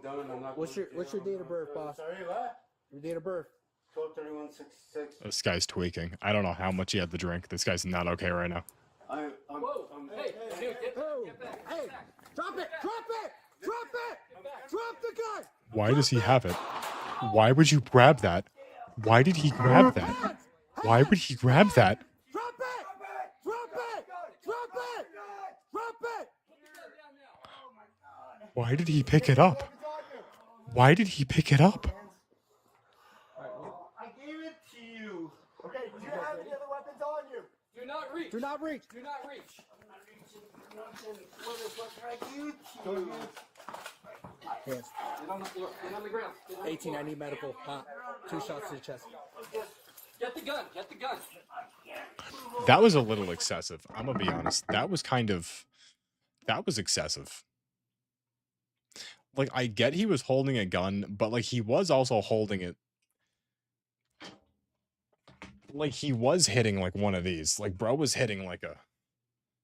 P: done. I'm not.
O: What's your date of birth, boss?
P: Sorry, what?
O: Your date of birth.
P: 12/31/66.
A: This guy's tweaking. I don't know how much he had to drink. This guy's not okay right now.
P: Hey,
O: Drop it! Drop it! Drop it! Drop the gun!
A: Why does he have it? Why would you grab that? Why did he grab that? Why would he grab that?
O: Drop it! Drop it! Drop it! Drop it!
A: Why did he pick it up? Why did he pick it up?
P: I gave it to you. Okay, do you have any other weapons on you?
O: Do not reach! Do not reach! Do not reach!
P: What the fuck did I give it to you?
O: Hands.
Q: Get on the floor. Get on the ground.
O: 18, I need medical. 2 shots to the chest.
Q: Get the gun. Get the gun.
A: That was a little excessive. I'm gonna be honest. That was excessive. Like, I get he was holding a gun, but like he was also holding it. Like, he was hitting like one of these. Like, bro was hitting like a.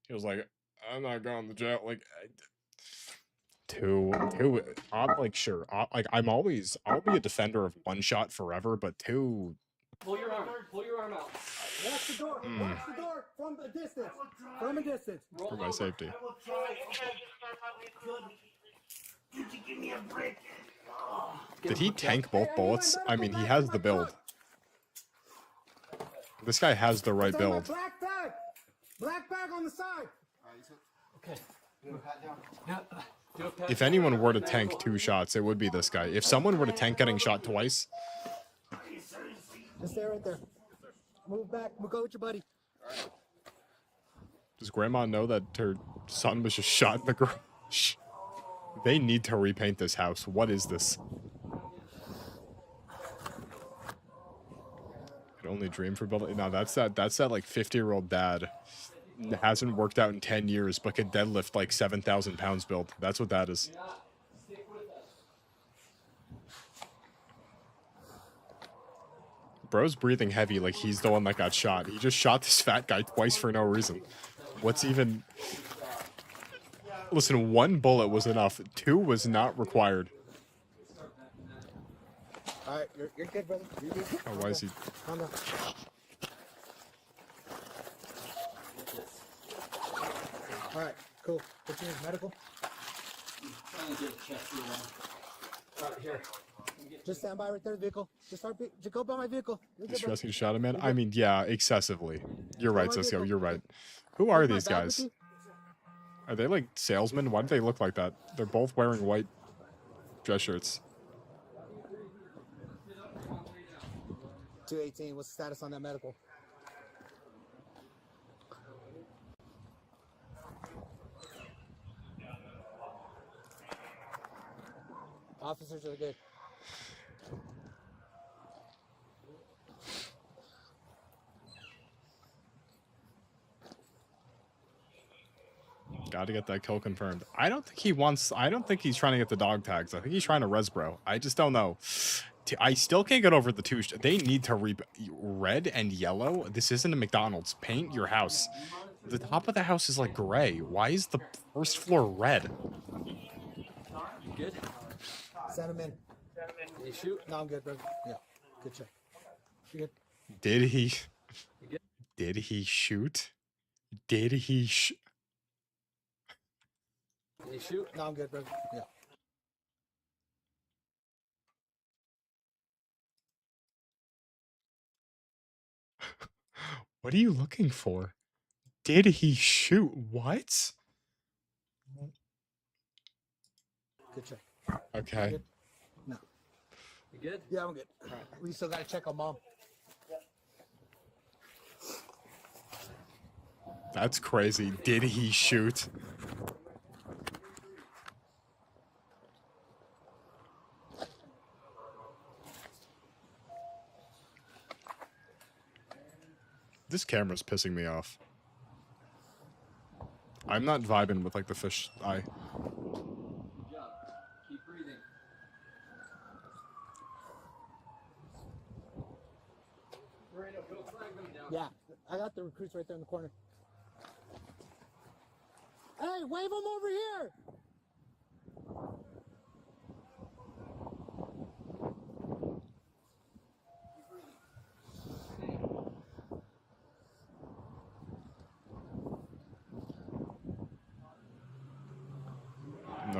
A: He was like, I'm not going to jail. Like, two. I'm like, sure. Like, I'll be a defender of one shot forever, but two.
Q: Pull your arm. Pull your arm out.
O: Watch the door. Watch the door from a distance. From a distance.
A: For my safety.
P: Could you give me a break?
A: Did he tank both bullets? I mean, he has the build. This guy has the right build.
O: Black bag! Black bag on the side!
Q: Okay.
A: If anyone were to tank 2 shots, it would be this guy. If someone were to tank getting shot twice.
O: Just stay right there. Move back. We'll go with your buddy.
A: Does grandma know that her son was just shot in the garage? They need to repaint this house. What is this? Could only dream for building. No, that's that like 50-year-old dad. Hasn't worked out in 10 years, but could deadlift like 7,000 pounds build. That's what that is. Bro's breathing heavy like he's the one that got shot. He just shot this fat guy twice for no reason. What's even... Listen, 1 bullet was enough. 2 was not required.
O: Alright, you're good, brother. You're good.
A: Oh, why is he...
O: Calm down. Alright, cool. What you need, medical?
Q: I'm trying to get a chest here. Alright, here.
O: Just stand by right there, vehicle. Just go by my vehicle.
A: Stressing shot him, man? I mean, yeah, excessively. You're right, Cisco. You're right. Who are these guys? Are they like salesmen? Why do they look like that? They're both wearing white dress shirts.
O: 218, what's the status on that medical? Officers are good.
A: Got to get that kill confirmed. I don't think he's trying to get the dog tags. I think he's trying to res bro. I just don't know. I still can't get over the 2. They need to red and yellow. This isn't a McDonald's. Paint your house. The top of the house is like gray. Why is the first floor red?
Q: You good?
O: Send him in.
Q: Did he shoot?
O: No, I'm good, bro. Yeah, good check. You good?
A: Did he?
Q: You good?
A: Did he shoot? Did he
Q: Did he shoot?
O: No, I'm good, bro. Yeah.
A: What are you looking for? Did he shoot? What?
O: Good check.
A: Okay.
O: Good? No.
Q: You good?
O: Yeah, I'm good. All right. We still gotta check on mom.
A: That's crazy. Did he shoot? This camera's pissing me off. I'm not vibing with like the fish eye.
Q: Good job. Keep breathing. Go flag them down.
O: Yeah, I got the recruits right there in the corner. Hey, wave them over here!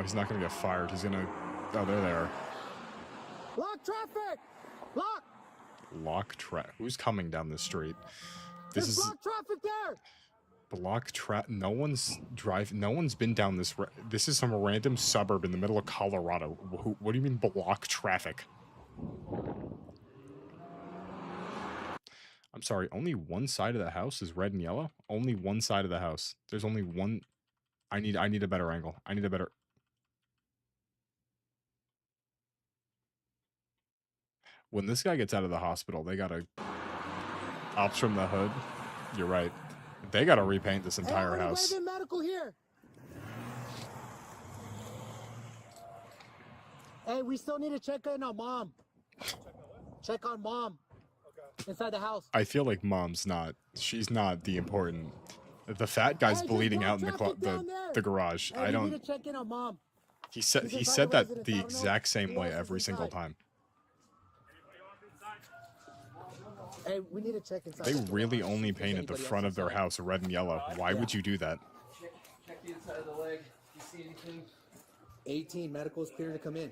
A: he's not gonna get fired. He's gonna... Oh, there they are.
O: Lock traffic! Lock!
A: Lock traffic. Who's coming down the street? This
O: There's
A: is...
O: block traffic there!
A: Block traffic. No one's been down this... This is some random suburb in the middle of Colorado. What do you mean block traffic? I'm sorry, only one side of the house is red and yellow? Only one side of the house. There's only one... I need a better angle. I need a better... When this guy gets out of the hospital, they gotta... Ops from the hood. You're right. They gotta repaint this entire house.
O: Hey, medical here. Hey, we still need to check in on mom. Check on mom. Inside the house.
A: I feel like mom's not... She's not the important... The fat guy's bleeding out in the garage.
O: Hey,
A: I don't...
O: need to check in on mom.
A: He said that the exact same way every single time.
O: Hey, we need to check inside.
A: They really only painted the front of their house red and yellow. Why would you do that?
O: Check the inside of the leg. You see anything? 18. Medical is clear to come in.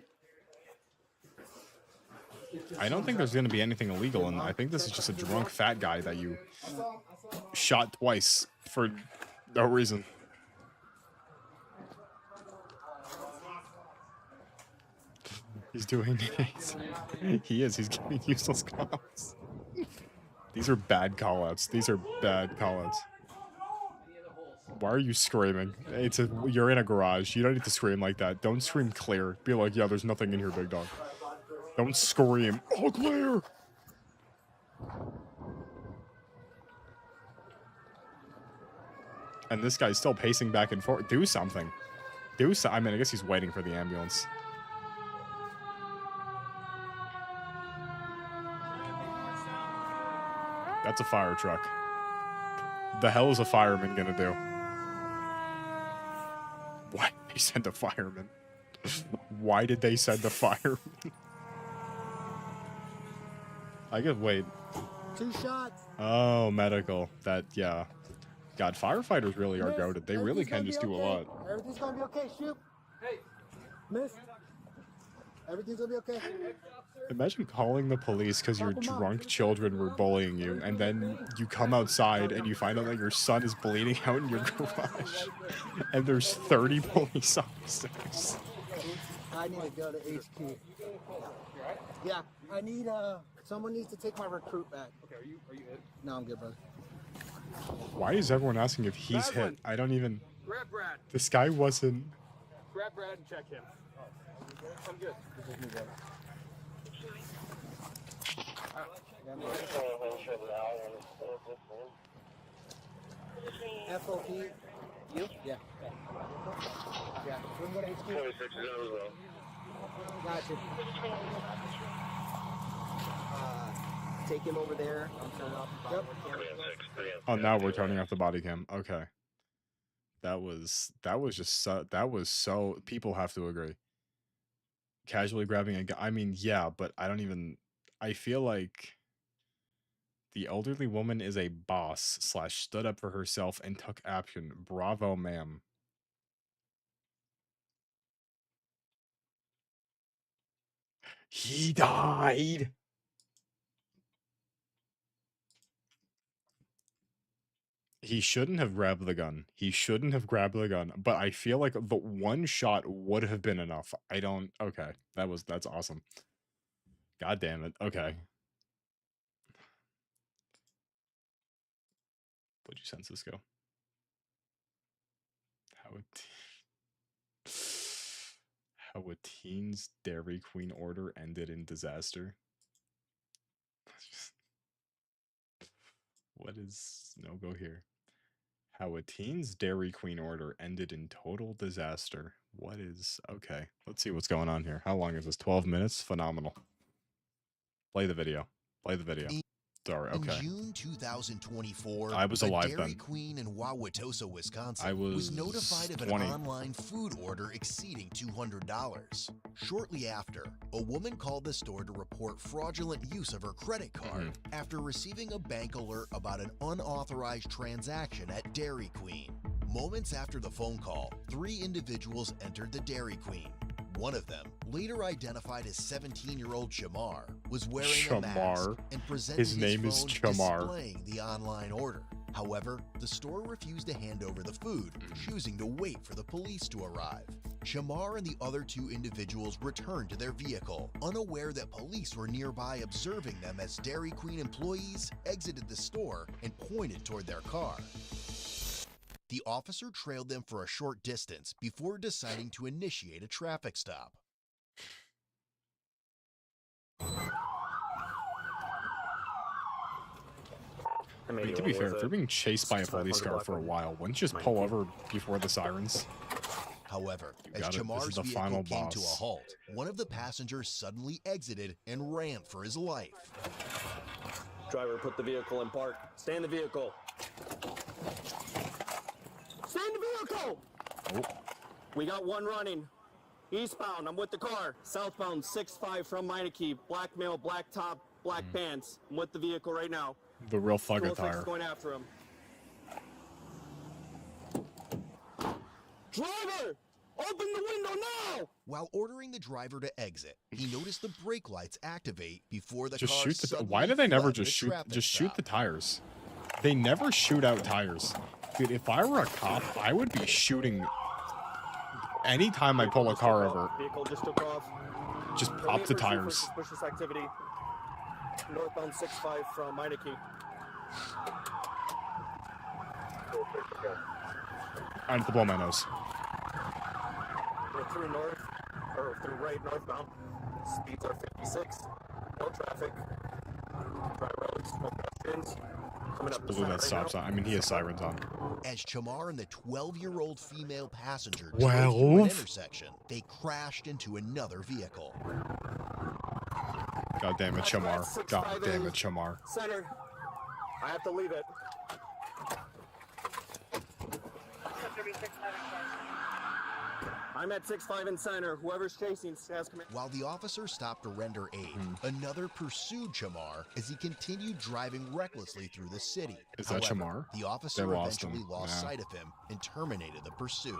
A: I don't think there's going to be anything illegal, and I think this is just a drunk fat guy that you shot twice for no reason. He's doing it. He is. He's giving useless callouts. These are bad callouts. These are bad callouts. Why are you screaming? You're in a garage. You don't need to scream like that. Don't scream clear. Be like, yeah, there's nothing in here, big dog. Don't scream. Oh, clear. And this guy's still pacing back and forth. Do something. I mean, I guess he's waiting for the ambulance. That's a fire truck. The hell is a fireman gonna do? Why did they send a fireman? Why did they send a fireman? I could wait.
O: 2 shots.
A: Oh, medical. Yeah. God, firefighters really are goated. They really can just do a lot.
O: Everything's gonna be okay. Shoot. Hey, miss. Everything's gonna be okay.
A: Imagine calling the police because your drunk children were bullying you, and then you come outside and you find out that your son is bleeding out in your garage, and there's 30 police officers.
O: I need to go to HQ. Yeah, I need someone needs to take my recruit back. Okay, are you hit? No, I'm good, brother.
A: Why is everyone asking if he's hit? I don't even...
O: Grab Brad.
A: This guy wasn't...
O: Grab Brad and check him. I'm good. FOP. You? Yeah. Yeah. We can go to HQ. 26 as well. Gotcha. Take him over there. I'm turning off the body cam.
A: Oh, now we're turning off the body cam. Okay. That was just so people have to agree. Casually grabbing a gun. I mean, yeah, but I feel like the elderly woman is a boss / stood up for herself and took action. Bravo, ma'am. He died. He shouldn't have grabbed the gun. But I feel like the one shot would have been enough. Okay. That's awesome. God damn it. Okay. What'd you send, Cisco? How a teen's Dairy Queen order ended in disaster. What is... No, go here. How a teen's Dairy Queen order ended in total disaster. What is... Okay, let's see what's going on here. How long is this? 12 minutes? Phenomenal. Play the video. Sorry, okay.
R: In June 2024,
A: I was alive
R: a Dairy
A: then.
R: Queen in Wauwatosa, Wisconsin,
A: I was
R: notified of
A: 20.
R: an online food order exceeding $200. Shortly after, a woman called the store to report fraudulent use of her credit card after receiving a bank alert about an unauthorized transaction at Dairy Queen. Moments after the phone call, 3 individuals entered the Dairy Queen. One of them, later identified as 17-year-old Shamar, was wearing a mask and presented
A: His name is
R: phone
A: Shamar.
R: displaying the online order. However, the store refused to hand over the food, choosing to wait for the police to arrive. Shamar and the other 2 individuals returned to their vehicle, unaware that police were nearby observing them as Dairy Queen employees exited the store and pointed toward their car. The officer trailed them for a short distance before deciding to initiate a traffic stop.
A: I mean, to be fair, if you're being chased by a police car for a while, wouldn't you just pull over before the sirens?
R: However, as
A: This is
R: Shamar's
A: the
R: vehicle
A: final
R: came to a
A: boss.
R: halt, one of the passengers suddenly exited and ran for his life.
S: Driver, put the vehicle in park. Stay in the vehicle. Stay in the vehicle! We got one running. Eastbound, I'm with the car. Southbound, 6-5 from Meineke. Black male, black top, black pants. I'm with the vehicle right now.
A: The real thug
S: Cool
A: attire.
S: Six going after him. Driver! Open the window now!
R: While ordering the driver to exit, he noticed the brake lights activate before the
A: Just
R: car
A: shoot the.
R: suddenly
A: Why do they never
R: fled
A: just
R: the
A: shoot?
R: traffic
A: Just
R: stop.
A: shoot the tires. They never shoot out tires. Dude, if I were a cop, I would be shooting. Anytime I pull a car over,
S: Vehicle just took off.
A: just pop the tires.
S: Suspicious activity. Northbound 6-5 from Meineke.
A: I need to blow my nose.
S: We're through north, or through right northbound. Speeds are 56. No traffic. Driver release, no questions. Coming up the
A: Blew that stop sign. I mean, he has sirens on.
R: As Chamar and the 12-year-old female passenger drove
A: Well.
R: through an intersection, they crashed into another vehicle.
A: God damn it, Chamar. God damn it, Chamar.
S: Center. I have to leave it. I'm at 6-5 in center. Whoever's chasing has command.
R: While the officer stopped to render aid, another pursued Chamar as he continued driving recklessly through the city.
A: Is that
R: However,
A: Chamar?
R: The officer
A: They lost
R: eventually
A: him.
R: lost
A: Yeah.
R: sight of him and terminated the pursuit.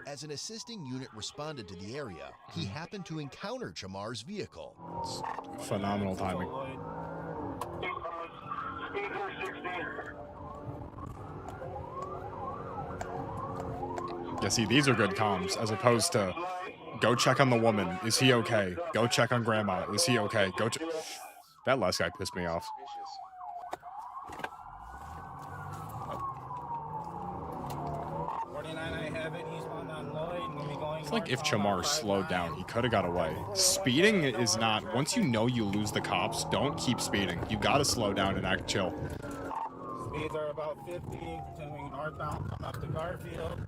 R: As an assisting unit responded to the area, he happened to encounter Chamar's vehicle.
A: Phenomenal timing. Yeah, see, these are good comms, as opposed to go check on the woman. Is he okay? Go check on grandma. Is he okay? Go check. That last guy pissed me off. It's like if Chamar slowed down, he could have got away. Speeding is not, once you know you lose the cops, don't keep speeding. You gotta slow down and act chill.
T: Speeds are about 50, continuing northbound, coming up to Garfield.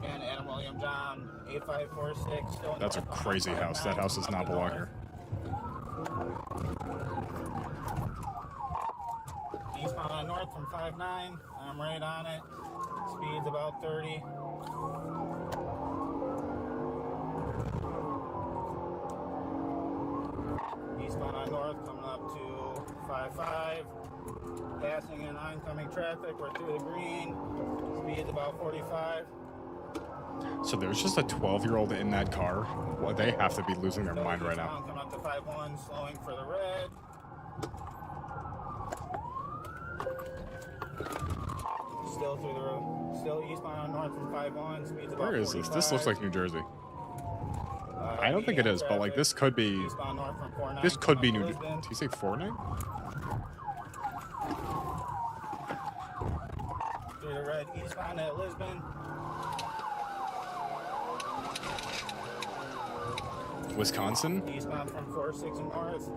T: And Adam William John, 8546. Still
A: That's a crazy house. That house does not belong here.
T: Eastbound on north from 59. I'm right on it. Speed's about 30. Eastbound on north coming up to 55. Passing in oncoming traffic. We're through the green. Speed's about 45.
A: So there's just a 12-year-old in that car. Well, they have to be losing their mind right now.
T: Coming up to 51, slowing for the red. Still through the road. Still eastbound on north from 51. Speeds about
A: Where is this? This
T: 45.
A: looks like New Jersey. I don't think it is, but like this could be. This could be New Jersey. Did you say 49?
T: Through the red eastbound at Lisbon.
A: Wisconsin?
T: Eastbound from 46 and north.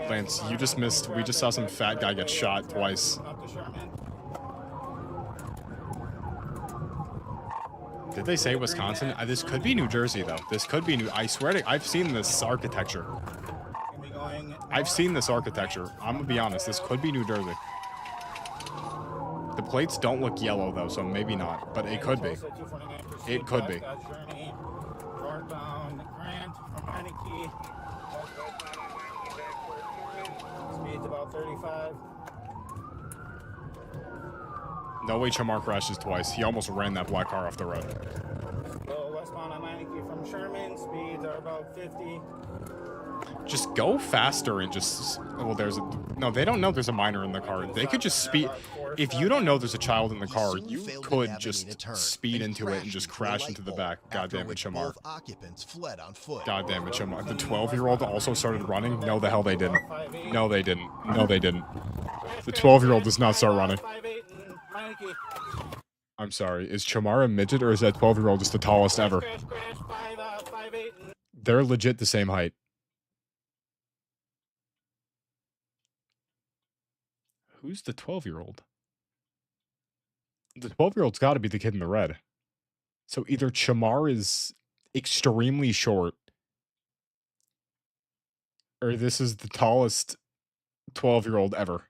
A: Lance, you just missed. We just saw some fat guy get shot twice.
T: Up to Sherman.
A: Did they say Wisconsin? This could be New Jersey, though. This could be New. I swear to. I've seen this architecture. I've seen this architecture. I'm gonna be honest. This could be New Jersey. The plates don't look yellow though, so maybe not. But it could be. It could be.
T: Northbound Grant from Meineke. about 35.
A: No way Chamar crashes twice. He almost ran that black car off the road.
T: So westbound on Meineke from Sherman, speeds are about 50.
A: Just go faster and just... Well, there's a... No, they don't know there's a minor in the car. They could just speed... If you don't know there's a child in the car, you could just speed into it and just crash into the back. God damn it, Chamar.
R: Occupants fled on foot.
A: God damn it, Chamar. The 12-year-old also started running? No, the hell they didn't. No, they didn't. No, they didn't. The 12-year-old does not start running. I'm sorry. Is Chamar a midget or is that 12-year-old just the tallest ever? They're legit the same height. Who's the 12-year-old? The 12-year-old's got to be the kid in the red. So either Chamar is extremely short, or this is the tallest 12-year-old ever.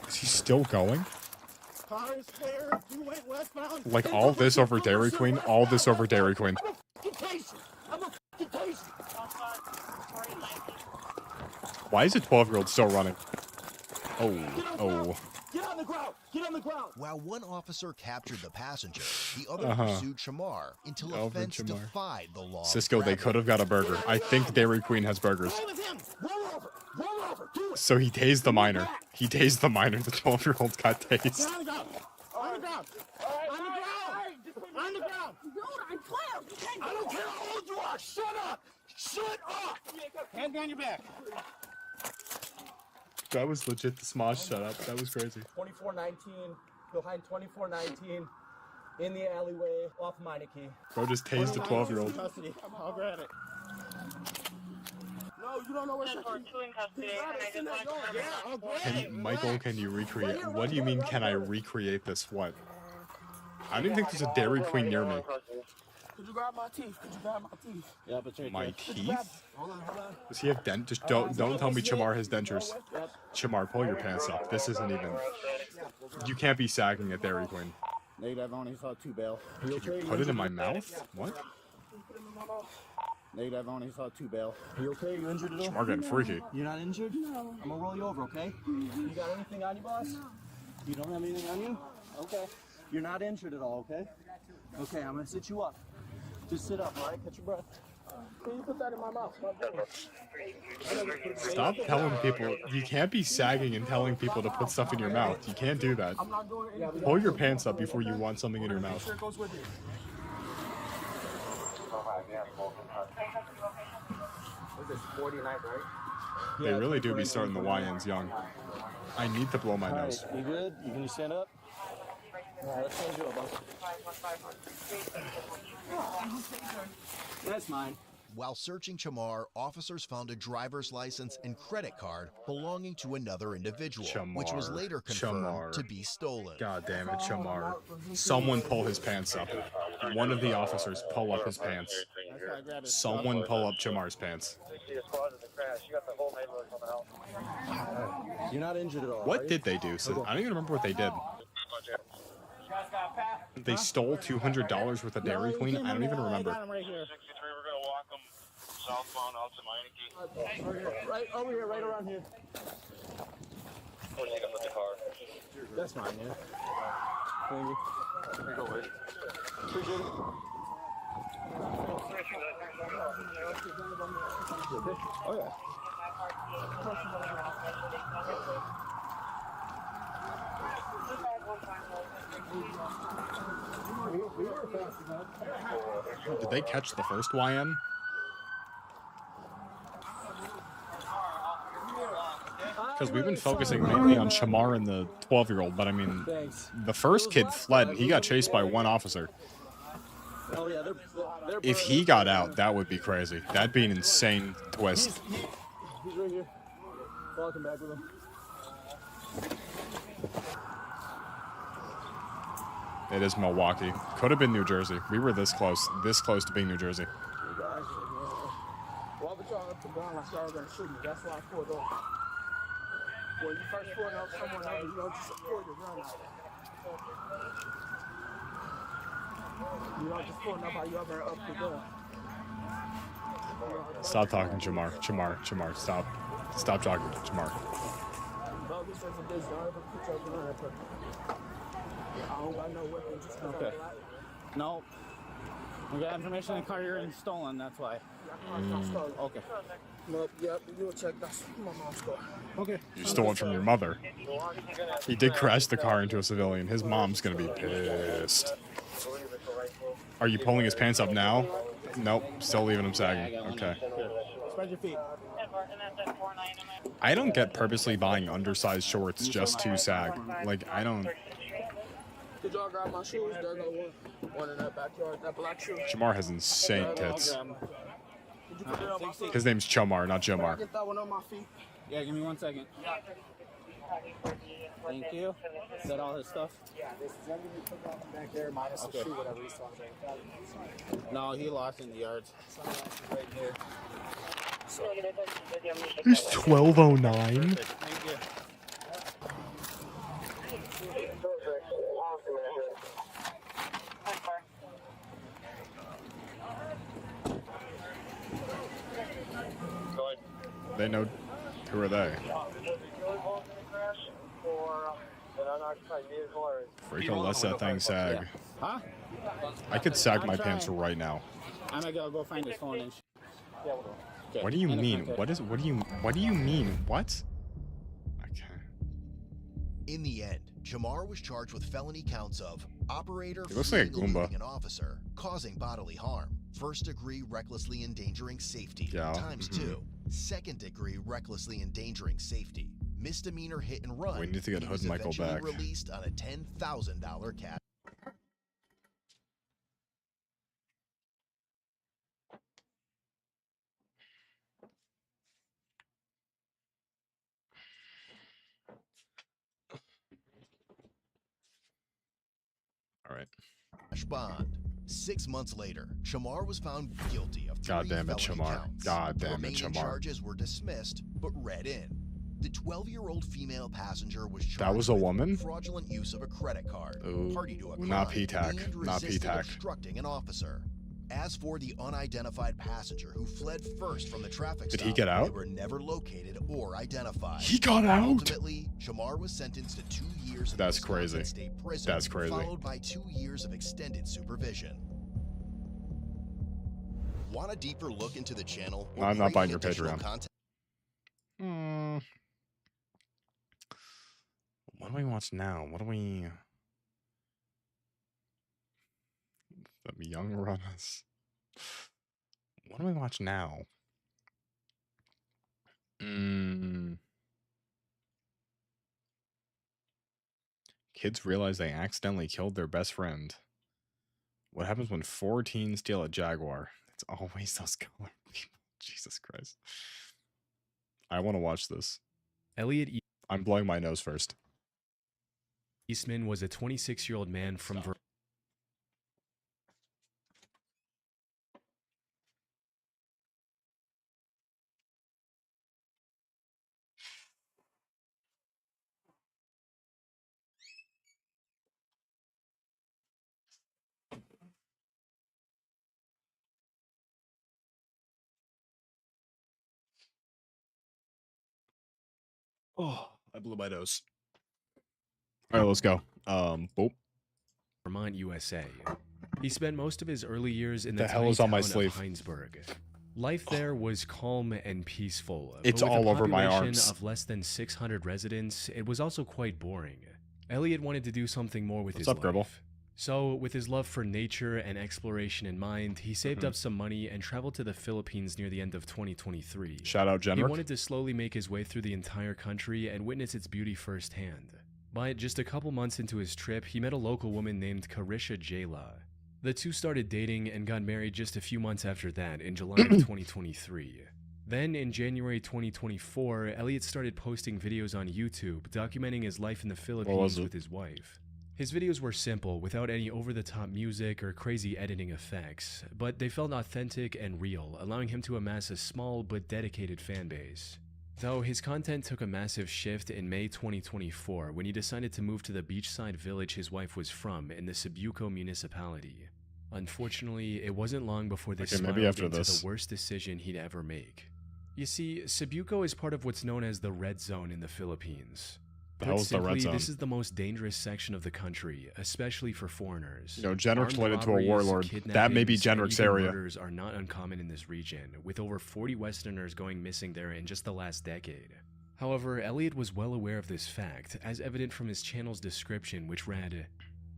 A: Is he still going?
T: Cars clear. You went westbound.
A: Like all this over Dairy Queen? All this over Dairy Queen. Why is a 12-year-old still running? Oh, oh.
R: Get on the ground! Get on the ground! While one officer captured the passenger, the other pursued Chamar until a fence defied the law.
A: Cisco, they could have got a burger. I think Dairy Queen has burgers. So he tased the minor. He tased the minor. The 12-year-old got tased.
T: On the ground! On the ground! On the ground!
J: Dude, I'm 12.
T: I don't care how old you are! Shut up! Shut up! Hand behind your back.
A: That was legit the Smosh setup. That was crazy.
O: 2419, behind 2419, in the alleyway, off Meineke.
A: Bro just tased a 12-year-old.
T: I'll grab it.
C: No, you don't know what's
A: Michael, can you recreate? What do you mean, can I recreate this? What? I don't even think there's a Dairy Queen near me.
C: Could you grab my teeth? Could you grab my teeth?
T: Yeah, but right
A: My
T: there.
A: teeth?
C: Hold on.
A: Does he have dent? Just don't tell me Chamar has dentures. Chamar, pull your pants up. This isn't even... You can't be sagging at Dairy Queen.
T: Negative, I only saw 2 bail.
A: Did you put it in my mouth? What?
T: Negative, I only saw 2 bail.
O: You okay? You injured at all?
A: Chamar getting freaky.
O: You're not injured? No. I'm gonna roll you over, okay? You got anything on you, boss? No. You don't have anything on you? Okay. You're not injured at all, okay? Okay, I'm gonna sit you up. Just sit up, all right? Catch your breath.
C: Can you put that in my mouth?
A: Stop telling people. You can't be sagging and telling people to put stuff in your mouth. You can't do that.
C: I'm not doing anything.
A: Pull your pants up before you want something in your
C: Make
A: mouth.
C: sure it goes with you.
O: What is this, 49, right?
A: They really do be starting the YNs young. I need to blow my nose.
O: You good? You can stand up? All right, let's change you up, boss. That's mine.
R: While searching Chamar, officers found a driver's license and credit card belonging to another individual, which was later confirmed to be stolen.
A: God damn it, Chamar. Someone pull his pants up. One of the officers pull up his pants. Someone pull up Chamar's pants.
O: You're not injured at all.
A: What did they do? So, I don't even remember what they did. They stole $200 worth of Dairy Queen? I don't even remember.
T: Right here.
B: We're going to walk them southbound out to Meineke.
O: Right over here, right around here.
B: Or take them with the car.
O: That's fine, yeah. Thank you.
B: Go with it.
O: Appreciate it. Oh, yeah.
A: Did they catch the first YN? Because we've been focusing mainly on Chamar and the 12-year-old, but I mean, the first kid fled and he got chased by one officer.
O: Oh, yeah, they're
A: If he got out, that would be crazy. That'd be an insane twist.
O: He's right here. Walking back with him.
A: It is Milwaukee. Could have been New Jersey. We were this close to being New Jersey.
C: Well, but y'all up the ground, I started going to shoot me. That's why I pulled off. When you first pull up someone else, you don't just pull the gun out.
O: You know, just pulling up how you ever up the door.
A: Stop talking, Jamar. Jamar, stop. Stop talking, Jamar.
T: Okay. No. We got information in the car you're in stolen, that's why. Okay.
O: Nope, yep, you will check. That's my mom's car.
T: Okay.
A: You stole it from your mother. He did crash the car into a civilian. His mom's gonna be pissed. Are you pulling his pants up now? Nope, still leaving him sagging. Okay.
T: Spread your feet.
A: I don't get purposely buying undersized shorts just to sag. Like, I don't...
O: Did y'all grab my shoes? There go one in that backyard, that black shoe.
A: Jamar has insane tits.
O: Did you put it on my feet?
A: His name's Chomar, not
O: Can I
A: Jomar.
O: get that one on my feet?
T: Yeah, give me 1 second. Thank you. Is that all his stuff?
O: Yeah, this is everything you put that back there minus the shoe, whatever he's talking about.
T: No, he lost in the yards.
O: Right here.
A: He's 1209.
T: Thank you.
A: They know. Who are they? Freako lets that thing sag.
T: Huh?
A: I could sag my pants right now.
T: I'm gonna go find his phone and okay.
A: What do you mean? What do you mean? What? Okay.
R: In the end, Jamar was charged with felony counts of operator,
A: He looks like a
R: fleeing,
A: Goomba.
R: eluding an officer, causing bodily harm, first degree recklessly endangering safety,
A: Yeah.
R: times 2, second degree recklessly endangering safety, misdemeanor hit and run.
A: We need to get
R: and he
A: Hood
R: was
A: Michael
R: eventually
A: back.
R: released on a $10,000 cash.
A: All right.
R: Bond. 6 months later, Shamar was found guilty of 3
A: God damn it,
R: felony
A: Shamar.
R: counts.
A: God
R: The
A: damn it,
R: remaining
A: Shamar.
R: charges were dismissed, but read in. The 12-year-old female passenger was charged
A: That was a
R: with
A: woman?
R: fraudulent use of a credit card,
A: Ooh,
R: party to a crime,
A: not PTAC,
R: and
A: not
R: resisted
A: PTAC.
R: obstructing an officer. As for the unidentified passenger who fled first from the traffic
A: Did
R: stop,
A: he get out?
R: they were never located or identified.
A: He got out?
R: Ultimately, Shamar was sentenced to 2 years in
A: That's
R: Wisconsin
A: crazy.
R: State Prison,
A: That's crazy.
R: followed by 2 years of extended supervision. Want a deeper look into the channel? or
A: I'm not
R: great
A: buying your
R: additional
A: Patreon.
R: content?
A: What do we watch now? What do we... The Young Runners. What do we watch now? Kids realize they accidentally killed their best friend. What happens when 4 teens steal a Jaguar? It's always those colored people. Jesus Christ. I want to watch this.
U: Elliot
A: I'm blowing my nose first.
U: Eastman was a 26-year-old man from
A: Oh, I blew my nose. All right, let's go. Boop.
U: Vermont, USA. He spent most of his early years in
A: The
U: the
A: hell
U: tiny
A: is on my
U: town of
A: sleeve?
U: Heinsberg. Life there was calm and peaceful.
A: It's
U: but with
A: all
U: a
A: over my
U: population
A: arms.
U: Of less than 600 residents, it was also quite boring. Elliot wanted to do something more with
A: What's
U: his
A: up,
U: life.
A: Gerbil?
U: So, with his love for nature and exploration in mind, he saved
A: Mm-hmm.
U: up some money and traveled to the Philippines near the end of 2023.
A: Shout out,
U: He
A: Jenrick.
U: wanted to slowly make his way through the entire country and witness its beauty firsthand. But just a couple months into his trip, he met a local woman named Carisha Jayla. The two started dating and got married just a few months after that, in July of 2023. Then, in January 2024, Elliot started posting videos on YouTube documenting his life in the Philippines
A: it?
U: with his wife. His videos were simple, without any over-the-top music or crazy editing effects, but they felt authentic and real, allowing him to amass a small but dedicated fan base. Though his content took a massive shift in May 2024 when he decided to move to the beachside village his wife was from in the Cebuco municipality. Unfortunately, it wasn't long before this
A: Okay, maybe
U: spiraled
A: after
U: into
A: this.
U: the worst decision he'd ever make. You see, Cebuco is part of what's known as the Red Zone in the Philippines.
A: The hell's the Red Zone?
U: This is the most dangerous section of the country, especially for foreigners.
A: You know, Jenrick's
U: Armed
A: related to a
U: robberies,
A: warlord. That may be
U: kidnappings, and
A: Jenrick's
U: even
A: area.
U: murders are not uncommon in this region, with over 40 Westerners going missing there in just the last decade. However, Elliot was well aware of this fact, as evident from his channel's description, which read,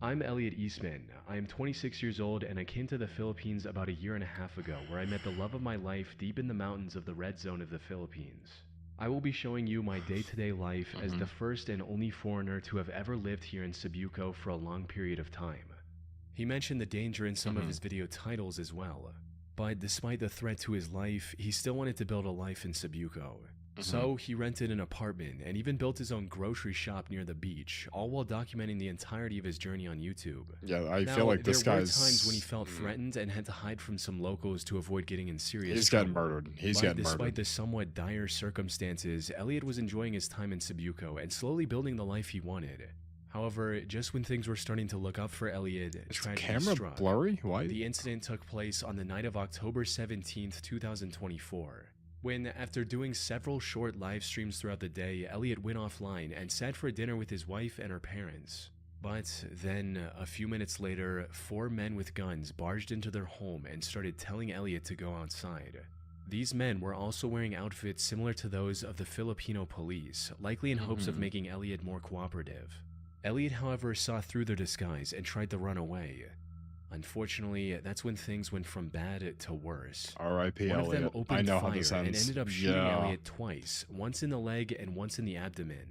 U: "I'm Elliot Eastman. I am 26 years old and I came to the Philippines about a year and a half ago, where I met the love of my life deep in the mountains of the Red Zone of the Philippines. I will be showing you my day-to-day life as the first and only foreigner to have ever lived here in Cebuco for a long period of time." He mentioned the danger in some of his video titles as well, but despite the threat to his life, he still wanted to build a life in Cebuco. So he rented an apartment and even built his own grocery shop near the beach, all while documenting the entirety of his journey on YouTube.
A: Yeah, I feel like this
U: there were
A: guy's...
U: times when he felt threatened and had to hide from some locals to avoid getting in serious
A: He's
U: trouble.
A: getting murdered. He's
U: But
A: getting
U: despite
A: murdered.
U: the somewhat dire circumstances, Elliot was enjoying his time in Cebuco and slowly building the life he wanted. However, just when things were starting to look up for Elliot, tragedy
A: camera
U: struck.
A: blurry? Why?
U: The incident took place on the night of October 17th, 2024. When, after doing several short live streams throughout the day, Elliot went offline and sat for dinner with his wife and her parents. But then, a few minutes later, 4 men with guns barged into their home and started telling Elliot to go outside. These men were also wearing outfits similar to those of the Filipino police, likely in hopes of making Elliot more cooperative. Elliot, however, saw through their disguise and tried to run away. Unfortunately, that's when things went from bad to worse.
A: R.I.P.
U: One of them
A: Elliot.
U: opened
A: I know
U: fire
A: how this
U: and
A: ends.
U: ended up shooting
A: Yeah.
U: Elliot twice, once in the leg and once in the abdomen.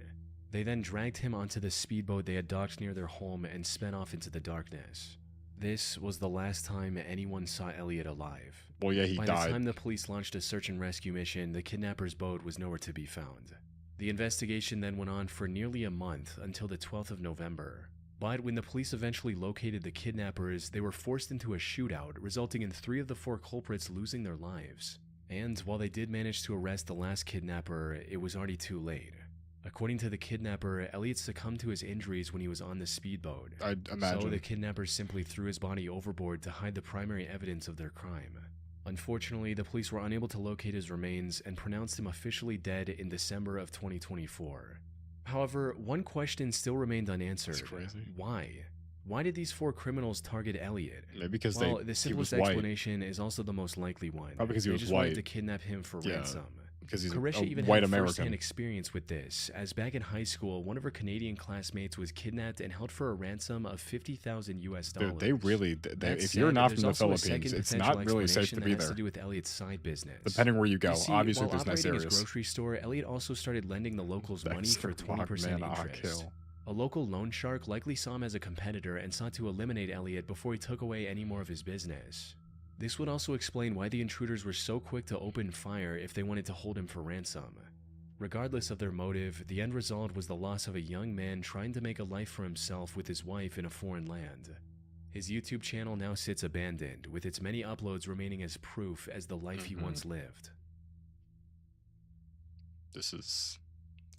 U: They then dragged him onto the speedboat they had docked near their home and sped off into the darkness. This was the last time anyone saw Elliot alive.
A: Well, yeah, he
U: By
A: died.
U: the time the police launched a search and rescue mission, the kidnapper's boat was nowhere to be found. The investigation then went on for nearly a month until the 12th of November. But when the police eventually located the kidnappers, they were forced into a shootout, resulting in 3 of the 4 culprits losing their lives. And while they did manage to arrest the last kidnapper, it was already too late. According to the kidnapper, Elliot succumbed to his injuries when he was on the speedboat.
A: I'd imagine.
U: So the kidnappers simply threw his body overboard to hide the primary evidence of their crime. Unfortunately, the police were unable to locate his remains and pronounced him officially dead in December of 2024. However, one question still remained unanswered.
A: That's crazy.
U: Why? Why did these 4 criminals target Elliot?
A: Maybe because
U: well,
A: he
U: the simplest
A: was white.
U: explanation is also the most likely one.
A: Probably because he
U: They
A: was
U: just
A: white.
U: wanted to kidnap him for
A: Yeah,
U: ransom.
A: because he's
U: Carisha
A: a
U: even
A: white
U: had
A: American.
U: first-hand experience with this, as back in high school, one of her Canadian classmates was kidnapped and held for a ransom of $50,000 US.
A: Dude, they really...
U: That
A: if
U: said,
A: you're not
U: there's
A: from the
U: also a
A: Philippines,
U: second
A: it's
U: potential
A: not really safe
U: explanation
A: to
U: that
A: be
U: has
A: there.
U: to do with Elliot's side business.
A: Depending where you go.
U: You see,
A: Obviously,
U: while
A: there's nice
U: operating his
A: areas.
U: grocery store, Elliot also started lending the locals money
A: That's
U: for
A: the
U: 20%
A: man I
U: interest.
A: kill.
U: A local loan shark likely saw him as a competitor and sought to eliminate Elliot before he took away any more of his business. This would also explain why the intruders were so quick to open fire if they wanted to hold him for ransom. Regardless of their motive, the end result was the loss of a young man trying to make a life for himself with his wife in a foreign land. His YouTube channel now sits abandoned, with its many uploads remaining as proof as the life he once lived.
A: This is...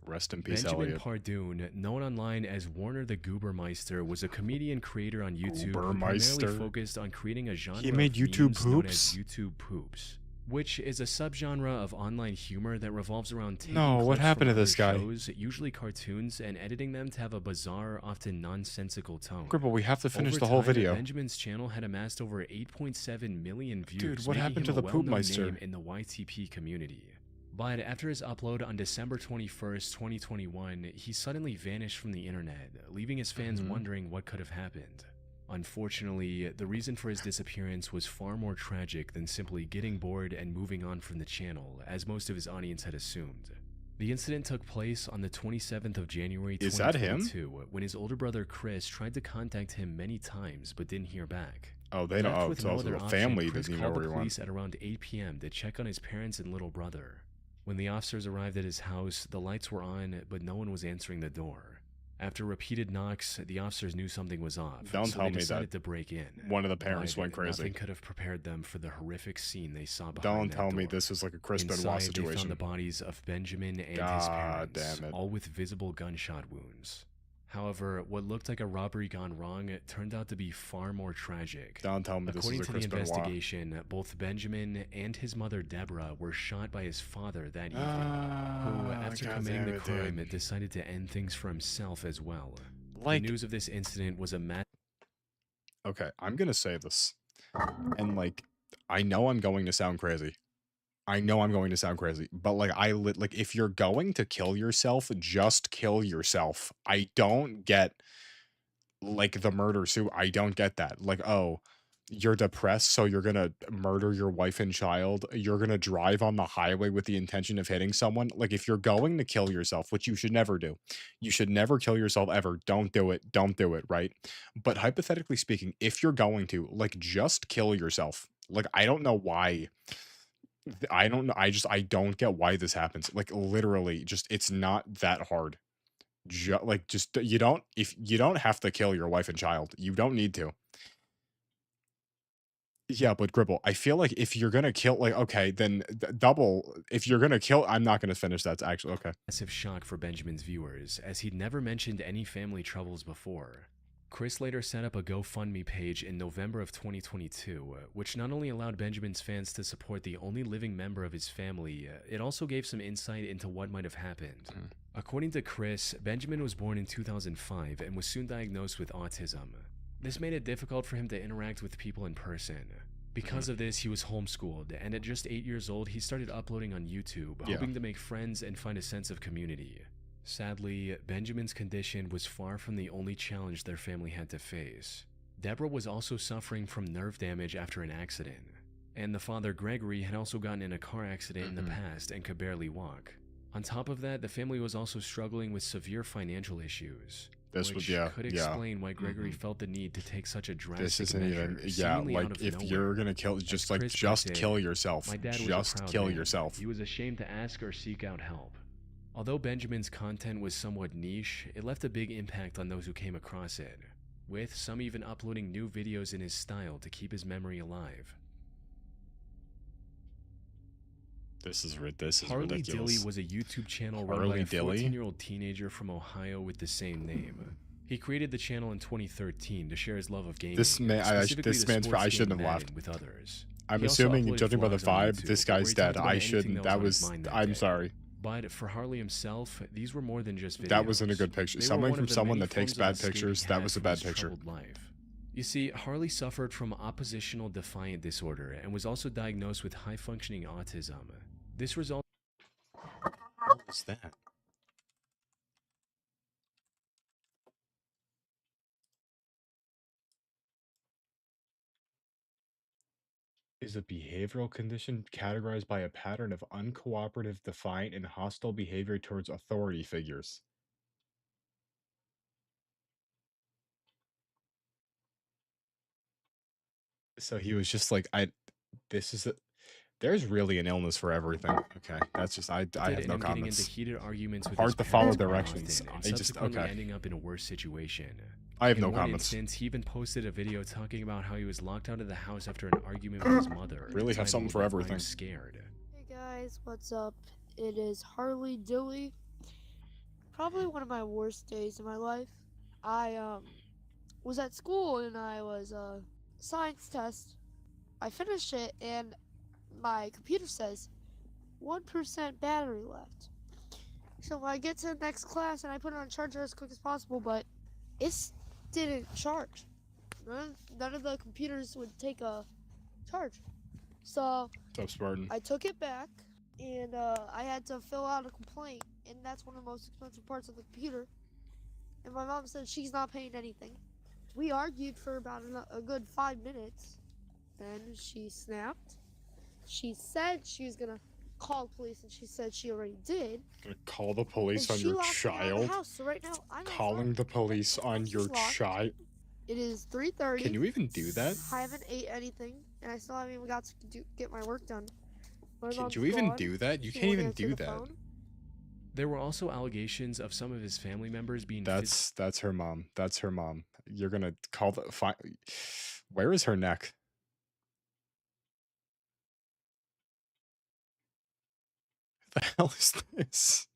A: Rest in peace,
U: Benjamin
A: Elliot.
U: Pardoon, known online as Warner the Goobermeister, was a comedian creator on YouTube who
A: Goobermeister.
U: primarily focused on creating a genre
A: He made
U: of
A: YouTube
U: memes known as
A: poops?
U: YouTube poops, which is a subgenre of online humor that revolves around taking
A: No, what
U: clips
A: happened
U: from
A: to this
U: other
A: guy?
U: shows, usually cartoons, and editing them to have a bizarre, often nonsensical tone.
A: Gripple, we have to finish
U: Over
A: the whole
U: time,
A: video.
U: Benjamin's channel had amassed over 8.7 million views,
A: Dude, what
U: making
A: happened to
U: him
A: the
U: a well-known
A: Poopmeister?
U: name in the YTP community. But after his upload on December 21st, 2021, he suddenly vanished from the internet, leaving his fans wondering what could have happened. Unfortunately, the reason for his disappearance was far more tragic than simply getting bored and moving on from the channel, as most of his audience had assumed. The incident took place on the 27th of January
A: Is that him?
U: 2022, when his older brother Chris tried to contact him many times but didn't hear back.
A: Oh, they don't...
U: Left
A: Oh,
U: with
A: it's
U: no
A: also
U: other
A: the
U: option,
A: family
U: Chris
A: doesn't even know
U: called
A: where
U: the
A: he went.
U: police at around 8 p.m. to check on his parents and little brother. When the officers arrived at his house, the lights were on, but no one was answering the door. After repeated knocks, the officers knew something was off,
A: Don't
U: so
A: tell
U: they
A: me
U: decided
A: that
U: to break in.
A: one of the parents
U: But
A: went crazy.
U: Nothing could have prepared them for the horrific scene they saw behind
A: Don't
U: that
A: tell me
U: door.
A: this was like a Chris Benoit
U: Inside, they
A: situation.
U: found the bodies of Benjamin and his
A: God
U: parents,
A: damn it.
U: all with visible gunshot wounds. However, what looked like a robbery gone wrong turned out to be far more tragic.
A: Don't tell me this is
U: According
A: a
U: to the
A: Chris Benoit.
U: investigation, both Benjamin and his mother Deborah were shot by his father that evening, who, after committing the crime, decided to end things for himself as well. The news of this incident was a
A: Okay, I'm gonna say this, and like, I know I'm going to sound crazy. I know I'm going to sound crazy, but like like if you're going to kill yourself, just kill yourself. I don't get like the murder suit. I don't get that. Like, oh, you're depressed, so you're gonna murder your wife and child. You're gonna drive on the highway with the intention of hitting someone. Like, if you're going to kill yourself, which you should never do, you should never kill yourself ever. Don't do it. Don't do it, right? But hypothetically speaking, if you're going to, like, just kill yourself. Like, I don't know why. I don't know. I don't get why this happens. Like, literally, just it's not that hard. Just you don't if you don't have to kill your wife and child. You don't need to. Yeah, but Gribble, I feel like if you're gonna kill, like, okay, then double. If you're gonna kill, I'm not gonna finish that. Actually, okay.
U: massive shock for Benjamin's viewers, as he'd never mentioned any family troubles before. Chris later set up a GoFundMe page in November of 2022, which not only allowed Benjamin's fans to support the only living member of his family, it also gave some insight into what might have happened. According to Chris, Benjamin was born in 2005 and was soon diagnosed with autism. This made it difficult for him to interact with people in person. Because of this, he was homeschooled, and at just 8 years old, he started uploading on YouTube, hoping to make friends and find a sense of community. Sadly, Benjamin's condition was far from the only challenge their family had to face. Deborah was also suffering from nerve damage after an accident, and the father Gregory had also gotten in a car accident in the past and could barely walk. On top of that, the family was also struggling with severe financial issues, which could explain why Gregory felt the need to take such a drastic
A: This isn't
U: measure,
A: even, like, if you're gonna kill, just like, just kill yourself.
U: My dad was a
A: Just
U: proud
A: kill
U: man.
A: yourself.
U: He was ashamed to ask or seek out help. Although Benjamin's content was somewhat niche, it left a big impact on those who came across it, with some even uploading new videos in his style to keep his memory alive.
A: This is
U: Harley
A: ridiculous.
U: Dilly was a YouTube channel run by
A: Harley
U: a
A: Dilly?
U: 14-year-old teenager from Ohio with the same name. He created the channel in 2013 to share his love of gaming.
A: This man,
U: specifically
A: this
U: the
A: man's.
U: sports
A: I
U: game
A: shouldn't have
U: Madden
A: left.
U: With others.
A: I'm
U: He also
A: assuming,
U: uploaded
A: judging by the
U: vlogs on
A: vibe,
U: YouTube,
A: this
U: where
A: guy's
U: he
A: dead.
U: talked about
A: I
U: anything
A: shouldn't.
U: that was
A: That
U: on his
A: was.
U: mind that
A: I'm
U: day.
A: sorry.
U: But for Harley himself, these were more than just videos.
A: That wasn't a good picture.
U: They were
A: Someone
U: one
A: from
U: of the
A: someone
U: many
A: that takes
U: forms of
A: bad
U: escape he
A: pictures. That
U: had
A: was a
U: from
A: bad
U: his
A: picture.
U: troubled life. You see, Harley suffered from oppositional defiant disorder and was also diagnosed with high-functioning autism. This resulted.
A: What was that? Is a behavioral condition categorized by a pattern of uncooperative, defiant, and hostile behavior towards authority figures. So he was just like, this is a, there's really an illness for everything. Okay, that's just, I have no
U: and getting into
A: comments.
U: heated arguments with
A: Hard
U: his
A: to follow
U: parents more
A: directions.
U: often, and
A: I just,
U: subsequently
A: okay.
U: ending up in a worse situation.
A: I have
U: In
A: no
U: one
A: comments.
U: instance, he even posted a video talking about how he was locked out of the house after an argument with his mother.
A: Really have something for
U: entitled,
A: everything.
U: "I'm scared."
D: Hey guys, what's up? It is Harley Dilly. Probably one of my worst days of my life. I was at school and I was science test. I finished it and my computer says 1% battery left. So I get to the next class and I put it on charger as quick as possible, but it didn't charge. None of the computers would take a charge. So
A: What's up, Spartan?
D: I took it back and I had to fill out a complaint, and that's one of the most expensive parts of the computer. And my mom said she's not paying anything. We argued for about a good 5 minutes. Then she snapped. She said she was gonna call the police, and she said she already did.
A: Gonna call the police
D: And
A: on
D: she
A: your
D: locked me out of the
A: child?
D: house, so right now I'm
A: Calling the police on your
D: locked.
A: child?
D: It is 3:30.
A: Can you even do that?
D: I haven't ate anything, and I still haven't even got to get my work done. My
A: Can
D: mom's
A: you even
D: gone.
A: do that? You
D: She
A: can't
D: won't
A: even
D: answer
A: do
D: the
A: that.
D: phone.
U: There were also allegations of some of his family members being
A: That's her mom. That's her mom. You're gonna call the Where is her neck? What the hell is this?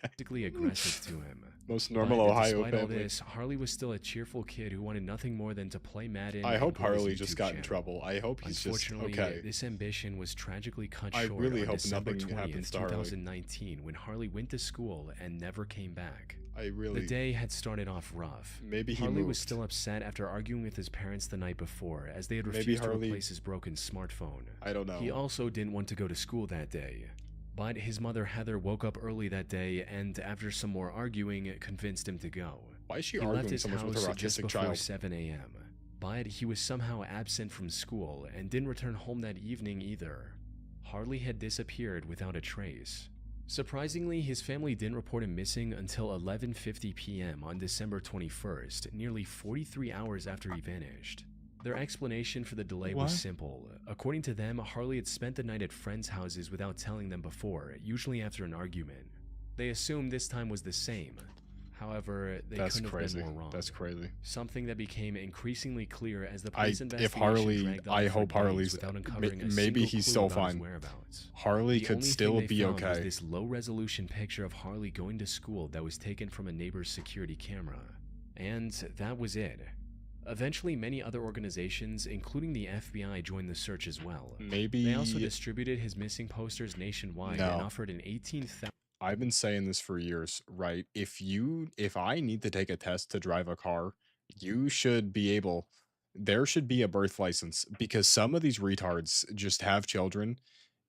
U: Physically aggressive to him.
A: Most normal
U: But
A: Ohio
U: despite all
A: family.
U: this, Harley was still a cheerful kid who wanted nothing more than to play Madden.
A: I
U: and
A: hope
U: grow his
A: Harley just
U: YouTube
A: got in
U: channel.
A: trouble. I hope he's just
U: Unfortunately,
A: okay.
U: this ambition was tragically cut
A: I
U: short
A: really
U: on
A: hope
U: December
A: nothing
U: 20th,
A: happens to Harley.
U: 2019, when Harley went to school and never came back.
A: I really.
U: The day had started off rough.
A: Maybe he
U: Harley was
A: moved.
U: still upset after arguing with his parents the night before, as they had
A: Maybe
U: refused to
A: Harley-
U: replace his broken smartphone.
A: I don't know.
U: He also didn't want to go to school that day. But his mother Heather woke up early that day and, after some more arguing, convinced him to go.
A: Why is she
U: He left
A: arguing
U: his
A: so much with
U: house
A: her
U: just
A: autistic
U: before
A: child?
U: 7 a.m. But he was somehow absent from school and didn't return home that evening either. Harley had disappeared without a trace. Surprisingly, his family didn't report him missing until 11:50 p.m. on December 21st, nearly 43 hours after he vanished. Their explanation for the delay
A: What?
U: was simple. According to them, Harley had spent the night at friends' houses without telling them before, usually after an argument. They assumed this time was the same. However, they
A: That's
U: couldn't
A: crazy.
U: have been more wrong.
A: That's crazy.
U: Something that became increasingly clear as the police
A: If
U: investigation
A: Harley,
U: dragged on
A: I
U: for
A: hope
U: days
A: Harley's.
U: without uncovering a
A: Maybe
U: single
A: he's
U: clue
A: still
U: about his
A: fine.
U: whereabouts.
A: Harley
U: The
A: could
U: only
A: still
U: thing they
A: be
U: found was
A: okay.
U: this low-resolution picture of Harley going to school that was taken from a neighbor's security camera. And that was it. Eventually, many other organizations, including the FBI, joined the search as well.
A: Maybe
U: They also distributed his missing posters nationwide
A: No.
U: and offered an $18,000
A: I've been saying this for years, right? If I need to take a test to drive a car, you should be able. There should be a birth license because some of these retards just have children,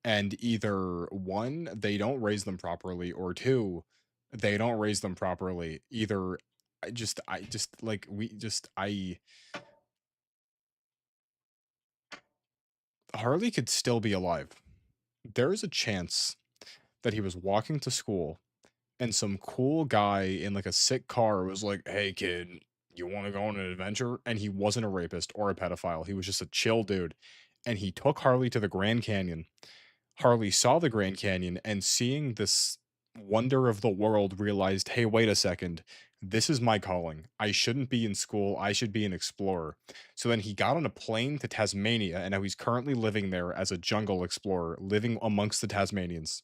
A: and either one, they don't raise them properly, or two, they don't raise them properly. Either I just like we just I Harley could still be alive. There is a chance that he was walking to school and some cool guy in like a sick car was like, "Hey kid, you want to go on an adventure?" And he wasn't a rapist or a pedophile. He was just a chill dude. And he took Harley to the Grand Canyon. Harley saw the Grand Canyon and, seeing this wonder of the world, realized, "Hey, wait a second. This is my calling. I shouldn't be in school. I should be an explorer." So then he got on a plane to Tasmania, and now he's currently living there as a jungle explorer, living amongst the Tasmanians.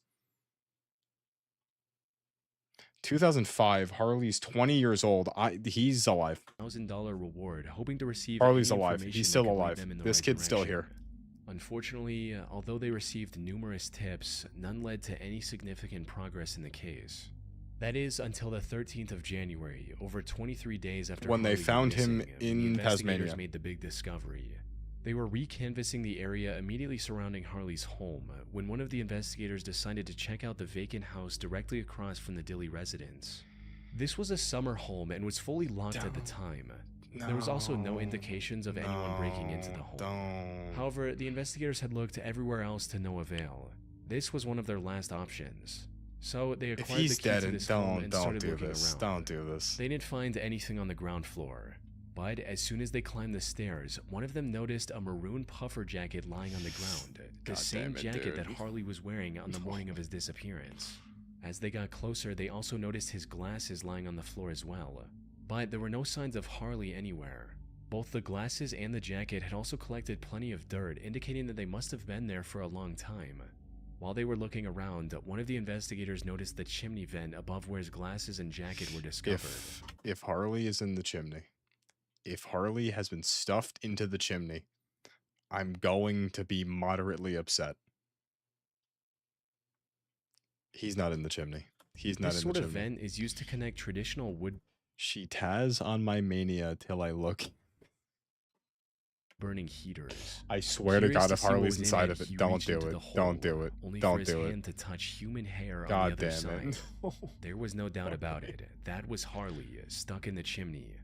A: 2005, Harley's 20 years old. He's alive.
U: $1,000 reward, hoping to receive
A: Harley's
U: any
A: alive.
U: information
A: He's
U: that
A: still
U: could lead
A: alive.
U: them in the
A: This
U: right
A: kid's still
U: direction.
A: here.
U: Unfortunately, although they received numerous tips, none led to any significant progress in the case. That is until the 13th of January, over 23 days after
A: When they
U: Harley went
A: found him
U: missing, the
A: in
U: investigators
A: Tasmania.
U: made the big discovery. They were recanvassing the area immediately surrounding Harley's home when one of the investigators decided to check out the vacant house directly across from the Dilly residence. This was a summer home and was fully locked at the time. There was also no indications of anyone breaking into the home. However, the investigators had looked everywhere else to no avail. This was one of their last options. So they
A: If
U: acquired
A: he's
U: the key
A: dead,
U: to
A: and
U: this home and
A: don't
U: started
A: do
U: looking
A: this.
U: around.
A: Don't do this.
U: They didn't find anything on the ground floor. But as soon as they climbed the stairs, one of them noticed a maroon puffer jacket lying on the ground, the
A: God
U: same
A: damn it,
U: jacket that
A: dude.
U: Harley was wearing on the morning of his disappearance. As they got closer, they also noticed his glasses lying on the floor as well. But there were no signs of Harley anywhere. Both the glasses and the jacket had also collected plenty of dirt, indicating that they must have been there for a long time. While they were looking around, one of the investigators noticed the chimney vent above where his glasses and jacket were discovered.
A: If Harley is in the chimney, if Harley has been stuffed into the chimney, I'm going to be moderately upset. He's not in the chimney. He's not
U: This
A: in
U: sort
A: the
U: of
A: chimney.
U: vent is used to connect traditional wood
A: She Taz on my mania till I look.
U: burning heaters.
A: I swear to
U: Curious
A: God, if
U: see what
A: Harley's
U: was in
A: inside of
U: he
A: it, don't
U: reached
A: do
U: into
A: it.
U: the hole,
A: Don't do it.
U: Only
A: Don't
U: for his
A: do it.
U: hand to touch human hair
A: God
U: on the other
A: damn it.
U: side. There was no doubt about it. That was Harley, stuck in the chimney.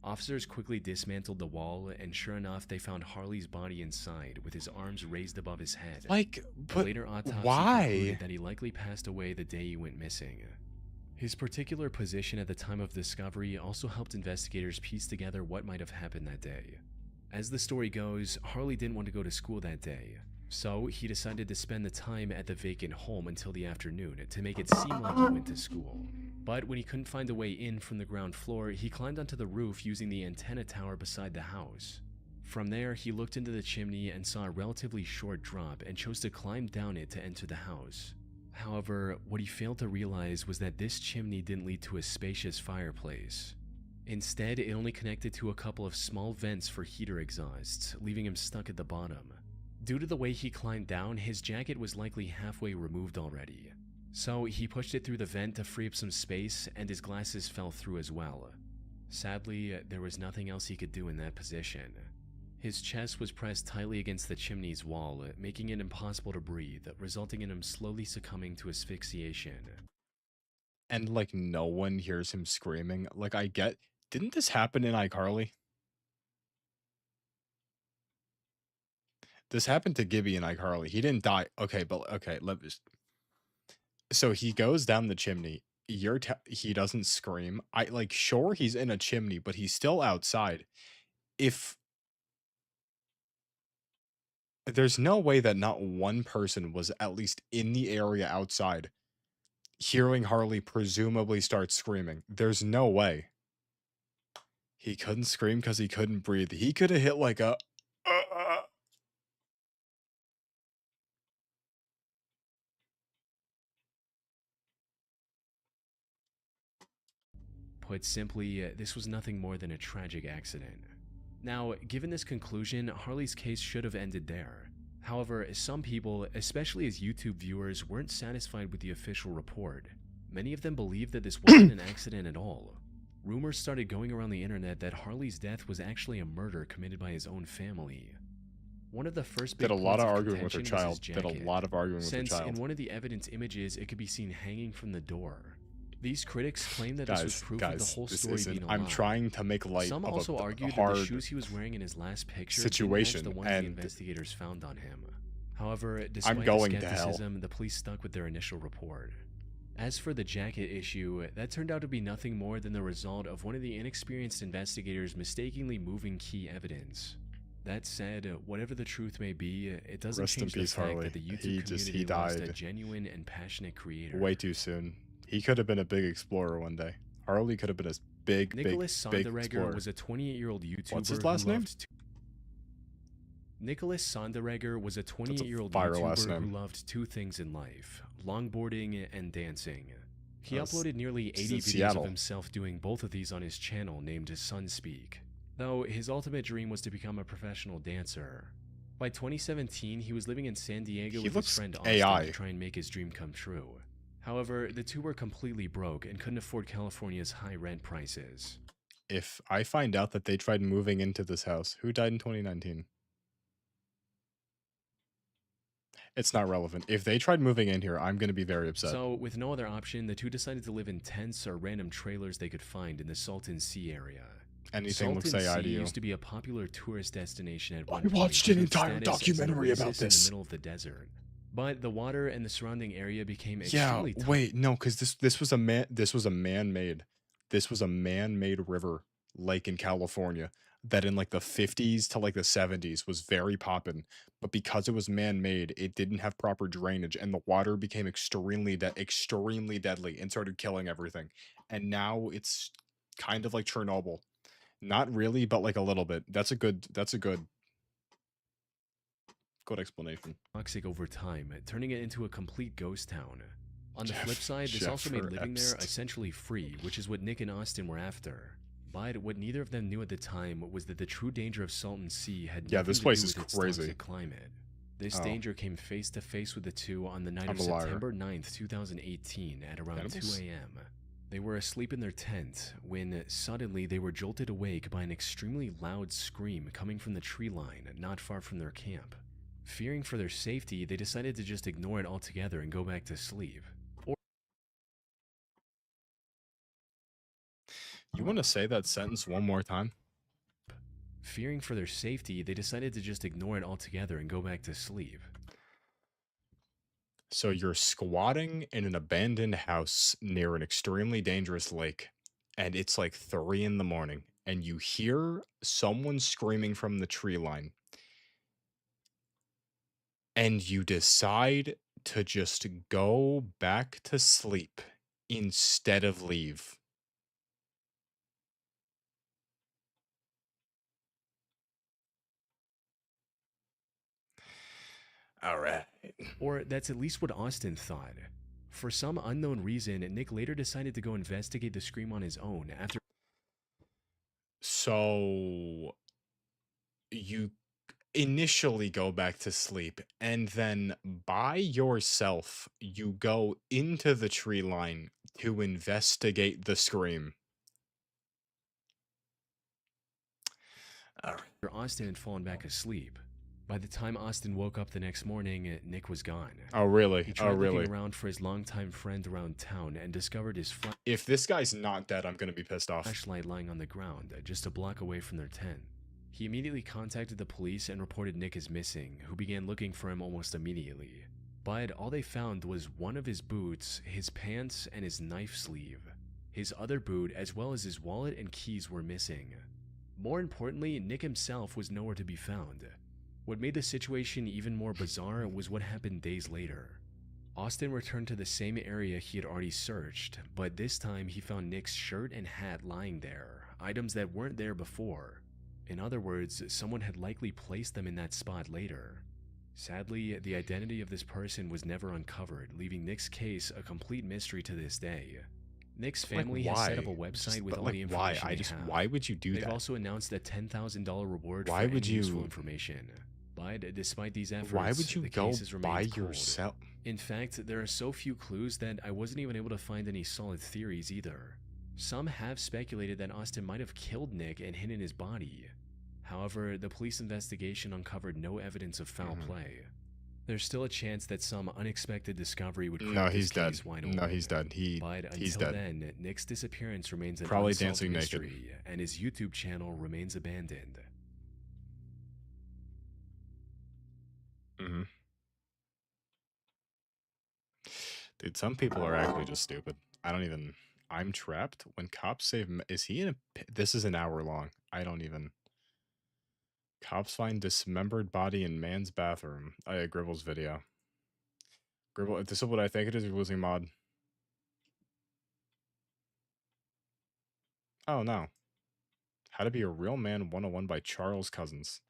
U: Officers quickly dismantled the wall, and sure enough, they found Harley's body inside, with his arms raised above his head.
A: Like, but
U: Later autopsy
A: why?
U: concluded that he likely passed away the day he went missing. His particular position at the time of discovery also helped investigators piece together what might have happened that day. As the story goes, Harley didn't want to go to school that day, so he decided to spend the time at the vacant home until the afternoon to make it seem like he went to school. But when he couldn't find a way in from the ground floor, he climbed onto the roof using the antenna tower beside the house. From there, he looked into the chimney and saw a relatively short drop and chose to climb down it to enter the house. However, what he failed to realize was that this chimney didn't lead to a spacious fireplace. Instead, it only connected to a couple of small vents for heater exhausts, leaving him stuck at the bottom. Due to the way he climbed down, his jacket was likely halfway removed already. So he pushed it through the vent to free up some space, and his glasses fell through as well. Sadly, there was nothing else he could do in that position. His chest was pressed tightly against the chimney's wall, making it impossible to breathe, resulting in him slowly succumbing to asphyxiation.
A: And like no one hears him screaming. Like I get, didn't this happen in iCarly? This happened to Gibby in iCarly. He didn't die. Okay, but okay, let me. So he goes down the chimney. He doesn't scream. I like sure he's in a chimney, but he's still outside. If there's no way that not one person was at least in the area outside hearing Harley presumably start screaming. There's no way. He couldn't scream because he couldn't breathe. He could have hit like a
U: Put simply, this was nothing more than a tragic accident. Now, given this conclusion, Harley's case should have ended there. However, some people, especially his YouTube viewers, weren't satisfied with the official report. Many of them believed that this wasn't an accident at all. Rumors started going around the internet that Harley's death was actually a murder committed by his own family. One of the first big
A: did a lot
U: points
A: of
U: of
A: arguing with her
U: contention was his
A: child. Did a
U: jacket,
A: lot of arguing with her
U: since
A: child.
U: in one of the evidence images it could be seen hanging from the door. These critics claim that this was proof of the whole story being a lie.
A: I'm trying to make light
U: Some
A: of
U: also
A: a
U: argued
A: hard
U: that the shoes he was wearing in his last picture
A: situation,
U: didn't match the ones the
A: and
U: investigators found on him. However, despite
A: going
U: the
A: to hell.
U: skepticism, the police stuck with their initial report. As for the jacket issue, that turned out to be nothing more than the result of one of the inexperienced investigators mistakenly moving key evidence. That said, whatever the truth may be, it doesn't
A: Rest in
U: change the
A: peace,
U: fact
A: Harley.
U: that the YouTube community
A: He
U: lost a
A: died
U: genuine and passionate creator.
A: way too soon. He could have been a big explorer one day. Harley could have been a big
U: Nicholas
A: big
U: Sonderegger
A: explorer.
U: was a 28-year-old YouTuber.
A: What's his last name?
U: Nicholas Sonderegger was a 28-year-old
A: fire last
U: YouTuber
A: name.
U: who loved two things in life: longboarding and dancing. He
A: That's-
U: uploaded nearly
A: this is
U: 80
A: in
U: videos
A: Seattle.
U: of himself doing both of these on his channel named Sunspeak, though his ultimate dream was to become a professional dancer. By 2017, he was living in San Diego
A: He
U: with his
A: looks
U: friend Austin
A: AI.
U: to try and make his dream come true. However, the two were completely broke and couldn't afford California's high rent prices.
A: If I find out that they tried moving into this house, who died in 2019? It's not relevant. If they tried moving in here, I'm going to be very upset.
U: So, with no other option, the two decided to live in tents or random trailers they could find in the Salton Sea area.
A: Anything looks
U: Salton
A: AI to
U: Sea
A: you.
U: used to be a popular tourist destination at one
A: I
U: point.
A: watched an
U: with its
A: entire
U: status as an
A: documentary about
U: oasis in
A: this.
U: the middle of the desert. But the water and the surrounding area became
A: Yeah,
U: extremely toxic.
A: wait, no, because this was a man-made river lake in California that in like the 50s to like the 70s was very poppin', but because it was man-made, it didn't have proper drainage, and the water became extremely deadly and started killing everything. And now it's kind of like Chernobyl. Not really, but like a little bit. That's a good explanation.
U: Toxic over time, turning it into a complete ghost town. On the
A: Jeff-
U: flip side, this also made
A: Jeffrey
U: living there
A: Epstein.
U: essentially free, which is what Nick and Austin were after. But what neither of them knew at the time was that the true danger of Salton Sea had
A: Yeah,
U: nothing
A: this
U: to
A: place
U: do
A: is
U: with its
A: crazy.
U: toxic climate. This
A: Oh.
U: danger came face to face with the two on the night
A: I'm
U: of
A: a liar.
U: September 9th, 2018 at around
A: Cannibals?
U: 2 a.m. They were asleep in their tent when suddenly they were jolted awake by an extremely loud scream coming from the tree line not far from their camp. Fearing for their safety, they decided to just ignore it altogether and go back to sleep.
A: You want to say that sentence one more time?
U: Fearing for their safety, they decided to just ignore it altogether and go back to sleep.
A: So you're squatting in an abandoned house near an extremely dangerous lake, and it's like 3 in the morning, and you hear someone screaming from the tree line, and you decide to just go back to sleep instead of leave. All right.
U: Or that's at least what Austin thought. For some unknown reason, Nick later decided to go investigate the scream on his own after.
A: So you initially go back to sleep, and then by yourself, you go into the tree line to investigate the scream.
U: Austin had fallen back asleep. By the time Austin woke up the next morning, Nick was gone.
A: Oh, really?
U: He
A: Oh,
U: tried
A: really?
U: looking around for his longtime friend around town and discovered his
A: If this guy's not dead, I'm gonna be pissed off.
U: flashlight lying on the ground, just a block away from their tent. He immediately contacted the police and reported Nick as missing, who began looking for him almost immediately. But all they found was one of his boots, his pants, and his knife sleeve. His other boot, as well as his wallet and keys, were missing. More importantly, Nick himself was nowhere to be found. What made the situation even more bizarre was what happened days later. Austin returned to the same area he had already searched, but this time he found Nick's shirt and hat lying there, items that weren't there before. In other words, someone had likely placed them in that spot later. Sadly, the identity of this person was never uncovered, leaving Nick's case a complete mystery to this day. Nick's family has set up a website with all the information they have.
A: Why would you do that?
U: They've also announced a $10,000 reward
A: Why
U: for
A: would
U: any
A: you-
U: useful information. But despite these efforts,
A: Why would you
U: the
A: go
U: case has
A: by
U: remained cold.
A: yourself?
U: In fact, there are so few clues that I wasn't even able to find any solid theories either. Some have speculated that Austin might have killed Nick and hidden his body. However, the police investigation uncovered no evidence of foul play. There's still a chance that some unexpected discovery would
A: No,
U: crack
A: he's
U: this
A: dead.
U: case wide
A: No,
U: open.
A: he's dead.
U: But
A: He's
U: until
A: dead.
U: then, Nick's disappearance remains an
A: Probably
U: unsolved
A: dancing naked.
U: mystery, and his YouTube channel remains abandoned.
A: Mm-hmm. Dude, some people are actually just stupid. I don't even. I'm trapped when cops save. Is he in a? This is an hour long. I don't even. Cops find dismembered body in man's bathroom. Oh yeah, Gribble's video. Gribble, if this is what I think it is, you're losing mod. Oh no. How to Be a Real Man 101 by Charles Cousins.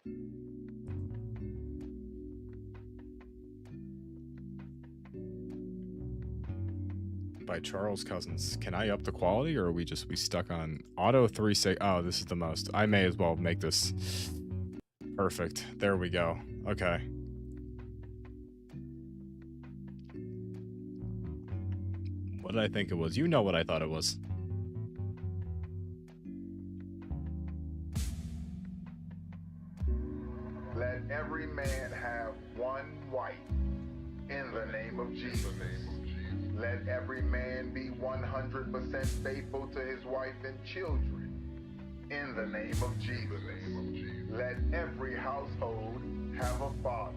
A: By Charles Cousins. Can I up the quality, or are we stuck on auto 3 Oh, this is the most. I may as well make this perfect. There we go. Okay. What did I think it was? You know what I thought it was.
I: Let every man have one wife in the name of Jesus. Let every man be 100% faithful to his wife and children in the name of Jesus. Let every household have a father.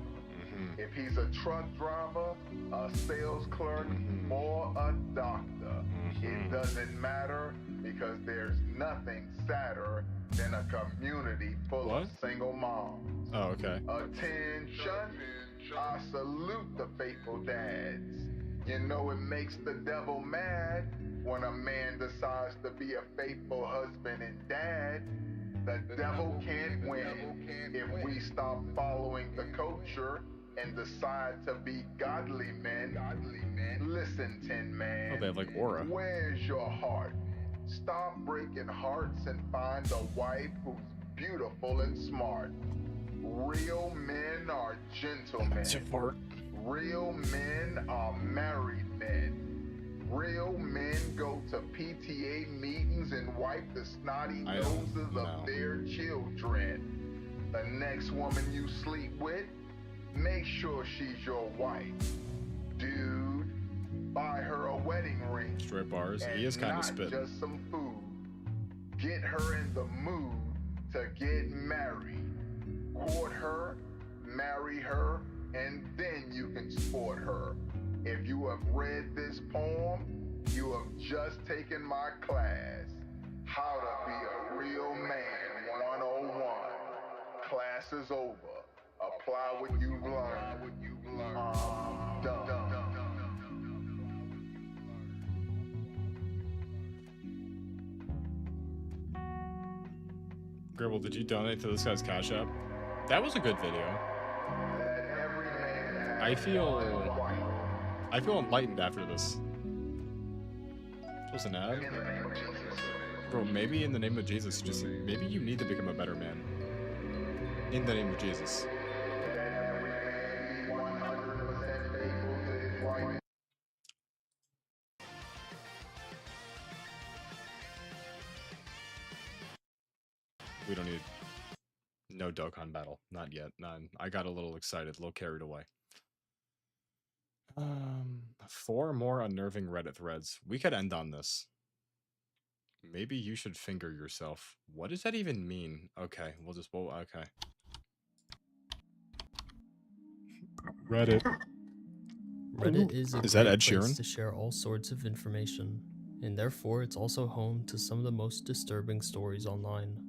I: If he's a truck driver, a sales clerk, or a doctor, it doesn't matter, because there's nothing sadder than a community full of single moms.
A: Oh, okay.
I: Attention, I salute the faithful dads. You know it makes the devil mad when a man decides to be a faithful husband and dad. The devil can't win if we stop following the culture and decide to be godly men. Listen, Tin Man.
A: Oh, they have like aura.
I: Where's your heart? Stop breaking hearts and find a wife who's beautiful and smart. Real men are gentlemen. Real men are married men. Real men go to PTA meetings and wipe the snotty noses of their children. The next woman you sleep with, make sure she's your wife. Dude, buy her a wedding ring.
A: Strip bars. He is kind of spit.
I: Just some food. Get her in the mood to get married. Court her, marry her, and then you can sport her. If you have read this poem, you have just taken my class, How to Be a Real Man 101. Class is over. Apply what you've learned. Done.
A: Gribble, did you donate to this guy's Cash App? That was a good video. I feel I feel enlightened after this. Just an ad? Bro, maybe in the name of Jesus, just maybe you need to become a better man. In the name of Jesus. We don't need no Dokkan battle. Not yet. None. I got a little excited, a little carried away. 4 more unnerving Reddit threads. We could end on this. Maybe you should finger yourself. What does that even mean? Okay, okay. Reddit.
H: Reddit is a
A: Is that
H: great
A: Ed
H: place
A: Sheeran?
H: to share all sorts of information, and therefore it's also home to some of the most disturbing stories online.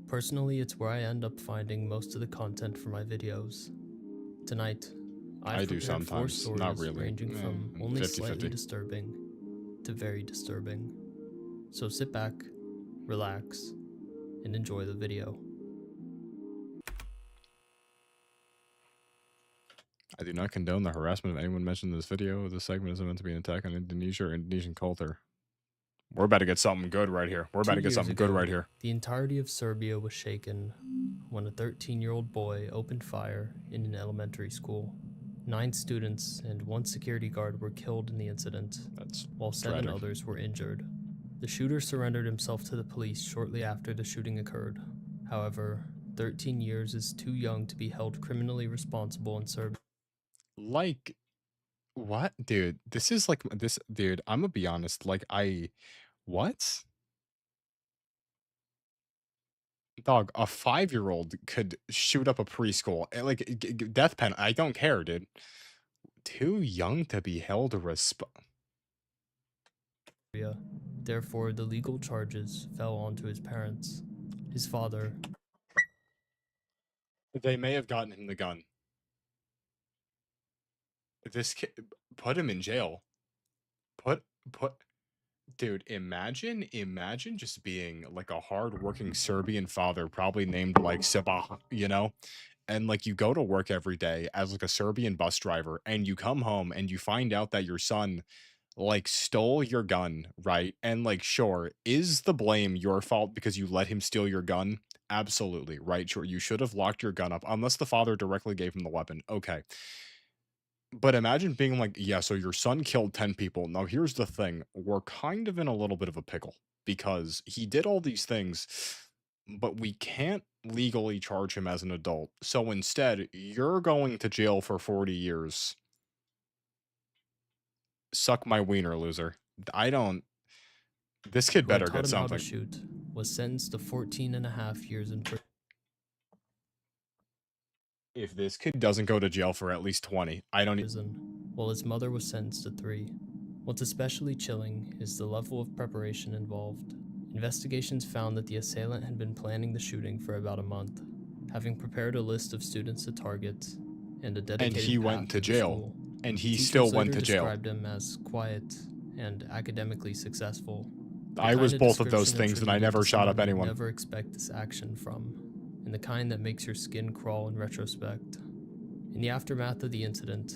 H: Personally, it's where I end up finding most of the content for my videos. Tonight, I've
A: I do
H: prepared 4
A: sometimes,
H: stories
A: not really.
H: ranging from only
A: 50-50.
H: slightly disturbing to very disturbing. So sit back, relax, and enjoy the video.
A: I do not condone the harassment of anyone mentioned in this video. This segment isn't meant to be an attack on Indonesia or Indonesian culture. We're about to get something good right here. We're about to
H: 2
A: get
H: years
A: something good
H: ago,
A: right here.
H: The entirety of Serbia was shaken when a 13-year-old boy opened fire in an elementary school. 9 students and 1 security guard were killed in the incident, while 7
A: tragic.
H: others were injured. The shooter surrendered himself to the police shortly after the shooting occurred. However, 13 years is too young to be held criminally responsible in Serbia.
A: Like, what? Dude, this is like, dude, I'm gonna be honest. Like, what? Dog, a 5-year-old could shoot up a preschool. Like, death penalty. I don't care, dude. Too young to be held
H: Therefore, the legal charges fell onto his parents. His father.
A: They may have gotten him the gun. This kid, put him in jail. Dude, imagine just being like a hardworking Serbian father, probably named like Sabah, you know? And like you go to work every day as like a Serbian bus driver and you come home and you find out that your son like stole your gun, right? And like, sure, is the blame your fault because you let him steal your gun? Absolutely, right? Sure, you should have locked your gun up unless the father directly gave him the weapon. Okay. But imagine being like, yeah, so your son killed 10 people. Now, here's the thing. We're kind of in a little bit of a pickle because he did all these things, but we can't legally charge him as an adult. So instead, you're going to jail for 40 years. Suck my wiener, loser. This kid
H: who had
A: better
H: taught
A: get
H: him how to
A: something.
H: shoot, was sentenced to 14.5 years in prison.
A: If this kid doesn't go to jail for at least 20, I don't
H: While his mother was sentenced to 3. What's especially chilling is the level of preparation involved. Investigations found that the assailant had been planning the shooting for about a month, having prepared a list of students to target and a dedicated
A: And he went
H: path
A: to
H: the
A: jail.
H: school.
A: And he
H: Teachers
A: still went
H: later
A: to jail.
H: described him as quiet and academically successful. The
A: I was
H: kind
A: both of those
H: description
A: things and I
H: attributed
A: never
H: to
A: shot up
H: someone you'd
A: anyone.
H: Never expect this action from, and the kind that makes your skin crawl in retrospect. In the aftermath of the incident,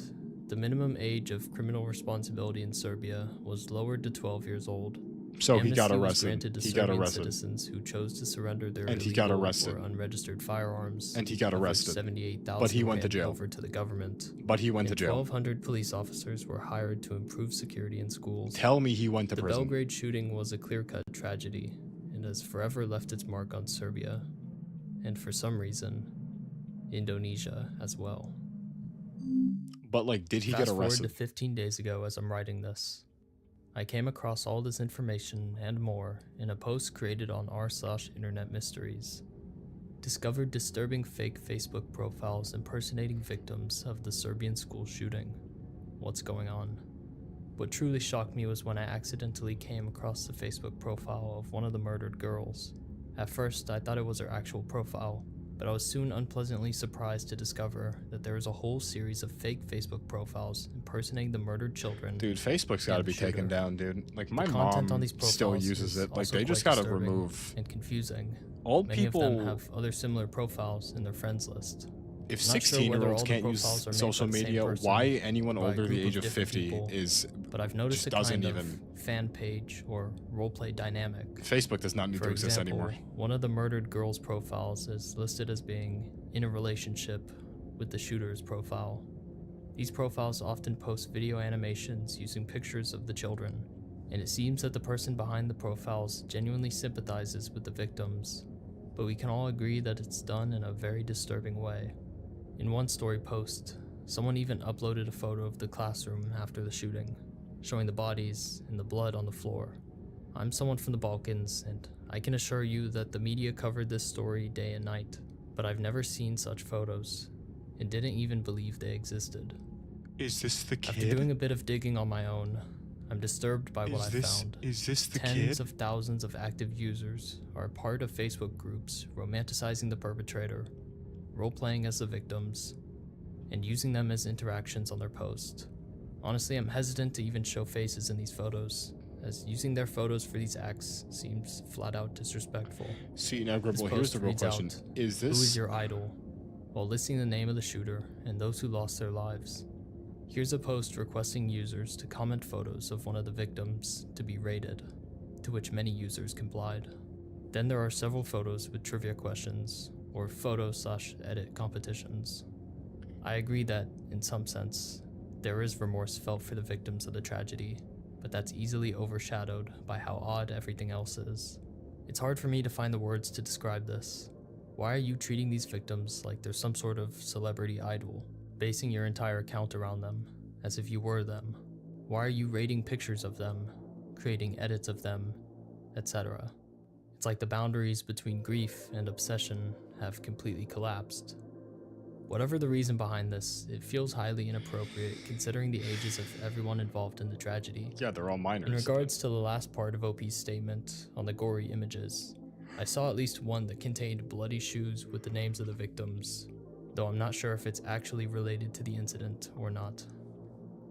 H: the minimum age of criminal responsibility in Serbia was lowered to 12 years old.
A: So he got
H: Amnesty was
A: arrested.
H: granted to
A: He got
H: Serbian
A: arrested.
H: citizens who chose to surrender their
A: And he got
H: illegal
A: arrested.
H: or unregistered firearms.
A: And he got
H: of which
A: arrested.
H: 78,000
A: But he
H: were
A: went to
H: handed
A: jail.
H: over to the government.
A: But he went to
H: and
A: jail.
H: 1,200 police officers were hired to improve security in schools.
A: Tell me he went to
H: the
A: prison.
H: Belgrade shooting was a clear-cut tragedy and has forever left its mark on Serbia, and for some reason, Indonesia as well.
A: But like, did he
H: Fast
A: get
H: forward
A: arrested?
H: to 15 days ago as I'm writing this. I came across all this information and more in a post created on r/internet mysteries. Discovered disturbing fake Facebook profiles impersonating victims of the Serbian school shooting. What's going on? What truly shocked me was when I accidentally came across the Facebook profile of one of the murdered girls. At first, I thought it was her actual profile, but I was soon unpleasantly surprised to discover that there was a whole series of fake Facebook profiles impersonating the murdered children.
A: Dude, Facebook's got to be taken down, dude. Like, my
H: The content
A: mom
H: on these
A: still
H: profiles
A: uses
H: is
A: it. Like,
H: also
A: they just
H: quite
A: got to
H: disturbing
A: remove.
H: and confusing.
A: Old
H: Many
A: people.
H: of them have other similar profiles in their friends list.
A: if
H: I'm not sure whether
A: 16-year-olds
H: all the
A: can't use
H: profiles are made
A: social
H: by the same
A: media,
H: person
A: why anyone
H: or by a
A: older the
H: group
A: age
H: of
A: of
H: different
A: 50
H: people,
A: is
H: but I've noticed
A: just
H: a
A: doesn't
H: kind of
A: even.
H: fan page or roleplay dynamic.
A: Facebook does not need
H: For
A: to exist
H: example,
A: anymore.
H: one of the murdered girl's profiles is listed as being in a relationship with the shooter's profile. These profiles often post video animations using pictures of the children, and it seems that the person behind the profiles genuinely sympathizes with the victims, but we can all agree that it's done in a very disturbing way. In one story post, someone even uploaded a photo of the classroom after the shooting, showing the bodies and the blood on the floor. I'm someone from the Balkans, and I can assure you that the media covered this story day and night, but I've never seen such photos, and didn't even believe they existed.
A: Is this the kid?
H: After doing a bit of digging on my own, I'm disturbed by what I found.
A: Is this the
H: Tens
A: kid?
H: of thousands of active users are part of Facebook groups romanticizing the perpetrator, role-playing as the victims, and using them as interactions on their posts. Honestly, I'm hesitant to even show faces in these photos, as using their photos for these acts seems flat out disrespectful.
A: See, now, Gribble,
H: This
A: here's
H: post
A: the real
H: reads
A: question.
H: out,
A: Is
H: "Who
A: this...
H: is your idol?" while listing the name of the shooter and those who lost their lives. Here's a post requesting users to comment photos of one of the victims to be rated, to which many users complied. Then there are several photos with trivia questions, or photo/edit competitions. I agree that, in some sense, there is remorse felt for the victims of the tragedy, but that's easily overshadowed by how odd everything else is. It's hard for me to find the words to describe this. Why are you treating these victims like they're some sort of celebrity idol, basing your entire account around them, as if you were them? Why are you rating pictures of them, creating edits of them, etc.? It's like the boundaries between grief and obsession have completely collapsed. Whatever the reason behind this, it feels highly inappropriate considering the ages of everyone involved in the tragedy.
A: Yeah, they're all minors.
H: In regards to the last part of OP's statement on the gory images, I saw at least one that contained bloody shoes with the names of the victims, though I'm not sure if it's actually related to the incident or not.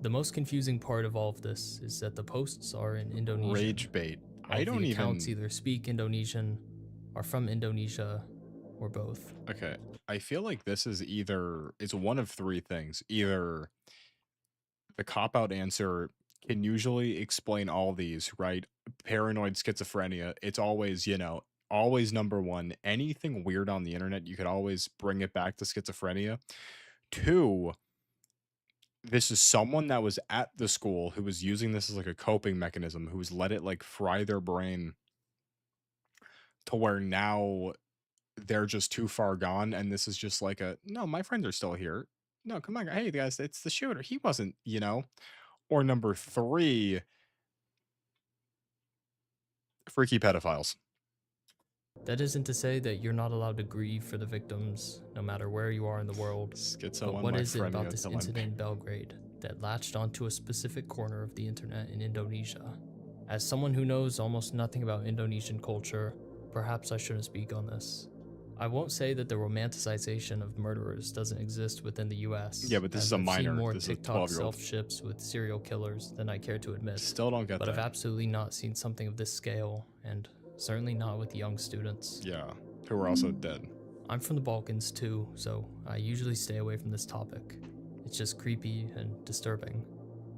H: The most confusing part of all of this is that the posts are in Indonesian.
A: Rage bait. I don't
H: the accounts
A: even...
H: either speak Indonesian, are from Indonesia, or both.
A: Okay, I feel like this is either... It's one of three things. Either the cop-out answer can usually explain all these, right? Paranoid schizophrenia. It's always, you know, always number one. Anything weird on the internet, you could always bring it back to schizophrenia. Two, this is someone that was at the school who was using this as like a coping mechanism, who's let it like fry their brain to where now they're just too far gone, and this is just like a, no, my friends are still here. No, come on, hey guys, it's the shooter. He wasn't, you know. Or number three, freaky pedophiles.
H: That isn't to say that you're not allowed to grieve for the victims, no matter where you are in the world.
A: Schizo
H: But what is it about this incident in Belgrade that latched onto a specific corner of the internet in Indonesia? As someone who knows almost nothing about Indonesian culture, perhaps I shouldn't speak on this. I won't say that the romanticization of murderers doesn't exist within the US.
A: Yeah, but this is a
H: I've
A: minor.
H: seen more
A: This is a
H: TikTok
A: 12-year-old.
H: self-ships with serial killers than I care to admit.
A: Still don't get
H: but
A: that.
H: I've absolutely not seen something of this scale, and certainly not with young students.
A: Yeah, who are also dead.
H: I'm from the Balkans too, so I usually stay away from this topic. It's just creepy and disturbing.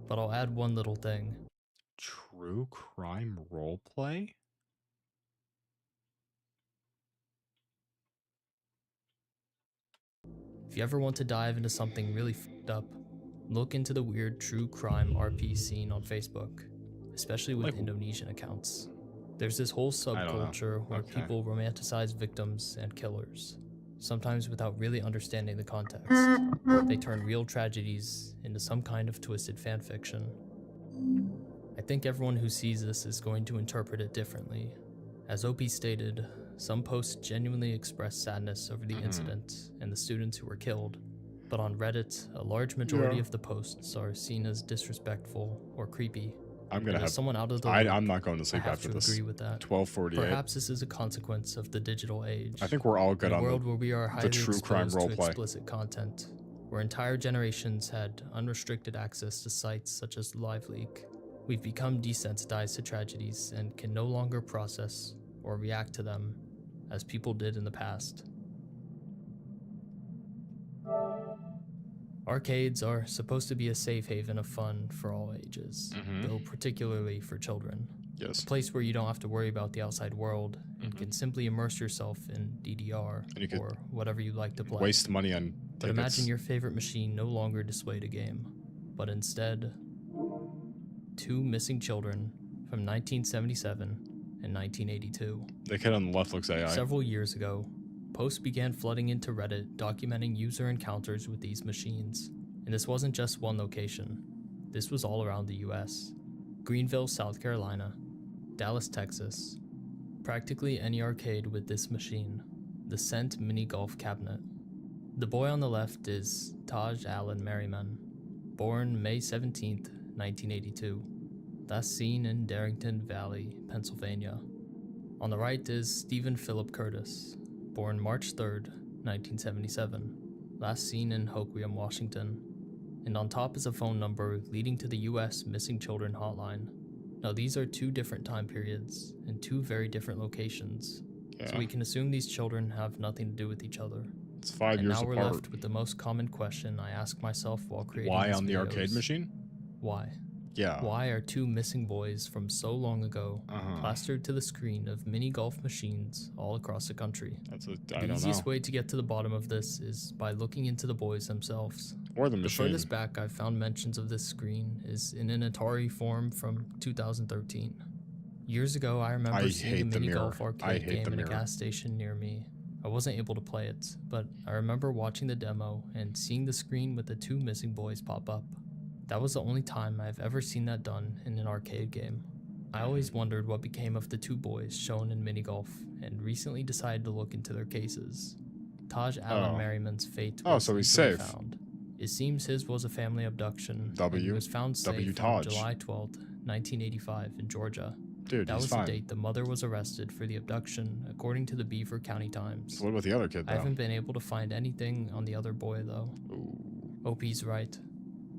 H: But I'll add one little thing.
A: True crime roleplay?
H: If you ever want to dive into something really fucked up, look into the weird true crime RP scene on Facebook, especially with Indonesian accounts. There's this whole subculture where people romanticize victims and killers, sometimes without really understanding the context. They turn real tragedies into some kind of twisted fanfiction. I think everyone who sees this is going to interpret it differently. As OP stated, some posts genuinely express sadness over the incident and the students who were killed, but on Reddit, a large majority of the posts are seen as disrespectful or creepy.
A: I'm gonna have
H: someone out of the
A: I'm not going to sleep
H: I have
A: after
H: to
A: this.
H: agree with that.
A: 12:48.
H: Perhaps this is a consequence of the digital age.
A: I think we're all good
H: In a
A: on
H: world where we are highly
A: the true crime
H: exposed to
A: roleplay.
H: explicit content, where entire generations had unrestricted access to sites such as LiveLeak. We've become desensitized to tragedies and can no longer process or react to them as people did in the past. Arcades are supposed to be a safe haven of fun for all ages, though particularly for children.
A: Yes.
H: A place where you don't have to worry about the outside world and can simply immerse yourself in DDR or whatever you like to play.
A: Waste money on
H: But imagine your favorite machine no longer displayed a game, but instead 2 missing children from 1977 and 1982.
A: The kid on the left looks AI.
H: Several years ago, posts began flooding into Reddit documenting user encounters with these machines. And this wasn't just one location. This was all around the US. Greenville, South Carolina, Dallas, Texas. Practically any arcade with this machine. The Cent Mini Golf Cabinet. The boy on the left is Taj Allen Merriman, born May 17th, 1982. Last seen in Darrington Valley, Pennsylvania. On the right is Stephen Philip Curtis, born March 3rd, 1977. Last seen in Hoquiam, Washington. And on top is a phone number leading to the US Missing Children Hotline. Now these are 2 different time periods and 2 very different locations. So we can assume these children have nothing to do with each other.
A: It's 5 years
H: apart. And now we're left with the most common question I ask myself while creating
A: Why
H: these
A: on the
H: videos.
A: arcade machine?
H: Why?
A: Yeah.
H: Why are 2 missing boys from so long ago plastered to the screen of mini golf machines all across the country?
A: The
H: easiest way to get to the bottom of this is by looking into the boys themselves.
A: Or the machine.
H: The furthest back I've found mentions of this screen is in an Atari forum from 2013. Years ago, I remember seeing a mini golf arcade game in a gas station near me. I wasn't able to play it, but I remember watching the demo and seeing the screen with the 2 missing boys pop up. That was the only time I've ever seen that done in an arcade game. I always wondered what became of the 2 boys shown in mini golf, and recently decided to look into their cases. Taj Allen Merriman's fate was
A: so he's
H: easily
A: safe.
H: found. It seems his was a family abduction. And he was found safe on
A: Taj.
H: July 12th, 1985 in Georgia.
A: Dude,
H: that
A: he's
H: was
A: fine.
H: the date the mother was arrested for the abduction, according to the Beaver County Times.
A: So what about the other kid, though?
H: I haven't been able to find anything on the other boy, though. OP's right.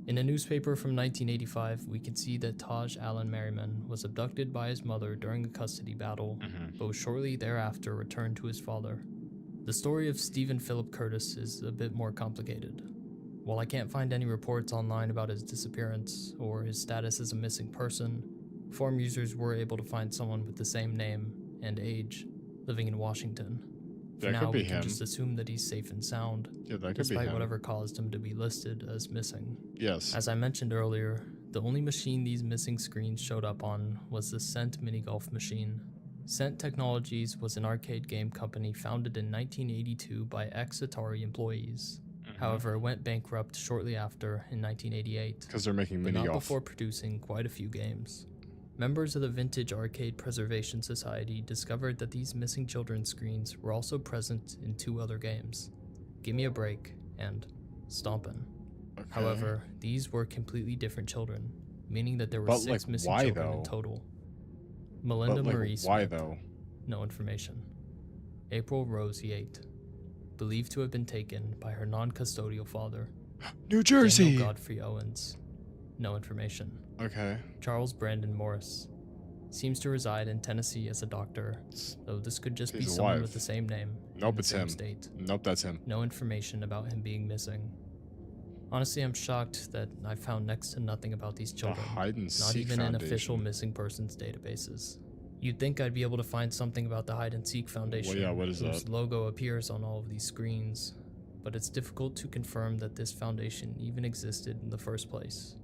H: In a newspaper from 1985, we can see that Taj Allen Merriman was abducted by his mother during a custody battle, but was shortly thereafter returned to his father. The story of Stephen Philip Curtis is a bit more complicated. While I can't find any reports online about his disappearance or his status as a missing person, forum users were able to find someone with the same name and age living in Washington. For now, we can just assume that he's safe and sound, despite whatever caused him to be listed as missing.
A: Yes.
H: As I mentioned earlier, the only machine these missing screens showed up on was the Cent mini golf machine. Cent Technologies was an arcade game company founded in 1982 by ex-Atari employees. However, it went bankrupt shortly after in 1988.
A: Because they're making
H: but
A: mini
H: not
A: golf.
H: before producing quite a few games. Members of the Vintage Arcade Preservation Society discovered that these missing children screens were also present in 2 other games, Gimme a Break and Stompin'.
A: Okay.
H: However, these were completely different children, meaning that there were
A: But,
H: 6
A: like,
H: missing
A: why,
H: children
A: though?
H: in total. Melinda
A: But, like,
H: Marie
A: why,
H: Smith,
A: though?
H: no information. April Rose Yates, believed to have been taken by her non-custodial father.
A: New Jersey!
H: Daniel Godfrey Owens, no information.
A: Okay.
H: Charles Brandon Morris, seems to reside in Tennessee as a doctor, though this could just be
A: He's
H: someone
A: alive.
H: with the same name.
A: Nope,
H: in the
A: it's
H: same
A: him.
H: State.
A: Nope, that's him.
H: No information about him being missing. Honestly, I'm shocked that I found next to nothing about these children.
A: Hide and
H: Not
A: Seek
H: even in
A: Foundation.
H: official missing persons databases. You'd think I'd be able to find something about the Hide and Seek Foundation,
A: yeah, what is
H: whose
A: that?
H: logo appears on all of these screens, but it's difficult to confirm that this foundation even existed in the first place.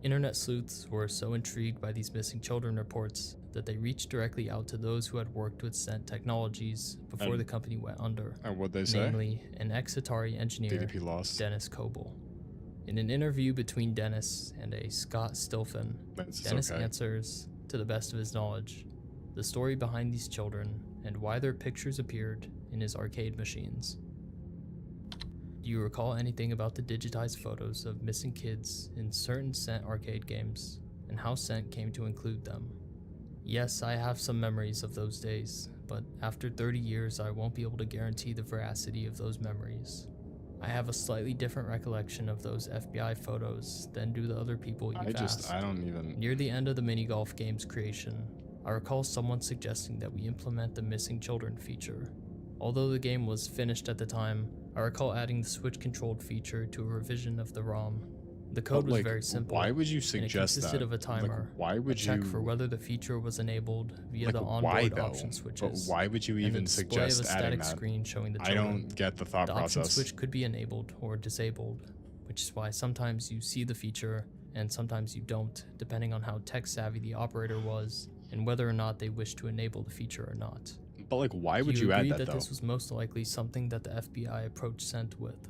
H: Internet sleuths were so intrigued by these missing children reports that they reached directly out to those who had worked with Cent Technologies before
A: And-
H: the company went under.
A: And what'd they say?
H: Namely, an ex-Atari engineer,
A: DDP lost.
H: Dennis Coble. In an interview between Dennis and a Scott Stilfen, Dennis answers, to the best of his knowledge, the story behind these children and why their pictures appeared in his arcade machines. Do you recall anything about the digitized photos of missing kids in certain Cent arcade games, and how Cent came to include them? Yes, I have some memories of those days, but after 30 years I won't be able to guarantee the veracity of those memories. I have a slightly different recollection of those FBI photos than do the other people you've asked.
A: I don't even...
H: Near the end of the mini golf game's creation, I recall someone suggesting that we implement the missing children feature. Although the game was finished at the time, I recall adding the switch-controlled feature to a revision of the ROM. The code
A: But,
H: was
A: like,
H: very simple.
A: why would you
H: and it
A: suggest
H: consisted
A: that?
H: of a timer,
A: Like, why would
H: a check
A: you?
H: for whether the feature was enabled via
A: Like,
H: the
A: why
H: onboard
A: though?
H: option switches.
A: But why would you
H: and the
A: even
H: display of
A: suggest
H: a
A: adding
H: static
A: that?
H: screen showing the
A: I
H: children.
A: don't get the thought
H: The option
A: process.
H: switch could be enabled or disabled, which is why sometimes you see the feature and sometimes you don't, depending on how tech-savvy the operator was and whether or not they wish to enable the feature or not.
A: But like, why
H: Do
A: would you add
H: agree
A: that though?
H: This was most likely something that the FBI approached Scent with?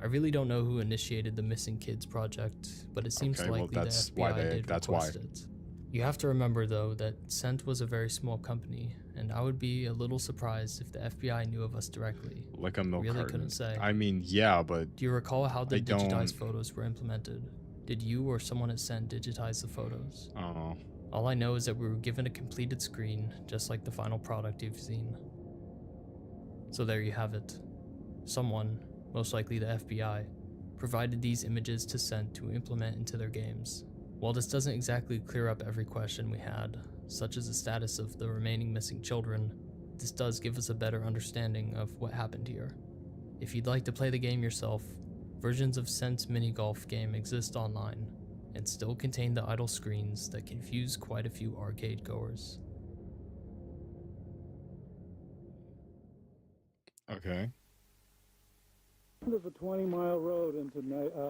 H: I really don't know who initiated the Missing Kids project, but it seems
A: Okay, well,
H: likely the
A: that's
H: FBI
A: why
H: did
A: that's
H: request
A: why.
H: it. You have to remember though that Scent was a very small company, and I would be a little surprised if the FBI knew of us directly.
A: Like a milk
H: Really
A: carton.
H: couldn't say.
A: I mean, yeah, but
H: Do you recall how the
A: I
H: digitized
A: don't-
H: photos were implemented? Did you or someone at Scent digitize the photos?
A: I don't know.
H: All I know is that we were given a completed screen, just like the final product you've seen. So there you have it. Someone, most likely the FBI, provided these images to Scent to implement into their games. While this doesn't exactly clear up every question we had, such as the status of the remaining missing children, this does give us a better understanding of what happened here. If you'd like to play the game yourself, versions of Scent's mini-golf game exist online, and still contain the idle screens that confuse quite a few arcade goers.
A: Okay.
G: There's a 20-mile road into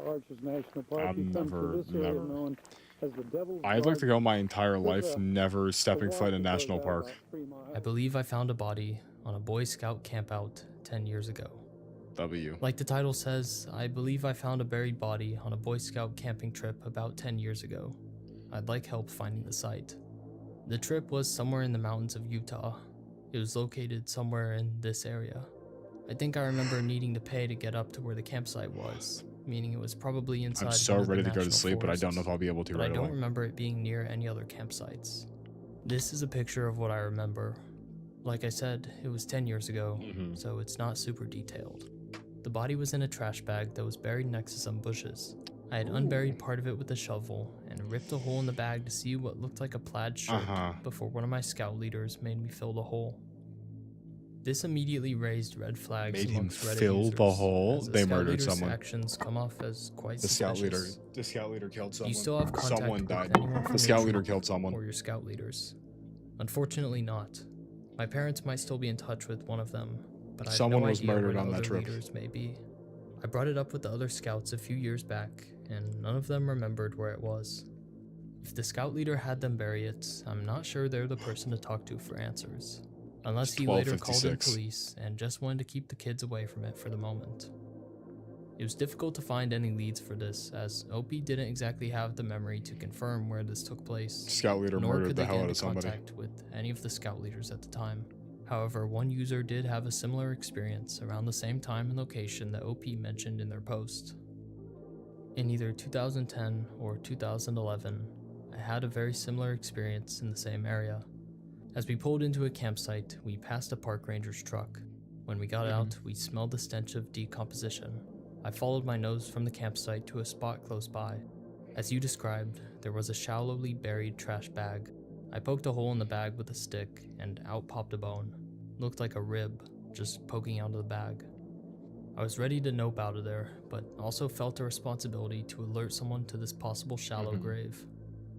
G: Arches National Park.
A: I've
G: You come
A: never-
G: to this area
A: never.
G: known as the Devil's
A: I'd like to go my entire
G: There's
A: life
G: a-
A: never stepping foot in a
G: walk that
A: national
G: goes out
A: park.
G: about 3 miles.
H: I believe I found a body on a Boy Scout campout 10 years ago.
A: W.
H: Like the title says, I believe I found a buried body on a Boy Scout camping trip about 10 years ago. I'd like help finding the site. The trip was somewhere in the mountains of Utah. It was located somewhere in this area. I think I remember needing to pay to get up to where the campsite was, meaning it was probably inside
A: I'm so
H: one of the
A: ready to go to
H: national
A: sleep, but I don't know if
H: forests,
A: I'll be able to
H: but
A: right
H: I don't
A: away.
H: remember it being near any other campsites. This is a picture of what I remember. Like I said, it was 10 years ago, so it's not super detailed. The body was in a trash bag that was buried next to some bushes. I had unburied part of it with a shovel and ripped a hole in the bag to see what looked like a plaid shirt before one of my scout leaders made me fill the hole. This immediately raised red flags
A: Made him
H: amongst Reddit
A: fill
H: users,
A: the hole?
H: as the
A: They
H: scout
A: murdered
H: leader's
A: someone.
H: actions come off as quite
A: The scout leader.
H: suspicious.
A: The scout leader killed
H: Do
A: someone.
H: you still have contact
A: Someone
H: with
A: died.
H: anyone from
A: The
H: your
A: scout leader
H: troop
A: killed someone.
H: or your scout leaders? Unfortunately not. My parents might still be in touch with one of them, but I have
A: Someone
H: no
A: was
H: idea
A: murdered
H: where
A: on
H: the
A: that
H: other
A: trip.
H: leaders may be. I brought it up with the other scouts a few years back, and none of them remembered where it was. If the scout leader had them bury it, I'm not sure they're the person to talk to for answers. Unless he later called in
A: 12:56.
H: police and just wanted to keep the kids away from it for the moment. It was difficult to find any leads for this, as OP didn't exactly have the memory to confirm where this took place.
A: Scout leader
H: nor
A: murdered
H: could
A: the
H: they
A: hell
H: get
A: out
H: into
A: of somebody.
H: contact with any of the scout leaders at the time. However, one user did have a similar experience around the same time and location that OP mentioned in their post. In either 2010 or 2011, I had a very similar experience in the same area. As we pulled into a campsite, we passed a park ranger's truck. When we got out, we smelled the stench of decomposition. I followed my nose from the campsite to a spot close by. As you described, there was a shallowly buried trash bag. I poked a hole in the bag with a stick, and out popped a bone. Looked like a rib, just poking out of the bag. I was ready to nope out of there, but also felt a responsibility to alert someone to this possible shallow grave.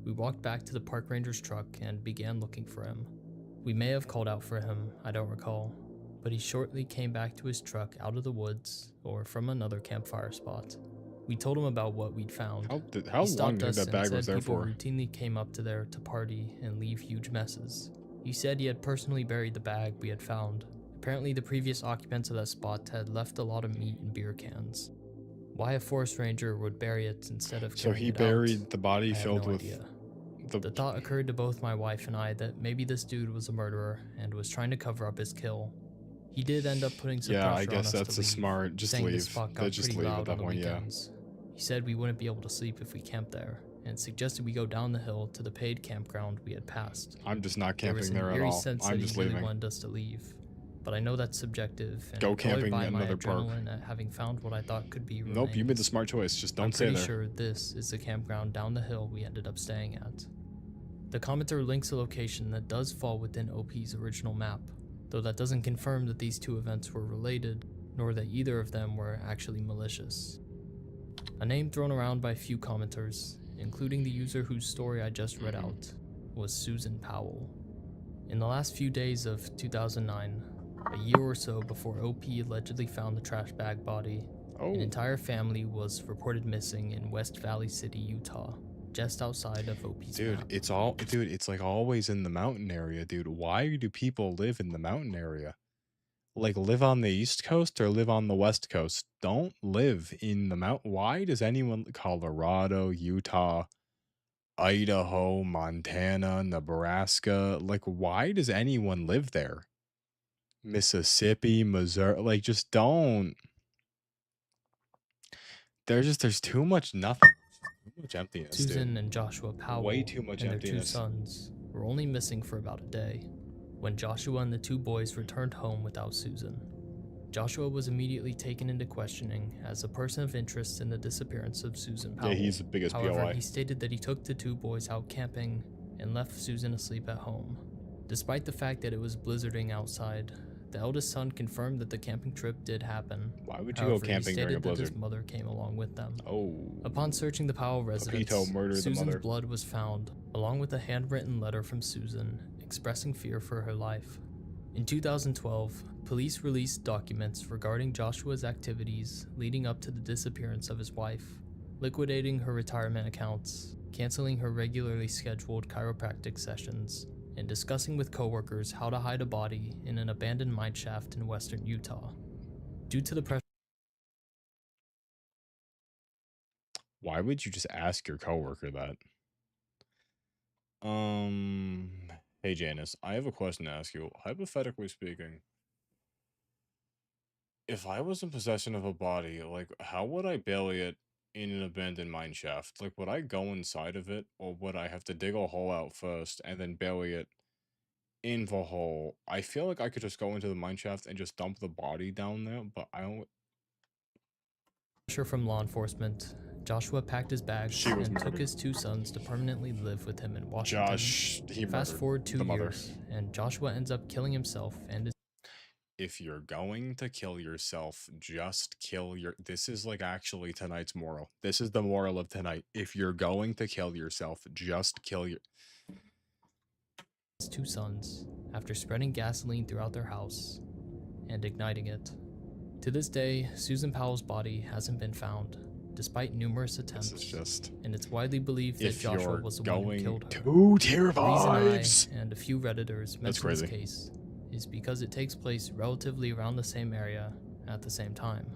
H: We walked back to the park ranger's truck and began looking for him. We may have called out for him, I don't recall, but he shortly came back to his truck out of the woods or from another campfire spot. We told him about what we'd found.
A: How
H: He
A: long
H: stopped
A: did
H: us
A: that
H: and
A: bag
H: said
A: was there
H: people
A: for?
H: routinely came up to there to party and leave huge messes. He said he had personally buried the bag we had found. Apparently the previous occupants of that spot had left a lot of meat in beer cans. Why a forest ranger would bury it instead of
A: So
H: carrying
A: he
H: it out,
A: buried the body
H: I have
A: filled
H: no
A: with
H: idea.
A: the.
H: The thought occurred to both my wife and I that maybe this dude was a murderer and was trying to cover up his kill. He did end up putting some
A: Yeah,
H: pressure
A: I
H: on
A: guess
H: us
A: that's
H: to
A: a
H: leave,
A: smart. Just
H: saying
A: leave.
H: this spot got
A: They just
H: pretty
A: leave
H: loud
A: at that
H: on the
A: point. Yeah.
H: weekends. He said we wouldn't be able to sleep if we camped there, and suggested we go down the hill to the paid campground we had passed.
A: I'm just not
H: There was
A: camping
H: an
A: there at
H: eerie
A: all.
H: sense
A: I'm
H: that
A: just
H: he really
A: leaving.
H: wanted us to leave, but I know that's subjective. And
A: Go
H: I'm colored
A: camping
H: by
A: at
H: my
A: another park.
H: adrenaline at having found what I thought could be
A: Nope, you made the smart choice. Just don't
H: I'm
A: stay
H: pretty
A: there.
H: sure this is the campground down the hill we ended up staying at. The commenter links a location that does fall within OP's original map. though that doesn't confirm that these two events were related, nor that either of them were actually malicious. A name thrown around by a few commenters, including the user whose story I just read out, was Susan Powell. In the last few days of 2009, a year or so before OP allegedly found the trash bag body, an entire family was reported missing in West Valley City, Utah, just outside of OP's map.
A: It's like always in the mountain area, dude. Why do people live in the mountain area? Like, live on the East Coast or live on the West Coast. Don't live in the mountain. Why does anyone, Colorado, Utah, Idaho, Montana, Nebraska, like, why does anyone live there? Mississippi, Missouri, like, just don't. There's too much nothing. Too much emptiness,
H: Susan
A: dude.
H: and Joshua Powell
A: Way too much
H: and their two
A: emptiness.
H: sons were only missing for about a day when Joshua and the two boys returned home without Susan. Joshua was immediately taken into questioning as a person of interest in the disappearance of Susan Powell.
A: Yeah, he's the biggest
H: However,
A: POI.
H: he stated that he took the two boys out camping and left Susan asleep at home. Despite the fact that it was blizzarding outside, the eldest son confirmed that the camping trip did happen.
A: Why would you
H: However,
A: go camping
H: he
A: during a
H: stated that his
A: blizzard?
H: mother came along with them.
A: Oh.
H: Upon searching the Powell residence,
A: Pepito murdered the
H: Susan's
A: mother.
H: blood was found, along with a handwritten letter from Susan expressing fear for her life. In 2012, police released documents regarding Joshua's activities leading up to the disappearance of his wife, liquidating her retirement accounts, canceling her regularly scheduled chiropractic sessions, and discussing with coworkers how to hide a body in an abandoned mine shaft in western Utah. Due to the pressure
A: Why would you just ask your coworker that? Hey Janice, I have a question to ask you. Hypothetically speaking, if I was in possession of a body, like, how would I bury it in an abandoned mine shaft? Like, would I go inside of it, or would I have to dig a hole out first and then bury it in the hole? I feel like I could just go into the mine shaft and just dump the body down there, but I don't.
H: from law enforcement, Joshua packed his bags
A: She was
H: and took
A: murdered.
H: his two sons to permanently live with him in Washington.
A: He
H: Fast
A: murdered
H: forward 2
A: the mother.
H: years, and Joshua ends up killing himself and his
A: If you're going to kill yourself, just kill your. This is like actually tonight's moral. This is the moral of tonight. If you're going to kill yourself, just kill your.
H: two sons after spreading gasoline throughout their house and igniting it. To this day, Susan Powell's body hasn't been found, despite numerous attempts, and it's widely believed that
A: If
H: Joshua
A: you're
H: was the one who
A: going
H: killed her.
A: to tier
H: The reason I
A: vibes.
H: and a few Redditors mention this
A: crazy.
H: case is because it takes place relatively around the same area at the same time.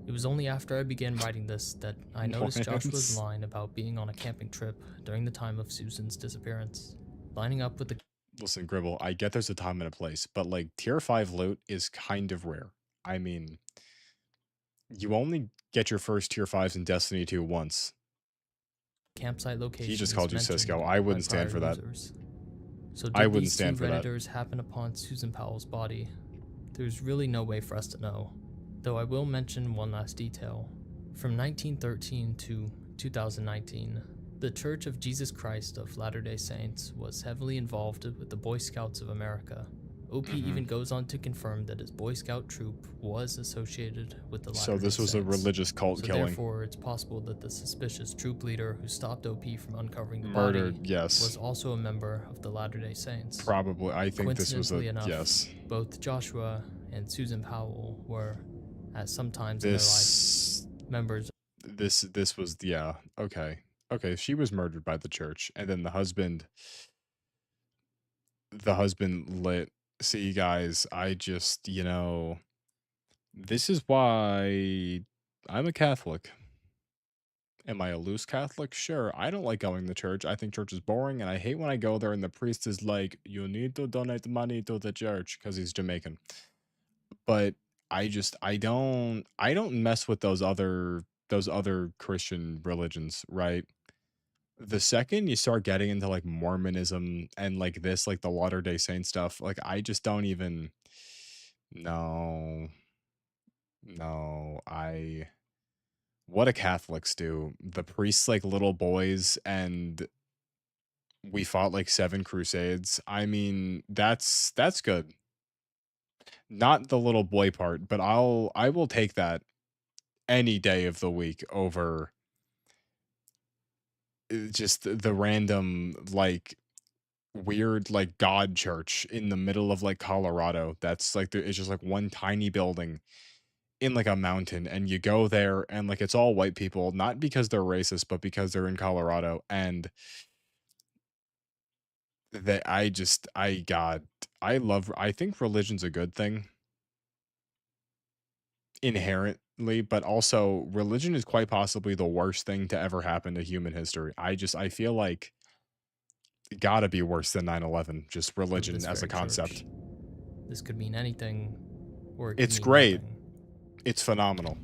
H: It was only after I began writing this that I noticed Joshua's line about being on a camping trip during the time of Susan's disappearance, lining up with the
A: Listen, Gribble, I get there's a time and a place, but like tier 5 loot is kind of rare. I mean, you only get your first tier 5s in Destiny 2 once.
H: campsite location.
A: He just called you
H: mentioned
A: Cisco. I
H: by
A: wouldn't stand for
H: prior
A: that.
H: users. So did
A: I wouldn't
H: these
A: stand
H: two
A: for that.
H: Redditors happen upon Susan Powell's body? There's really no way for us to know, though I will mention one last detail. From 1913 to 2019, the Church of Jesus Christ of Latter-day Saints was heavily involved with the Boy Scouts of America. OP even goes on to confirm that his Boy Scout troop was associated with the Latter-day
A: So this was a
H: Saints.
A: religious cult
H: So
A: killing.
H: therefore, it's possible that the suspicious troop leader who stopped OP from uncovering the
A: Murdered,
H: body
A: yes.
H: was also a member of the Latter-day Saints.
A: Probably. I think this was a
H: Coincidentally enough,
A: yes.
H: both Joshua and Susan Powell were, at some times
A: This
H: in their life, members.
A: This was okay. Okay, she was murdered by the church, and then the husband lit. See, guys, I just, this is why I'm a Catholic. Am I a loose Catholic? Sure. I don't like going to church. I think church is boring, and I hate when I go there and the priest is like, you need to donate money to the church, because he's Jamaican. But I don't mess with those other Christian religions, right? The second you start getting into like Mormonism and like this, like the Latter-day Saint stuff, like I just don't even. No, what do Catholics do? The priests like little boys, and we fought like 7 crusades. I mean, that's good. Not the little boy part, but I will take that any day of the week over just the random like weird like god church in the middle of like Colorado. That's like it's just like one tiny building in like a mountain, and you go there and like it's all white people, not because they're racist, but because they're in Colorado. And that I think religion's a good thing inherently, but also religion is quite possibly the worst thing to ever happen to human history. I feel like it gotta be worse than 9/11, just
H: Of
A: religion
H: this
A: as a
H: very
A: concept.
H: church. This could mean anything, or it could
A: It's
H: mean
A: great.
H: nothing.
A: It's phenomenal,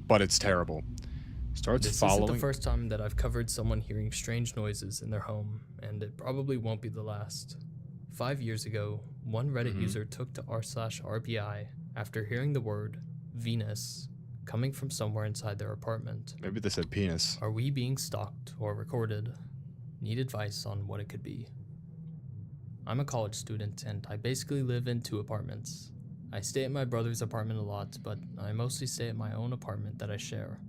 A: but it's terrible. Starts
H: This isn't the
A: following.
H: first time that I've covered someone hearing strange noises in their home, and it probably won't be the last. 5 years ago, one Reddit user took to r/RBI after hearing the word Venus coming from somewhere inside their apartment.
A: Maybe they said penis.
H: Are we being stalked or recorded? Need advice on what it could be. I'm a college student and I basically live in 2 apartments. I stay at my brother's apartment a lot, but I mostly stay at my own apartment that I share.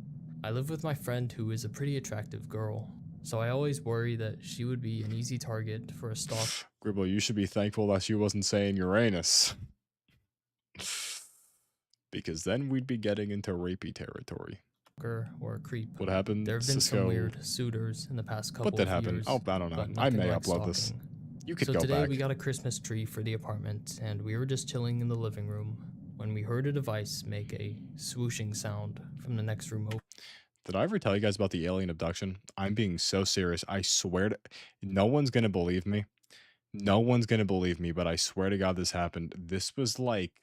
H: I live with my friend who is a pretty attractive girl, so I always worry that she would be an easy target for a stalker
A: Gribble, you should be thankful that she wasn't saying Uranus. Because then we'd be getting into rapey territory.
H: or a creep.
A: What happened?
H: There have been
A: Cisco.
H: some weird suitors in the past couple
A: What did
H: of
A: happen?
H: years.
A: Oh, I don't know.
H: but
A: I
H: nothing
A: may
H: like
A: upload this.
H: stalking.
A: You could
H: So
A: go
H: today
A: back.
H: we got a Christmas tree for the apartment, and we were just chilling in the living room when we heard a device make a swooshing sound from the next room over.
A: Did I ever tell you guys about the alien abduction? I'm being so serious. I swear to no one's gonna believe me. No one's gonna believe me, but I swear to God this happened. This was like,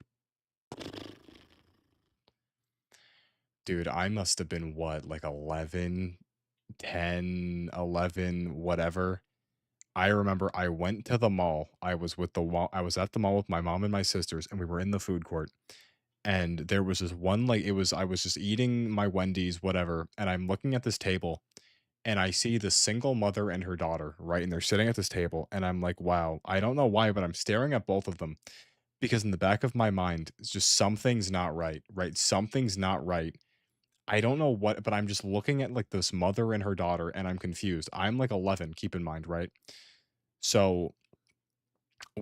A: dude, I must have been what, like 11, 10, 11, whatever. I remember I went to the mall. I was at the mall with my mom and my sisters, and we were in the food court. And there was this one, like, I was just eating my Wendy's, whatever, and I'm looking at this table, and I see the single mother and her daughter, right? And they're sitting at this table, and I'm like, wow, I don't know why, but I'm staring at both of them because in the back of my mind, it's just something's not right, right? Something's not right. I don't know what, but I'm just looking at like this mother and her daughter, and I'm confused. I'm like 11, keep in mind, right? So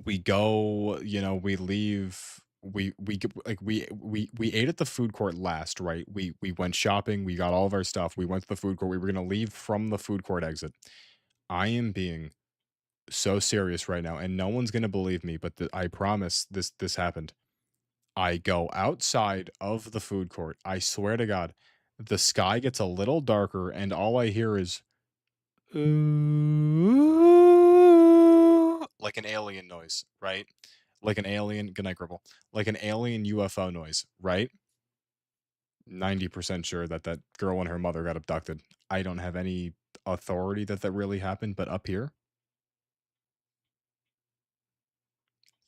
A: we go, we leave. We ate at the food court last, right? We went shopping. We got all of our stuff. We went to the food court. We were gonna leave from the food court exit. I am being so serious right now, and no one's gonna believe me, but I promise this happened. I go outside of the food court. I swear to God, the sky gets a little darker, and all I hear is like an alien noise, right? Like an alien, good night, Gribble. Like an alien UFO noise, right? 90% sure that that girl and her mother got abducted. I don't have any authority that really happened, but up here,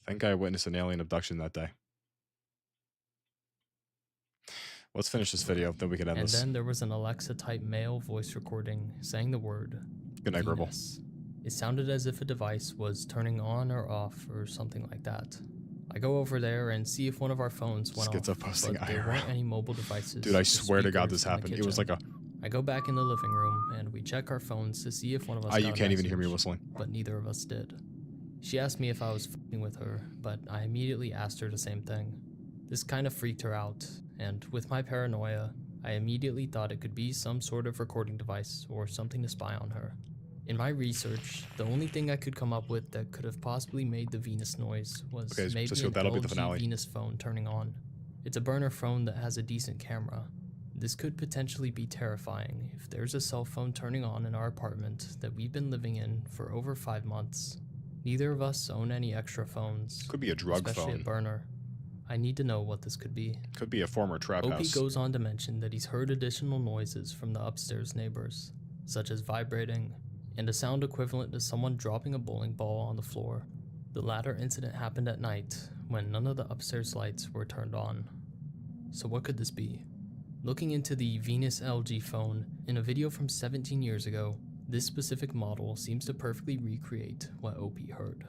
A: I think I witnessed an alien abduction that day. Let's finish this video, then we can end
H: And
A: this.
H: then there was an Alexa-type male voice recording saying the word
A: Good night, Gribble.
H: Venus. It sounded as if a device was turning on or off or something like that. I go over there and see if one of our phones went
A: Schizo
H: off,
A: posting
H: but there
A: IRL.
H: weren't any mobile devices.
A: Dude, I
H: or
A: swear to God
H: speakers
A: this
H: in the
A: happened. It was like
H: kitchen.
A: a...
H: I go back in the living room and we check our phones to see if one of us got
A: you
H: a
A: can't even hear me
H: message,
A: whistling.
H: but neither of us did. She asked me if I was f***ing with her, but I immediately asked her the same thing. This kind of freaked her out, and with my paranoia, I immediately thought it could be some sort of recording device or something to spy on her. In my research, the only thing I could come up with that could have possibly made the Venus noise was maybe
A: so
H: an
A: that'll be the
H: LG
A: finale.
H: Venus phone turning on. It's a burner phone that has a decent camera. This could potentially be terrifying if there's a cell phone turning on in our apartment that we've been living in for over 5 months. Neither of us own any extra phones.
A: Could be a drug
H: especially
A: phone.
H: a burner. I need to know what this could be.
A: Could be a former trap
H: OP
A: house.
H: goes on to mention that he's heard additional noises from the upstairs neighbors, such as vibrating, and a sound equivalent to someone dropping a bowling ball on the floor. The latter incident happened at night, when none of the upstairs lights were turned on. So what could this be? Looking into the Venus LG phone, in a video from 17 years ago, this specific model seems to perfectly recreate what OP heard.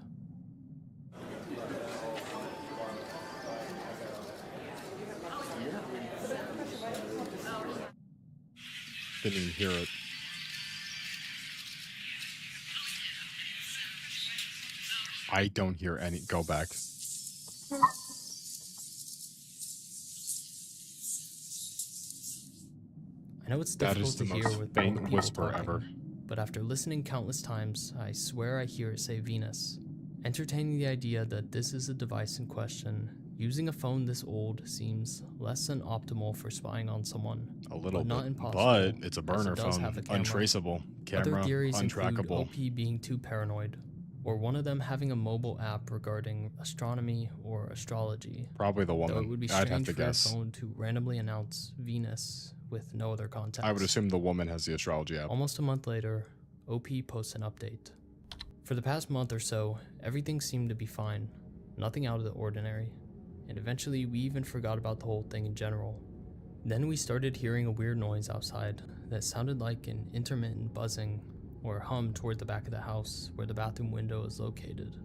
A: Didn't even hear it. I don't hear any. Go back.
H: I know it's
A: That is
H: difficult
A: the
H: to hear
A: most
H: with all the
A: faint
H: people
A: whisper
H: talking,
A: ever.
H: but after listening countless times, I swear I hear it say Venus. Entertaining the idea that this is a device in question, using a phone this old seems less than optimal for spying on someone.
A: A little
H: but not
A: bit,
H: impossible,
A: but it's a
H: as
A: burner
H: it does
A: phone,
H: have a camera.
A: untraceable,
H: Other
A: camera,
H: theories include
A: untrackable.
H: OP being too paranoid, or one of them having a mobile app regarding astronomy or astrology.
A: Probably the
H: Though
A: woman.
H: it would be
A: I'd have
H: strange
A: to
H: for your
A: guess.
H: phone to randomly announce Venus with no other context.
A: I would assume the woman has the astrology app.
H: Almost a month later, OP posts an update. For the past month or so, everything seemed to be fine, nothing out of the ordinary, and eventually we even forgot about the whole thing in general. Then we started hearing a weird noise outside that sounded like an intermittent buzzing or hum toward the back of the house where the bathroom window is located.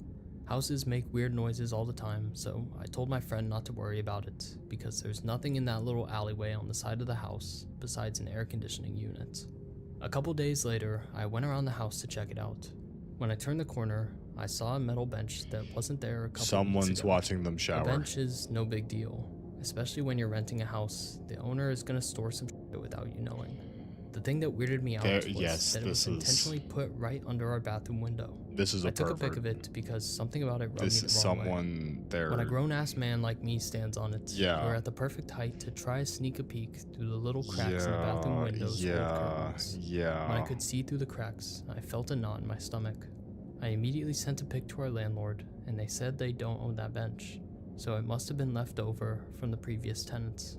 H: Houses make weird noises all the time, so I told my friend not to worry about it because there's nothing in that little alleyway on the side of the house besides an air conditioning unit. A couple days later, I went around the house to check it out. When I turned the corner, I saw a metal bench that wasn't there a couple weeks
A: Someone's
H: ago.
A: watching them shower.
H: A bench is no big deal, especially when you're renting a house. The owner is gonna store some shit without you knowing. The thing that weirded me out was
A: yes,
H: that it was
A: this is-
H: intentionally put right under our bathroom window.
A: This is a
H: I took a pic
A: pervert.
H: of it because something about it rubbed
A: This
H: me
A: is
H: the wrong way.
A: someone there.
H: When a grown-ass man like me stands on it,
A: Yeah.
H: you're at the perfect height to try to sneak a peek through the little cracks in the bathroom windows or curtains.
A: yeah.
H: When I could see through the cracks, I felt a knot in my stomach. I immediately sent a pic to our landlord, and they said they don't own that bench, so it must have been left over from the previous tenants.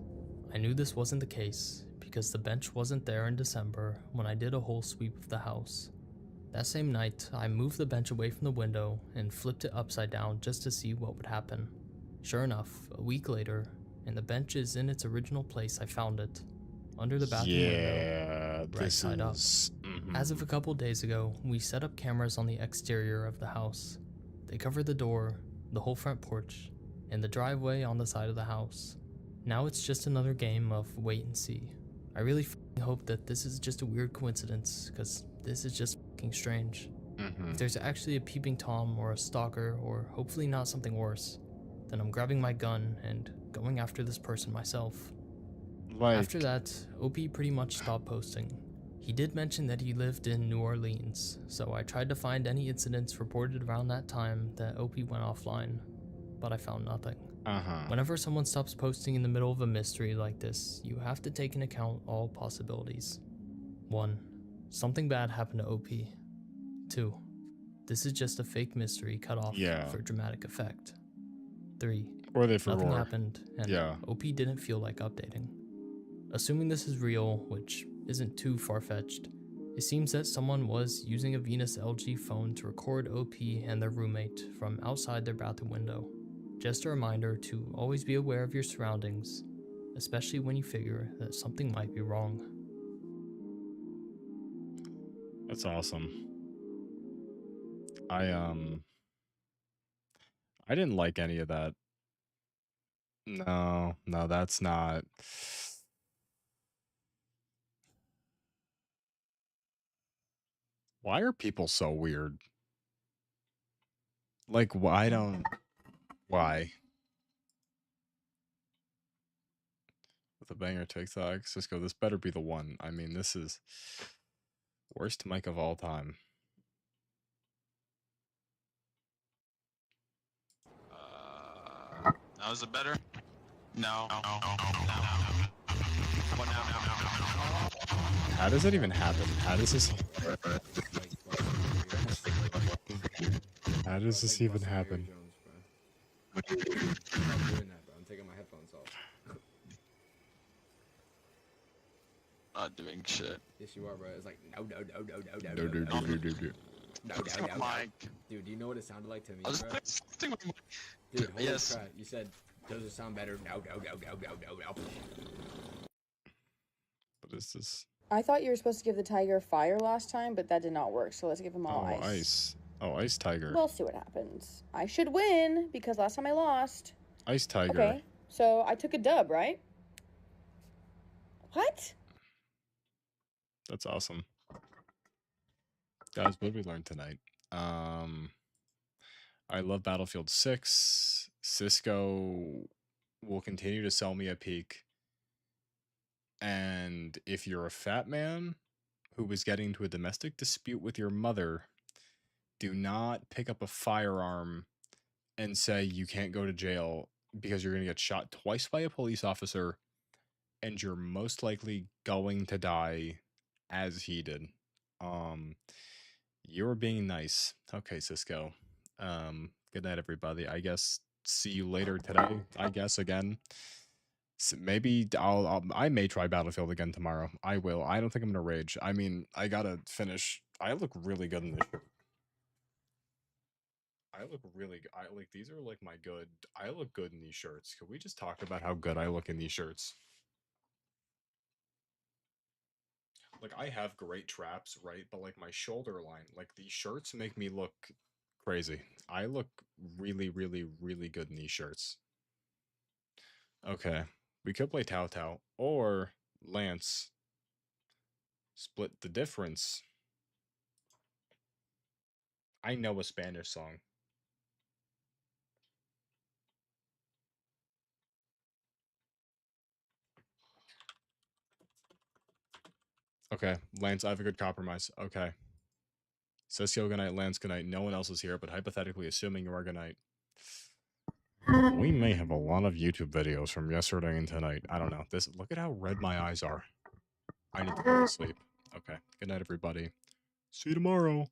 H: I knew this wasn't the case because the bench wasn't there in December when I did a whole sweep of the house. That same night, I moved the bench away from the window and flipped it upside down just to see what would happen. Sure enough, a week later, and the bench is in its original place I found it, under the bathroom window, right
A: this
H: side up.
A: is.
H: As of a couple days ago, we set up cameras on the exterior of the house. They covered the door, the whole front porch, and the driveway on the side of the house. Now it's just another game of wait and see. I really hope that this is just a weird coincidence, because this is just strange. If there's actually a peeping Tom or a stalker, or hopefully not something worse, then I'm grabbing my gun and going after this person myself. After that, OP pretty much stopped posting. He did mention that he lived in New Orleans, so I tried to find any incidents reported around that time that OP went offline, but I found nothing. Whenever someone stops posting in the middle of a mystery like this, you have to take into account all possibilities. 1. Something bad happened to OP. 2. This is just a fake mystery cut off for dramatic effect. 3.
A: Or they for
H: Nothing
A: roar.
H: happened, and OP didn't feel like updating. Assuming this is real, which isn't too far-fetched, it seems that someone was using a Venus LG phone to record OP and their roommate from outside their bathroom window. Just a reminder to always be aware of your surroundings, especially when you figure that something might be wrong.
A: That's awesome. I didn't like any of that. No, that's not. Why are people so weird? Like, why don't. Why? With a banger TikTok, Cisco, this better be the one. I mean, this is worst mic of all time.
B: Now is it better? No.
A: How does it even happen? How does this? How does this even happen?
K: I'm not doing that, bro. I'm taking my headphones off.
B: Not doing shit.
K: Yes, you are, bro. It's like no. Dude, do you know what it sounded like to me, bro? Dude, holy crap! You said, "Does it sound better?" No.
A: What is this?
V: I thought you were supposed to give the tiger fire last time, but that did not work, so let's give him all ice.
A: Ice. Oh, Ice Tiger.
V: We'll see what happens. I should win, because last time I lost.
A: Ice Tiger.
V: Okay, so I took a dub, right? What?
A: That's awesome. Guys, what did we learn tonight? I love Battlefield 6. Cisco will continue to sell me a peak. And if you're a fat man who was getting into a domestic dispute with your mother, do not pick up a firearm and say you can't go to jail because you're going to get shot twice by a police officer and you're most likely going to die as he did. You're being nice. Okay, Cisco. Good night, everybody. I guess see you later today. I guess again. So maybe I may try Battlefield again tomorrow. I will. I don't think I'm gonna rage. I mean, I gotta finish. I look really good in this shirt. I look really good. I like these are like my good. I look good in these shirts. Could we just talk about how good I look in these shirts? Like I have great traps, right? But like my shoulder line, like these shirts make me look crazy. I look really, really, really good in these shirts. Okay. We could play Tao Tao or Lance. Split the difference. I know a Spanish song. Okay, Lance, I have a good compromise. Okay. Cisco, good night. Lance, good night. No one else is here, but hypothetically, assuming you are good night, we may have a lot of YouTube videos from yesterday and tonight. I don't know. Look at how red my eyes are. I need to go to sleep. Okay. Good night, everybody. See you tomorrow.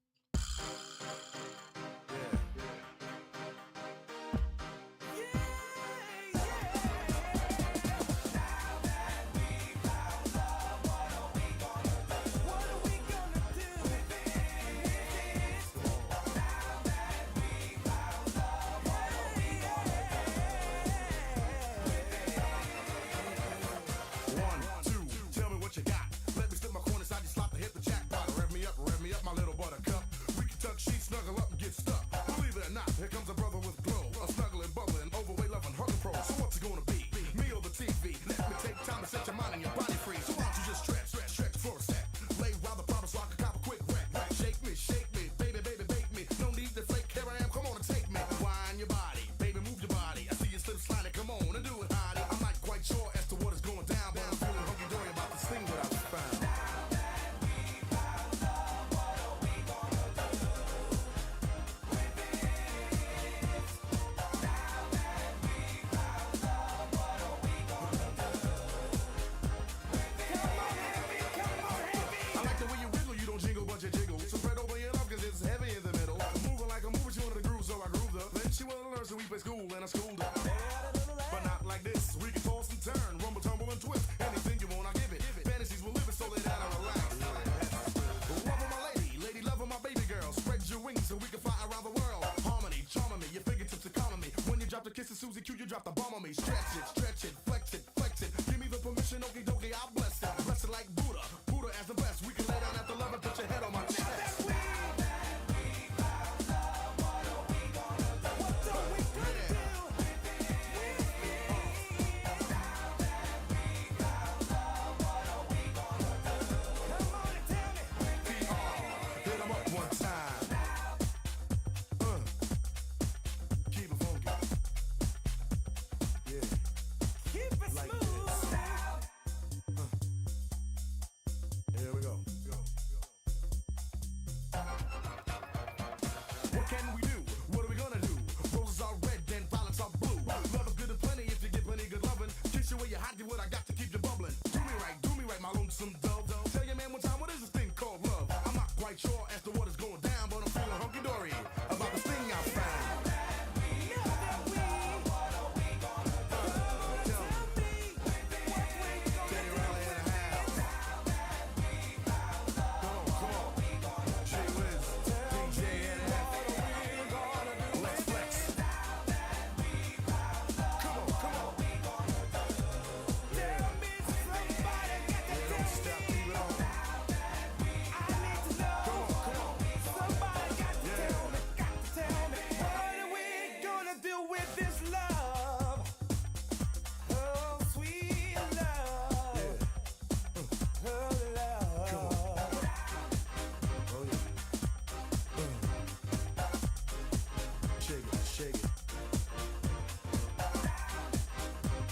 E: shake it.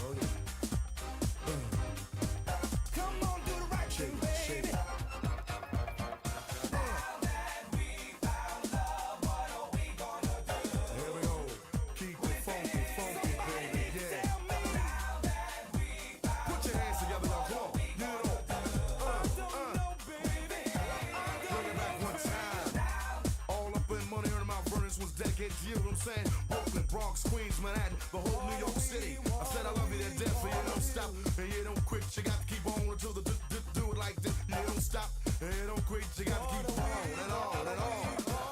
E: Oh yeah. Come on, do the right thing, baby. Here we go. Keep it funky, funky, baby. Yeah. Put your hands together now, come on. You know. Bring it back one time. All up in money, earning my furnace was dedicated to you, know what I'm saying? Brooklyn, Bronx, Queens, Manhattan, the whole New York City. I said I love you to death, and you don't stop, and you don't quit. You got to keep on until the do it like this. You don't stop, and you don't quit. You got to keep on and on and on.